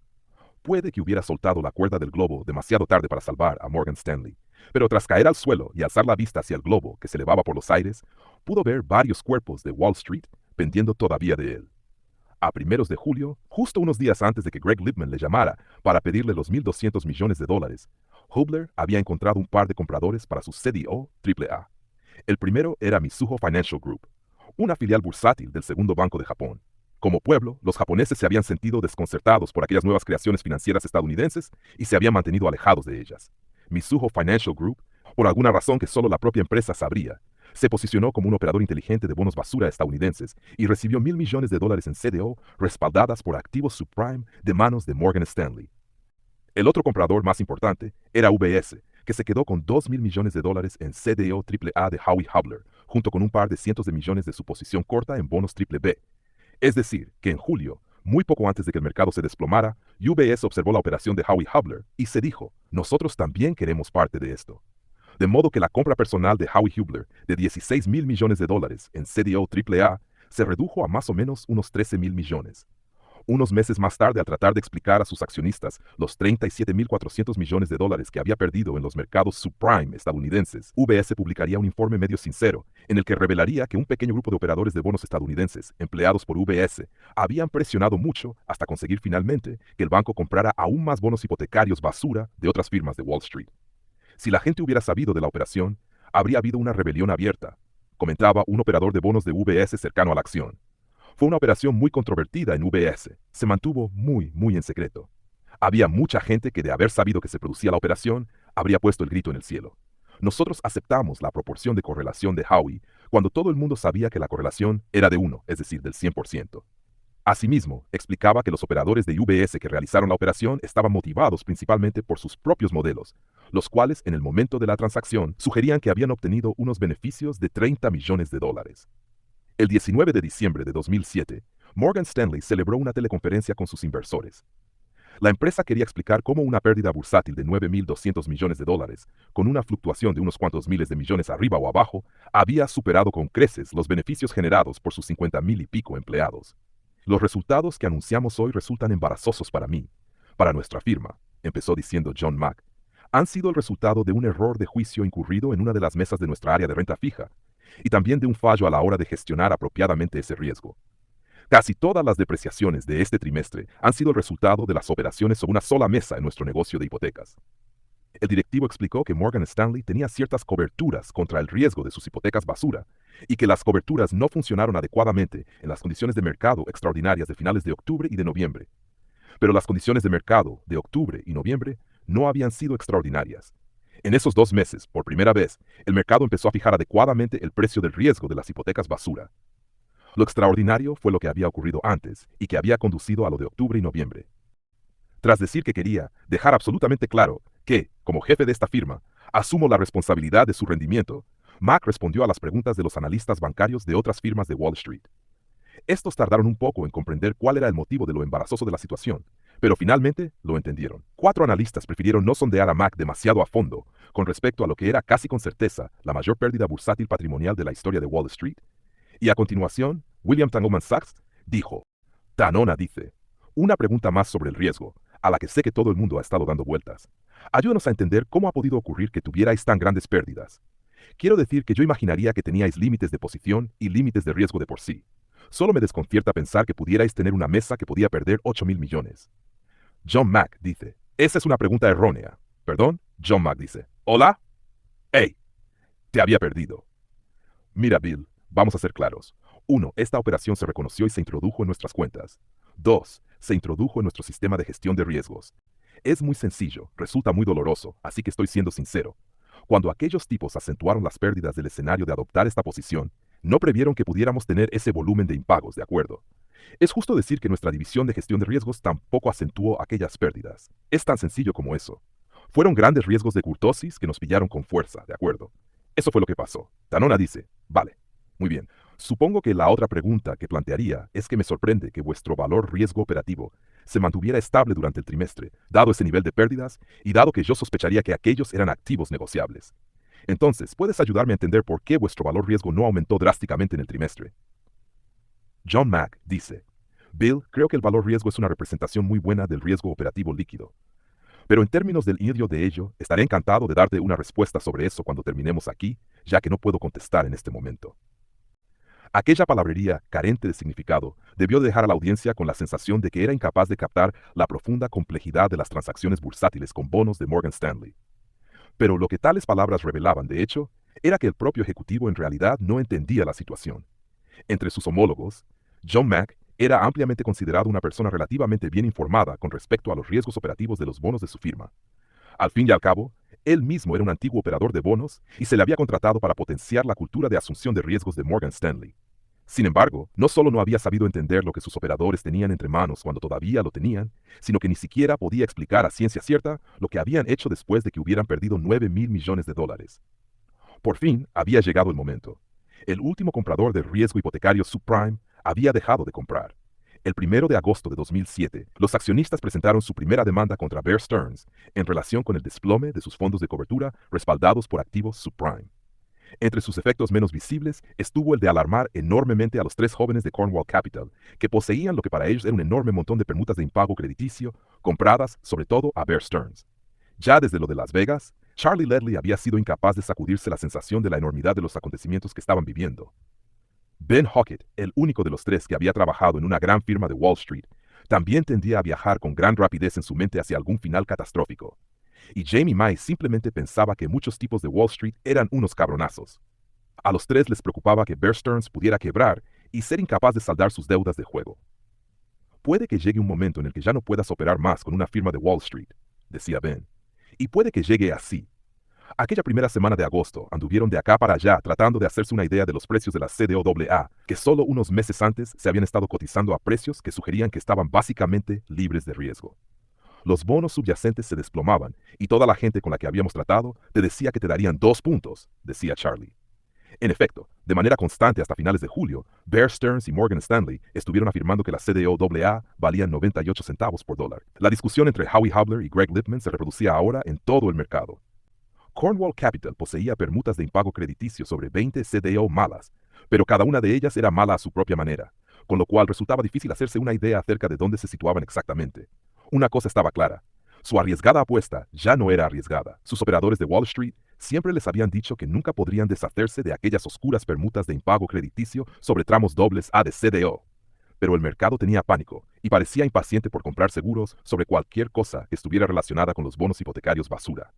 Puede que hubiera soltado la cuerda del globo demasiado tarde para salvar a Morgan Stanley, pero tras caer al suelo y alzar la vista hacia el globo que se elevaba por los aires, pudo ver varios cuerpos de Wall Street pendiendo todavía de él. A primeros de julio, justo unos días antes de que Greg Lippmann le llamara para pedirle los $1.200 millones, Hubler había encontrado un par de compradores para su CDO AAA. El primero era Mizuho Financial Group, una filial bursátil del segundo banco de Japón. Como pueblo, los japoneses se habían sentido desconcertados por aquellas nuevas creaciones financieras estadounidenses y se habían mantenido alejados de ellas. Mizuho Financial Group, por alguna razón que solo la propia empresa sabría, se posicionó como un operador inteligente de bonos basura estadounidenses y recibió $1.000 millones en CDO respaldadas por activos subprime de manos de Morgan Stanley. El otro comprador más importante era UBS, que se quedó con $2.000 millones en CDO AAA de Howie Hubler, junto con un par de cientos de millones de su posición corta en bonos triple B. Es decir, que en julio, muy poco antes de que el mercado se desplomara, UBS observó la operación de Howie Hubler y se dijo, nosotros también queremos parte de esto. De modo que la compra personal de Howie Hubler de $16.000 millones en CDO AAA se redujo a más o menos unos $13.000 millones. Unos meses más tarde, al tratar de explicar a sus accionistas los $37.400 millones que había perdido en los mercados subprime estadounidenses, UBS publicaría un informe medio sincero en el que revelaría que un pequeño grupo de operadores de bonos estadounidenses, empleados por UBS, habían presionado mucho hasta conseguir finalmente que el banco comprara aún más bonos hipotecarios basura de otras firmas de Wall Street. Si la gente hubiera sabido de la operación, habría habido una rebelión abierta, comentaba un operador de bonos de UBS cercano a la acción. Fue una operación muy controvertida en UBS. Se mantuvo muy en secreto. Había mucha gente que de haber sabido que se producía la operación, habría puesto el grito en el cielo. Nosotros aceptamos la proporción de correlación de Howie cuando todo el mundo sabía que la correlación era de 1, es decir, del 100%. Asimismo, explicaba que los operadores de UBS que realizaron la operación estaban motivados principalmente por sus propios modelos, los cuales en el momento de la transacción sugerían que habían obtenido unos beneficios de $30 millones. El 19 de diciembre de 2007, Morgan Stanley celebró una teleconferencia con sus inversores. La empresa quería explicar cómo una pérdida bursátil de 9.200 millones de dólares, con una fluctuación de unos cuantos miles de millones arriba o abajo, había superado con creces los beneficios generados por sus 50.000 y pico empleados. Los resultados que anunciamos hoy resultan embarazosos para mí, para nuestra firma, empezó diciendo John Mack. Han sido el resultado de un error de juicio incurrido en una de las mesas de nuestra área de renta fija, y también de un fallo a la hora de gestionar apropiadamente ese riesgo. Casi todas las depreciaciones de este trimestre han sido el resultado de las operaciones sobre una sola mesa en nuestro negocio de hipotecas. El directivo explicó que Morgan Stanley tenía ciertas coberturas contra el riesgo de sus hipotecas basura y que las coberturas no funcionaron adecuadamente en las condiciones de mercado extraordinarias de finales de octubre y de noviembre. Pero las condiciones de mercado de octubre y noviembre no habían sido extraordinarias. En esos 2 meses, por primera vez, el mercado empezó a fijar adecuadamente el precio del riesgo de las hipotecas basura. Lo extraordinario fue lo que había ocurrido antes y que había conducido a lo de octubre y noviembre. Tras decir que quería dejar absolutamente claro que, como jefe de esta firma, asumo la responsabilidad de su rendimiento, Mack respondió a las preguntas de los analistas bancarios de otras firmas de Wall Street. Estos tardaron un poco en comprender cuál era el motivo de lo embarazoso de la situación, pero finalmente lo entendieron. 4 analistas prefirieron no sondear a Mack demasiado a fondo con respecto a lo que era casi con certeza la mayor pérdida bursátil patrimonial de la historia de Wall Street. Y a continuación, William Goldman Sachs dijo, Tanona dice, una pregunta más sobre el riesgo, a la que sé que todo el mundo ha estado dando vueltas. Ayúdanos a entender cómo ha podido ocurrir que tuvierais tan grandes pérdidas. Quiero decir que yo imaginaría que teníais límites de posición y límites de riesgo de por sí. Solo me desconcierta pensar que pudierais tener una mesa que podía perder 8.000 millones. John Mack dice, esa es una pregunta errónea. ¿Perdón? John Mack dice, ¿hola? ¡Hey! Te había perdido. Mira, Bill, vamos a ser claros. 1. Esta operación se reconoció y se introdujo en nuestras cuentas. 2. Se introdujo en nuestro sistema de gestión de riesgos. Es muy sencillo, resulta muy doloroso, así que estoy siendo sincero. Cuando aquellos tipos acentuaron las pérdidas del escenario de adoptar esta posición, no previeron que pudiéramos tener ese volumen de impagos, ¿de acuerdo? Es justo decir que nuestra división de gestión de riesgos tampoco acentuó aquellas pérdidas. Es tan sencillo como eso. Fueron grandes riesgos de curtosis que nos pillaron con fuerza, ¿de acuerdo? Eso fue lo que pasó. Tanona dice, vale, muy bien. Supongo que la otra pregunta que plantearía es que me sorprende que vuestro valor riesgo operativo se mantuviera estable durante el trimestre, dado ese nivel de pérdidas y dado que yo sospecharía que aquellos eran activos negociables. Entonces, ¿puedes ayudarme a entender por qué vuestro valor riesgo no aumentó drásticamente en el trimestre? John Mack dice, Bill, creo que el valor riesgo es una representación muy buena del riesgo operativo líquido. Pero en términos del inicio de ello, estaré encantado de darte una respuesta sobre eso cuando terminemos aquí, ya que no puedo contestar en este momento. Aquella palabrería, carente de significado, debió dejar a la audiencia con la sensación de que era incapaz de captar la profunda complejidad de las transacciones bursátiles con bonos de Morgan Stanley. Pero lo que tales palabras revelaban, de hecho, era que el propio ejecutivo en realidad no entendía la situación. Entre sus homólogos, John Mack era ampliamente considerado una persona relativamente bien informada con respecto a los riesgos operativos de los bonos de su firma. Al fin y al cabo, él mismo era un antiguo operador de bonos y se le había contratado para potenciar la cultura de asunción de riesgos de Morgan Stanley. Sin embargo, no solo no había sabido entender lo que sus operadores tenían entre manos cuando todavía lo tenían, sino que ni siquiera podía explicar a ciencia cierta lo que habían hecho después de que hubieran perdido 9.000 millones de dólares. Por fin, había llegado el momento. El último comprador de riesgo hipotecario subprime había dejado de comprar. El 1 de agosto de 2007, los accionistas presentaron su primera demanda contra Bear Stearns en relación con el desplome de sus fondos de cobertura respaldados por activos subprime. Entre sus efectos menos visibles estuvo el de alarmar enormemente a los 3 jóvenes de Cornwall Capital, que poseían lo que para ellos era un enorme montón de permutas de impago crediticio, compradas sobre todo a Bear Stearns. Ya desde lo de Las Vegas, Charlie Ledley había sido incapaz de sacudirse la sensación de la enormidad de los acontecimientos que estaban viviendo. Ben Hockett, el único de los 3 que había trabajado en una gran firma de Wall Street, también tendía a viajar con gran rapidez en su mente hacia algún final catastrófico. Y Jamie Mai simplemente pensaba que muchos tipos de Wall Street eran unos cabronazos. A los 3 les preocupaba que Bear Stearns pudiera quebrar y ser incapaz de saldar sus deudas de juego. Puede que llegue un momento en el que ya no puedas operar más con una firma de Wall Street, decía Ben. Y puede que llegue así. Aquella primera semana de agosto anduvieron de acá para allá tratando de hacerse una idea de los precios de la CDOAA, que solo unos meses antes se habían estado cotizando a precios que sugerían que estaban básicamente libres de riesgo. Los bonos subyacentes se desplomaban y toda la gente con la que habíamos tratado te decía que te darían 2 puntos, decía Charlie. En efecto, de manera constante hasta finales de julio, Bear Stearns y Morgan Stanley estuvieron afirmando que las CDO AA valían 98 centavos por dólar. La discusión entre Howie Habler y Greg Lippmann se reproducía ahora en todo el mercado. Cornwall Capital poseía permutas de impago crediticio sobre 20 CDO malas, pero cada una de ellas era mala a su propia manera, con lo cual resultaba difícil hacerse una idea acerca de dónde se situaban exactamente. Una cosa estaba clara: su arriesgada apuesta ya no era arriesgada. Sus operadores de Wall Street siempre les habían dicho que nunca podrían deshacerse de aquellas oscuras permutas de impago crediticio sobre tramos dobles A de CDO. Pero el mercado tenía pánico y parecía impaciente por comprar seguros sobre cualquier cosa que estuviera relacionada con los bonos hipotecarios basura.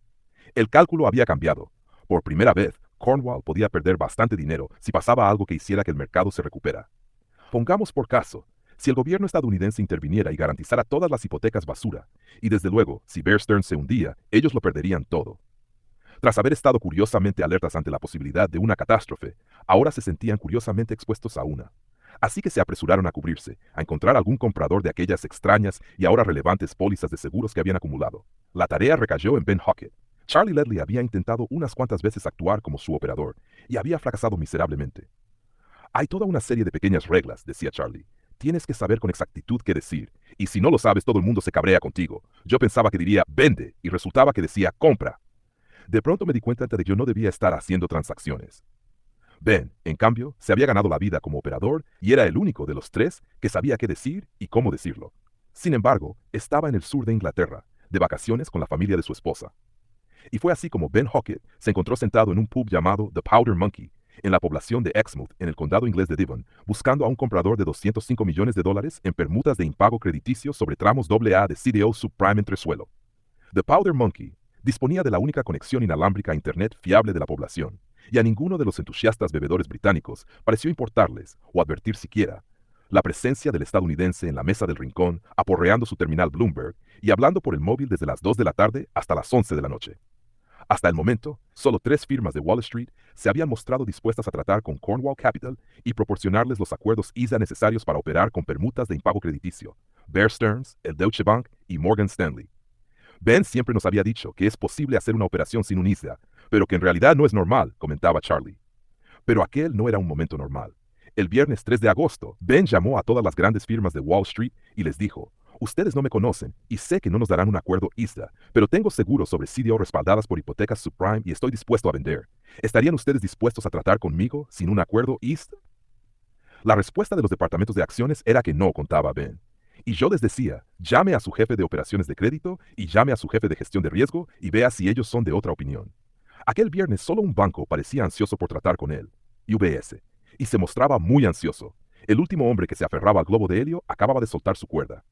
El cálculo había cambiado. Por primera vez, Cornwall podía perder bastante dinero si pasaba algo que hiciera que el mercado se recupera. Pongamos por caso, si el gobierno estadounidense interviniera y garantizara todas las hipotecas basura, y desde luego, si Bear Stearns se hundía, ellos lo perderían todo. Tras haber estado curiosamente alertas ante la posibilidad de una catástrofe, ahora se sentían curiosamente expuestos a una. Así que se apresuraron a cubrirse, a encontrar algún comprador de aquellas extrañas y ahora relevantes pólizas de seguros que habían acumulado. La tarea recayó en Ben Hockett. Charlie Ledley había intentado unas cuantas veces actuar como su operador, y había fracasado miserablemente. Hay toda una serie de pequeñas reglas, decía Charlie. Tienes que saber con exactitud qué decir, y si no lo sabes todo el mundo se cabrea contigo. Yo pensaba que diría vende, y resultaba que decía compra. De pronto me di cuenta de que yo no debía estar haciendo transacciones. Ben, en cambio, se había ganado la vida como operador y era el único de los tres que sabía qué decir y cómo decirlo. Sin embargo, estaba en el sur de Inglaterra, de vacaciones con la familia de su esposa. Y fue así como Ben Hockett se encontró sentado en un pub llamado The Powder Monkey, en la población de Exmouth, en el condado inglés de Devon, buscando a un comprador de $205 millones en permutas de impago crediticio sobre tramos AA de CDO subprime entresuelo. The Powder Monkey disponía de la única conexión inalámbrica a Internet fiable de la población, y a ninguno de los entusiastas bebedores británicos pareció importarles, o advertir siquiera, la presencia del estadounidense en la mesa del rincón, aporreando su terminal Bloomberg y hablando por el móvil desde las 2 de la tarde hasta las 11 de la noche. Hasta el momento, solo 3 firmas de Wall Street se habían mostrado dispuestas a tratar con Cornwall Capital y proporcionarles los acuerdos ISA necesarios para operar con permutas de impago crediticio: Bear Stearns, el Deutsche Bank y Morgan Stanley. Ben siempre nos había dicho que es posible hacer una operación sin un ISDA, pero que en realidad no es normal, comentaba Charlie. Pero aquel no era un momento normal. El viernes 3 de agosto, Ben llamó a todas las grandes firmas de Wall Street y les dijo: ustedes no me conocen y sé que no nos darán un acuerdo ISDA, pero tengo seguros sobre CDO respaldadas por hipotecas subprime y estoy dispuesto a vender. ¿Estarían ustedes dispuestos a tratar conmigo sin un acuerdo ISDA? La respuesta de los departamentos de acciones era que no, contaba Ben. Y yo les decía: llame a su jefe de operaciones de crédito y llame a su jefe de gestión de riesgo y vea si ellos son de otra opinión. Aquel viernes solo un banco parecía ansioso por tratar con él: UBS, y se mostraba muy ansioso. El último hombre que se aferraba al globo de helio acababa de soltar su cuerda.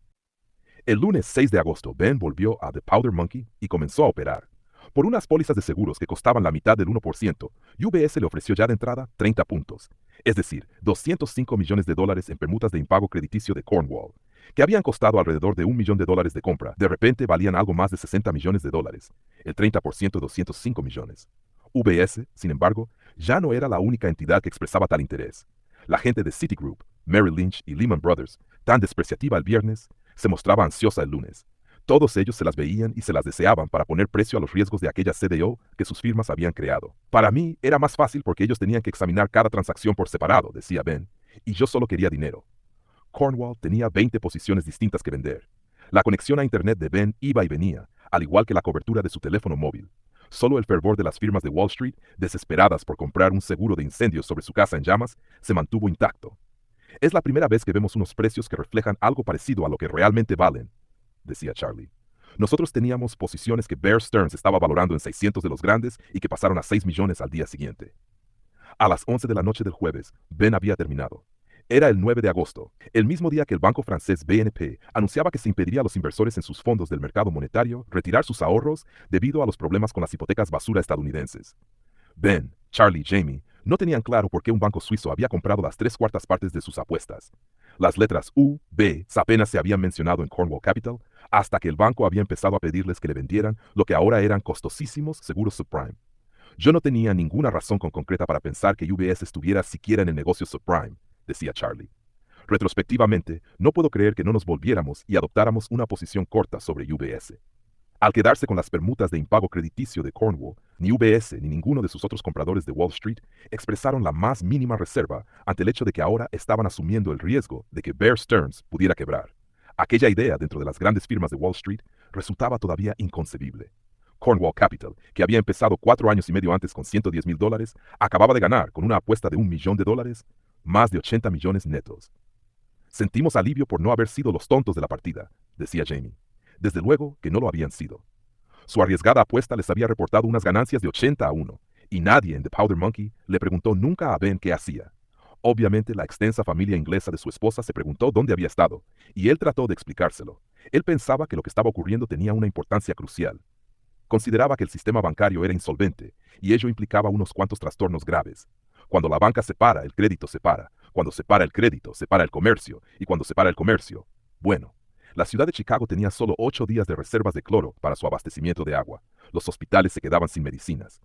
El lunes 6 de agosto, Ben volvió a The Powder Monkey y comenzó a operar. Por unas pólizas de seguros que costaban la mitad del 1%, UBS le ofreció ya de entrada 30 puntos, es decir, $205 millones en permutas de impago crediticio de Cornwall, que habían costado alrededor de $1 millón de compra. De repente valían algo más de $60 millones, el 30% de 205 millones. UBS, sin embargo, ya no era la única entidad que expresaba tal interés. La gente de Citigroup, Merrill Lynch y Lehman Brothers, tan despreciativa el viernes, se mostraba ansiosa el lunes. Todos ellos se las veían y se las deseaban para poner precio a los riesgos de aquella CDO que sus firmas habían creado. Para mí era más fácil porque ellos tenían que examinar cada transacción por separado, decía Ben, y yo solo quería dinero. Cornwall tenía 20 posiciones distintas que vender. La conexión a Internet de Ben iba y venía, al igual que la cobertura de su teléfono móvil. Solo el fervor de las firmas de Wall Street, desesperadas por comprar un seguro de incendios sobre su casa en llamas, se mantuvo intacto. Es la primera vez que vemos unos precios que reflejan algo parecido a lo que realmente valen, decía Charlie. Nosotros teníamos posiciones que Bear Stearns estaba valorando en 600 de los grandes y que pasaron a 6 millones al día siguiente. A las 11 de la noche del jueves, Ben había terminado. Era el 9 de agosto, el mismo día que el banco francés BNP anunciaba que se impediría a los inversores en sus fondos del mercado monetario retirar sus ahorros debido a los problemas con las hipotecas basura estadounidenses. Ben, Charlie y Jamie no tenían claro por qué un banco suizo había comprado las 3/4 partes de sus apuestas. Las letras U, B apenas se habían mencionado en Cornwall Capital hasta que el banco había empezado a pedirles que le vendieran lo que ahora eran costosísimos seguros subprime. Yo no tenía ninguna razón concreta para pensar que UBS estuviera siquiera en el negocio subprime, decía Charlie. Retrospectivamente, no puedo creer que no nos volviéramos y adoptáramos una posición corta sobre UBS. Al quedarse con las permutas de impago crediticio de Cornwall, ni UBS ni ninguno de sus otros compradores de Wall Street expresaron la más mínima reserva ante el hecho de que ahora estaban asumiendo el riesgo de que Bear Stearns pudiera quebrar. Aquella idea dentro de las grandes firmas de Wall Street resultaba todavía inconcebible. Cornwall Capital, que había empezado 4 años y medio antes con $110,000, acababa de ganar con una apuesta de $1 millón, más de 80 millones netos. Sentimos alivio por no haber sido los tontos de la partida, decía Jamie. Desde luego que no lo habían sido. Su arriesgada apuesta les había reportado unas ganancias de 80-1, y nadie en The Powder Monkey le preguntó nunca a Ben qué hacía. Obviamente la extensa familia inglesa de su esposa se preguntó dónde había estado, y él trató de explicárselo. Él pensaba que lo que estaba ocurriendo tenía una importancia crucial. Consideraba que el sistema bancario era insolvente, y ello implicaba unos cuantos trastornos graves. Cuando la banca se para, el crédito se para. Cuando se para el crédito, se para el comercio. Y cuando se para el comercio, bueno, la ciudad de Chicago tenía solo 8 días de reservas de cloro para su abastecimiento de agua. Los hospitales se quedaban sin medicinas.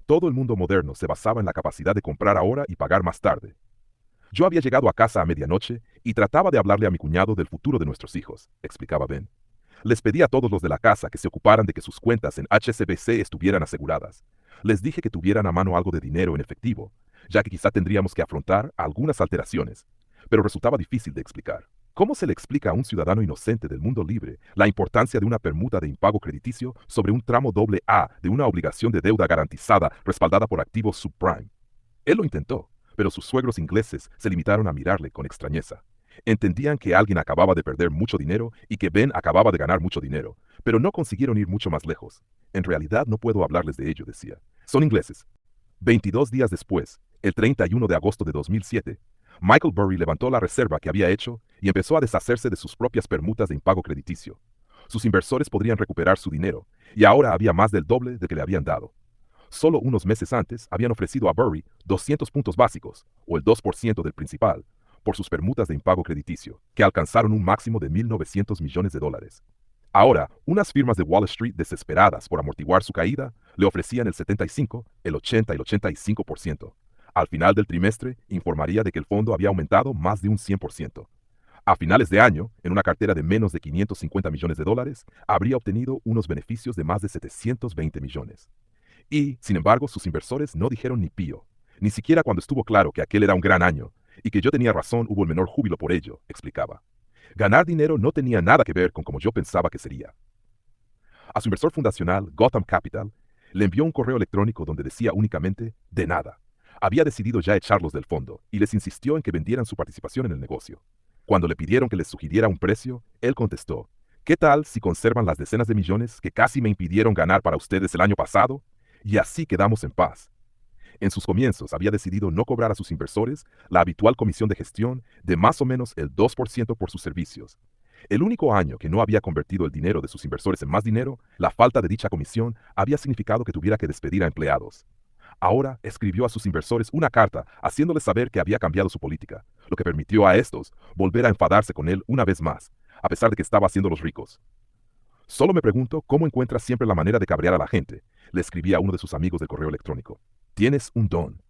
Todo el mundo moderno se basaba en la capacidad de comprar ahora y pagar más tarde. Yo había llegado a casa a medianoche y trataba de hablarle a mi cuñado del futuro de nuestros hijos, explicaba Ben. Les pedí a todos los de la casa que se ocuparan de que sus cuentas en HSBC estuvieran aseguradas. Les dije que tuvieran a mano algo de dinero en efectivo, ya que quizá tendríamos que afrontar algunas alteraciones, pero resultaba difícil de explicar. ¿Cómo se le explica a un ciudadano inocente del mundo libre la importancia de una permuta de impago crediticio sobre un tramo doble A de una obligación de deuda garantizada respaldada por activos subprime? Él lo intentó, pero sus suegros ingleses se limitaron a mirarle con extrañeza. Entendían que alguien acababa de perder mucho dinero y que Ben acababa de ganar mucho dinero, pero no consiguieron ir mucho más lejos. En realidad no puedo hablarles de ello, decía. Son ingleses. 22 días después, el 31 de agosto de 2007, Michael Burry levantó la reserva que había hecho y empezó a deshacerse de sus propias permutas de impago crediticio. Sus inversores podrían recuperar su dinero, y ahora había más del doble de que le habían dado. Solo unos meses antes habían ofrecido a Burry 200 puntos básicos, o el 2% del principal, por sus permutas de impago crediticio, que alcanzaron un máximo de $1.900 millones. Ahora, unas firmas de Wall Street desesperadas por amortiguar su caída, le ofrecían el 75, el 80 y el 85%. Al final del trimestre, informaría de que el fondo había aumentado más de un 100%. A finales de año, en una cartera de menos de $550 millones, habría obtenido unos beneficios de más de 720 millones. Y, sin embargo, sus inversores no dijeron ni pío, ni siquiera cuando estuvo claro que aquel era un gran año, y que yo tenía razón hubo el menor júbilo por ello, explicaba. Ganar dinero no tenía nada que ver con como yo pensaba que sería. A su inversor fundacional, Gotham Capital, le envió un correo electrónico donde decía únicamente, de nada. Había decidido ya echarlos del fondo, y les insistió en que vendieran su participación en el negocio. Cuando le pidieron que les sugiriera un precio, él contestó, ¿qué tal si conservan las decenas de millones que casi me impidieron ganar para ustedes el año pasado? Y así quedamos en paz. En sus comienzos había decidido no cobrar a sus inversores la habitual comisión de gestión de más o menos el 2% por sus servicios. El único año que no había convertido el dinero de sus inversores en más dinero, la falta de dicha comisión había significado que tuviera que despedir a empleados. Ahora escribió a sus inversores una carta haciéndoles saber que había cambiado su política, lo que permitió a estos volver a enfadarse con él una vez más, a pesar de que estaba haciéndolos ricos. Solo me pregunto cómo encuentras siempre la manera de cabrear a la gente, le escribía a uno de sus amigos del correo electrónico. Tienes un don.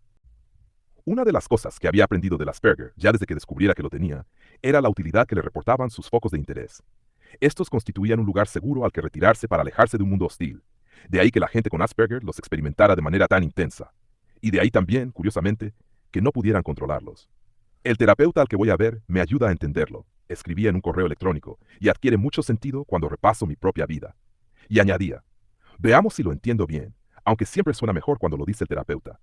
Una de las cosas que había aprendido de Asperger, ya desde que descubriera que lo tenía, era la utilidad que le reportaban sus focos de interés. Estos constituían un lugar seguro al que retirarse para alejarse de un mundo hostil. De ahí que la gente con Asperger los experimentara de manera tan intensa. Y de ahí también, curiosamente, que no pudieran controlarlos. El terapeuta al que voy a ver me ayuda a entenderlo, escribía en un correo electrónico, y adquiere mucho sentido cuando repaso mi propia vida. Y añadía, veamos si lo entiendo bien, aunque siempre suena mejor cuando lo dice el terapeuta.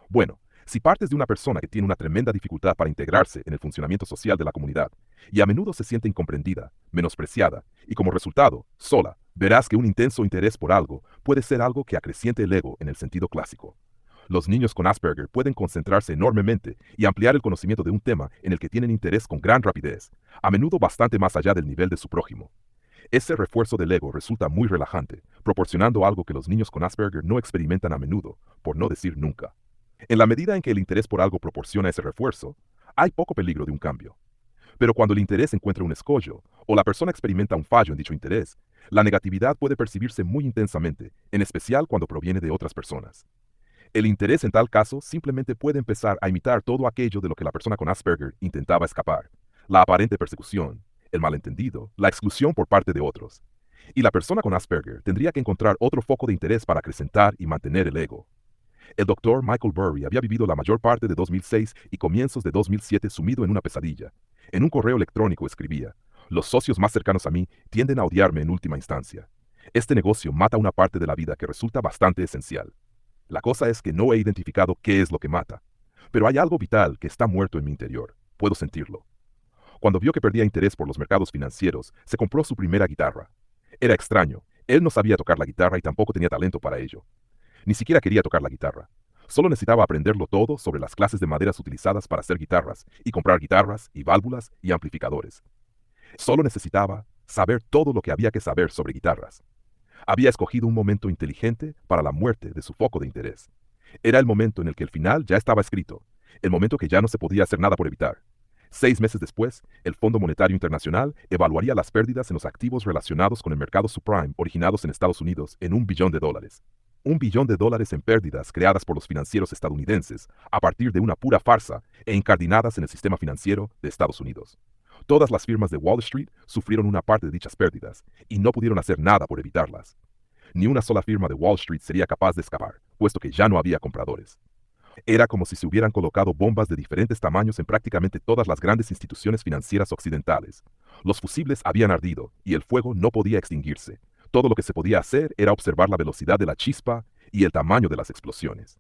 Bueno, si partes de una persona que tiene una tremenda dificultad para integrarse en el funcionamiento social de la comunidad, y a menudo se siente incomprendida, menospreciada, y como resultado, sola, verás que un intenso interés por algo puede ser algo que acreciente el ego en el sentido clásico. Los niños con Asperger pueden concentrarse enormemente y ampliar el conocimiento de un tema en el que tienen interés con gran rapidez, a menudo bastante más allá del nivel de su prójimo. Ese refuerzo del ego resulta muy relajante, proporcionando algo que los niños con Asperger no experimentan a menudo, por no decir nunca. En la medida en que el interés por algo proporciona ese refuerzo, hay poco peligro de un cambio. Pero cuando el interés encuentra un escollo, o la persona experimenta un fallo en dicho interés, la negatividad puede percibirse muy intensamente, en especial cuando proviene de otras personas. El interés en tal caso simplemente puede empezar a imitar todo aquello de lo que la persona con Asperger intentaba escapar: la aparente persecución, el malentendido, la exclusión por parte de otros. Y la persona con Asperger tendría que encontrar otro foco de interés para acrecentar y mantener el ego. El doctor Michael Burry había vivido la mayor parte de 2006 y comienzos de 2007 sumido en una pesadilla. En un correo electrónico escribía: los socios más cercanos a mí tienden a odiarme en última instancia. Este negocio mata una parte de la vida que resulta bastante esencial. La cosa es que no he identificado qué es lo que mata. Pero hay algo vital que está muerto en mi interior. Puedo sentirlo. Cuando vio que perdía interés por los mercados financieros, se compró su primera guitarra. Era extraño. Él no sabía tocar la guitarra y tampoco tenía talento para ello. Ni siquiera quería tocar la guitarra. Solo necesitaba aprenderlo todo sobre las clases de maderas utilizadas para hacer guitarras, y comprar guitarras, y válvulas, y amplificadores. Solo necesitaba saber todo lo que había que saber sobre guitarras. Había escogido un momento inteligente para la muerte de su foco de interés. Era el momento en el que el final ya estaba escrito, el momento que ya no se podía hacer nada por evitar. 6 meses después, el Fondo Monetario Internacional evaluaría las pérdidas en los activos relacionados con el mercado subprime originados en Estados Unidos en $1 billón. $1 billón en pérdidas creadas por los financieros estadounidenses a partir de una pura farsa e incardinadas en el sistema financiero de Estados Unidos. Todas las firmas de Wall Street sufrieron una parte de dichas pérdidas y no pudieron hacer nada por evitarlas. Ni una sola firma de Wall Street sería capaz de escapar, puesto que ya no había compradores. Era como si se hubieran colocado bombas de diferentes tamaños en prácticamente todas las grandes instituciones financieras occidentales. Los fusibles habían ardido y el fuego no podía extinguirse. Todo lo que se podía hacer era observar la velocidad de la chispa y el tamaño de las explosiones.